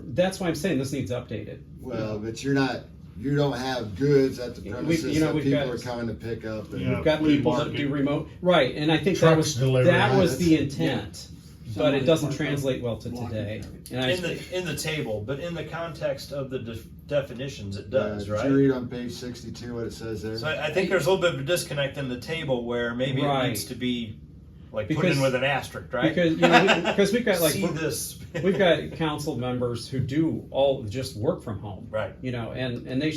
Speaker 11: That's why I'm saying this needs updated.
Speaker 1: Well, but you don't have goods at the
Speaker 11: We-
Speaker 1: premises
Speaker 11: you know,
Speaker 1: that
Speaker 11: we've
Speaker 1: people
Speaker 11: got-
Speaker 1: are coming to pick up. And,
Speaker 10: Yeah.
Speaker 11: We've got
Speaker 10: flea
Speaker 11: people that
Speaker 10: market.
Speaker 11: do remote, right, and I think
Speaker 9: Trucks delivering.
Speaker 11: that was the
Speaker 1: That's-
Speaker 11: intent, but it doesn't translate well to today. And
Speaker 3: in the table, but in the context of the definitions, it does,
Speaker 1: Did
Speaker 3: right?
Speaker 1: you read on page 62 what it says there?
Speaker 3: So I think there's a little bit of a disconnect in the table where maybe
Speaker 11: Right.
Speaker 3: it needs to be like put
Speaker 11: Because-
Speaker 3: in with an asterisk, right?
Speaker 11: because, because we've got
Speaker 3: See this.
Speaker 11: we've got council members who do all just work from home.
Speaker 3: Right.
Speaker 11: And they,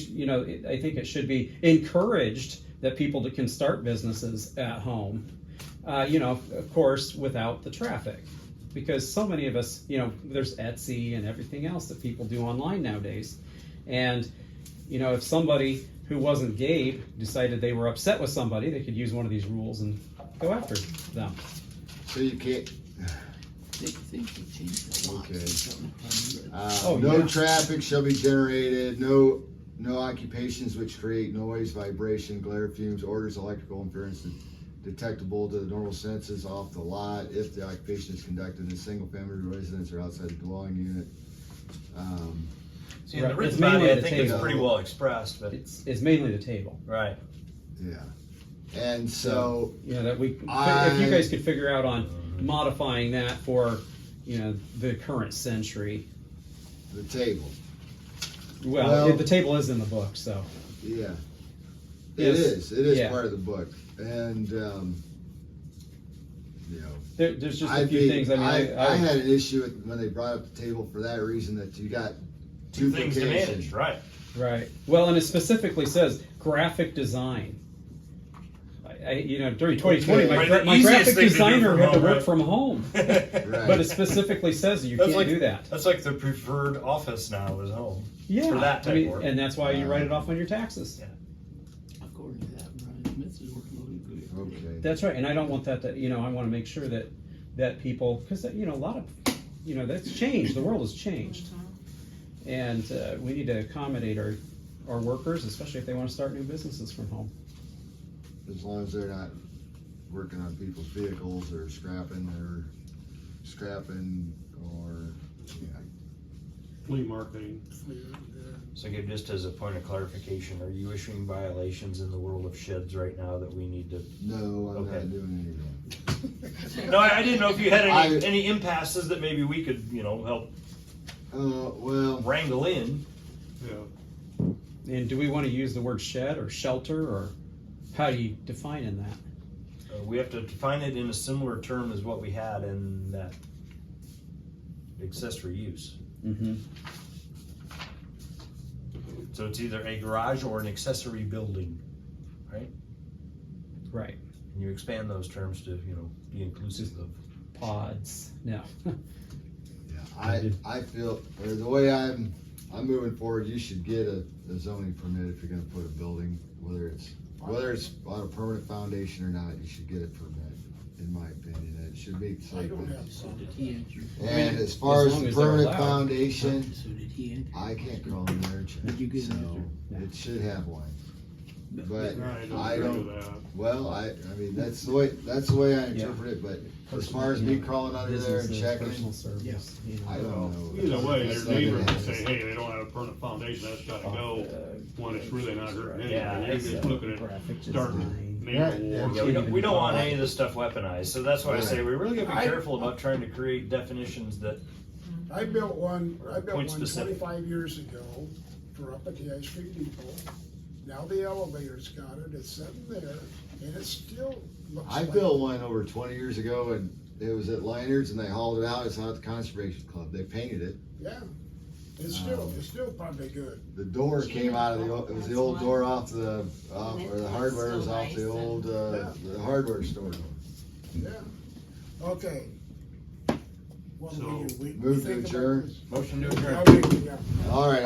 Speaker 11: I think it should be encouraged that people can start businesses at home, of course, without the traffic. Because so many of us, there's Etsy and everything else that people do online nowadays. And, if somebody who wasn't Gabe decided they were upset with somebody, they could use one of these rules and go after them.
Speaker 1: So you can't.
Speaker 13: Things have changed a lot.
Speaker 1: Okay.
Speaker 13: since
Speaker 1: No
Speaker 11: yeah.
Speaker 1: traffic shall be generated. No occupations which create noise, vibration, glare, fumes, odors, electrical interference detectable to the normal senses off the lot if the occupation is conducted in a single-family residence or outside the dwelling unit.
Speaker 3: See, in the
Speaker 11: Right.
Speaker 3: written
Speaker 11: It's mainly
Speaker 3: body, I
Speaker 11: the
Speaker 3: think it's
Speaker 1: table.
Speaker 3: pretty well expressed, but
Speaker 11: It's mainly the table.
Speaker 3: right.
Speaker 1: Yeah. And so,
Speaker 11: That we, if
Speaker 1: I-
Speaker 11: you guys could figure out on modifying that for, the current century.
Speaker 1: the table.
Speaker 11: Well, the table is in the book, so.
Speaker 1: Yeah.
Speaker 11: Yes.
Speaker 1: It is
Speaker 11: Yeah.
Speaker 1: part of the book. And,
Speaker 11: There's just a few things,
Speaker 1: I had an issue with when they brought up the table for that reason, that you got
Speaker 3: two things to
Speaker 1: duplication.
Speaker 3: manage, right?
Speaker 11: Right. Well, and it specifically says graphic design. During 2020,
Speaker 1: Okay.
Speaker 3: Right, the
Speaker 11: my
Speaker 3: easiest
Speaker 11: graphic
Speaker 3: thing to do
Speaker 11: designer
Speaker 3: from
Speaker 11: had to
Speaker 3: home,
Speaker 11: work
Speaker 3: right?
Speaker 11: from home.
Speaker 1: Right.
Speaker 11: But it specifically says that you
Speaker 3: That's
Speaker 11: can't
Speaker 3: like-
Speaker 11: do that.
Speaker 3: That's like the preferred office now is home.
Speaker 11: Yeah.
Speaker 3: For that type of work.
Speaker 11: And that's why you write it off on your taxes.
Speaker 13: According to that, Brian Smith is working really good.
Speaker 1: Okay.
Speaker 11: That's right. And I don't want that to, I want to make sure that people, because, a lot of, that's changed. The world has changed. And we need to accommodate our workers, especially if they want to start new businesses from home.
Speaker 1: As long as they're not working on people's vehicles or scrapping or,
Speaker 10: Flea marketing.
Speaker 3: So again, just as a point of clarification, are you issuing violations in the world of sheds right now that we need to?
Speaker 1: no, I'm
Speaker 3: Okay.
Speaker 1: not doing anything.
Speaker 3: No, I didn't know if you had
Speaker 1: I-
Speaker 3: any impasses that maybe we could, help
Speaker 1: Well,
Speaker 3: wrangle in.
Speaker 10: Yeah.
Speaker 11: And do we want to use the word shed or shelter, or how do you define in that?
Speaker 3: We have to define it in a similar term as what we had in that accessory use.
Speaker 11: Mm-hmm.
Speaker 3: So it's either a garage or an accessory building, right?
Speaker 11: Right.
Speaker 3: And you expand those terms to, be inclusive of.
Speaker 11: Pods. No.
Speaker 1: yeah, I feel, or the way I'm moving forward, you should get a zoning permit if you're gonna put a building, whether it's on a permanent foundation or not, you should get a permit, in my opinion. It should be
Speaker 2: I
Speaker 1: site
Speaker 2: don't
Speaker 1: plan.
Speaker 2: have a
Speaker 13: So
Speaker 2: problem.
Speaker 13: did he answer?
Speaker 1: And as far
Speaker 11: as
Speaker 1: as
Speaker 11: long
Speaker 1: the
Speaker 11: as they're
Speaker 1: permanent
Speaker 11: allowed.
Speaker 1: foundation,
Speaker 13: So did he answer?
Speaker 1: I can't crawl in there and check,
Speaker 13: Did you get
Speaker 1: so
Speaker 13: Mr.?
Speaker 1: it should have one. But
Speaker 10: I
Speaker 1: I
Speaker 10: don't
Speaker 1: don't,
Speaker 10: agree with that.
Speaker 1: well, I mean, that's the way I interpret it, but as far as me crawling under there and
Speaker 11: Businesses,
Speaker 1: checking,
Speaker 11: personal service.
Speaker 1: I don't know.
Speaker 10: Either way,
Speaker 1: That's
Speaker 10: your
Speaker 1: not
Speaker 10: neighbor
Speaker 1: gonna
Speaker 10: can
Speaker 1: happen.
Speaker 10: say, hey, they don't have a permanent foundation, that's gotta go, when it's really not hurting anything.
Speaker 3: Yeah,
Speaker 10: You're just looking at
Speaker 11: Graphic
Speaker 10: starting
Speaker 11: design.
Speaker 10: neighbor
Speaker 1: Yeah,
Speaker 10: wars.
Speaker 3: Yeah, we don't want any of this stuff weaponized, so that's why I say
Speaker 1: Right.
Speaker 3: we really gotta be
Speaker 2: I-
Speaker 3: careful about trying to create definitions that,
Speaker 2: I built one
Speaker 3: Point specific.
Speaker 2: 25 years ago for up at the Ice Cream Depot. Now the elevator's got it, it's sitting there, and it still looks
Speaker 1: I
Speaker 2: like.
Speaker 1: built one over 20 years ago, and it was at Liners, and they hauled it out. It's out at the Conservation Club. They painted it.
Speaker 2: Yeah, it's still probably good.
Speaker 1: The door came out of it was the old door off or the hardware was
Speaker 12: So
Speaker 1: off the
Speaker 12: nice
Speaker 1: old,
Speaker 2: Yeah.
Speaker 1: the hardware store.
Speaker 2: Yeah, okay. What do we do? We
Speaker 1: Move to
Speaker 2: think about
Speaker 1: adjourn.
Speaker 2: this?
Speaker 3: motion to adjourn.
Speaker 2: Yeah, we- yeah.
Speaker 1: All right,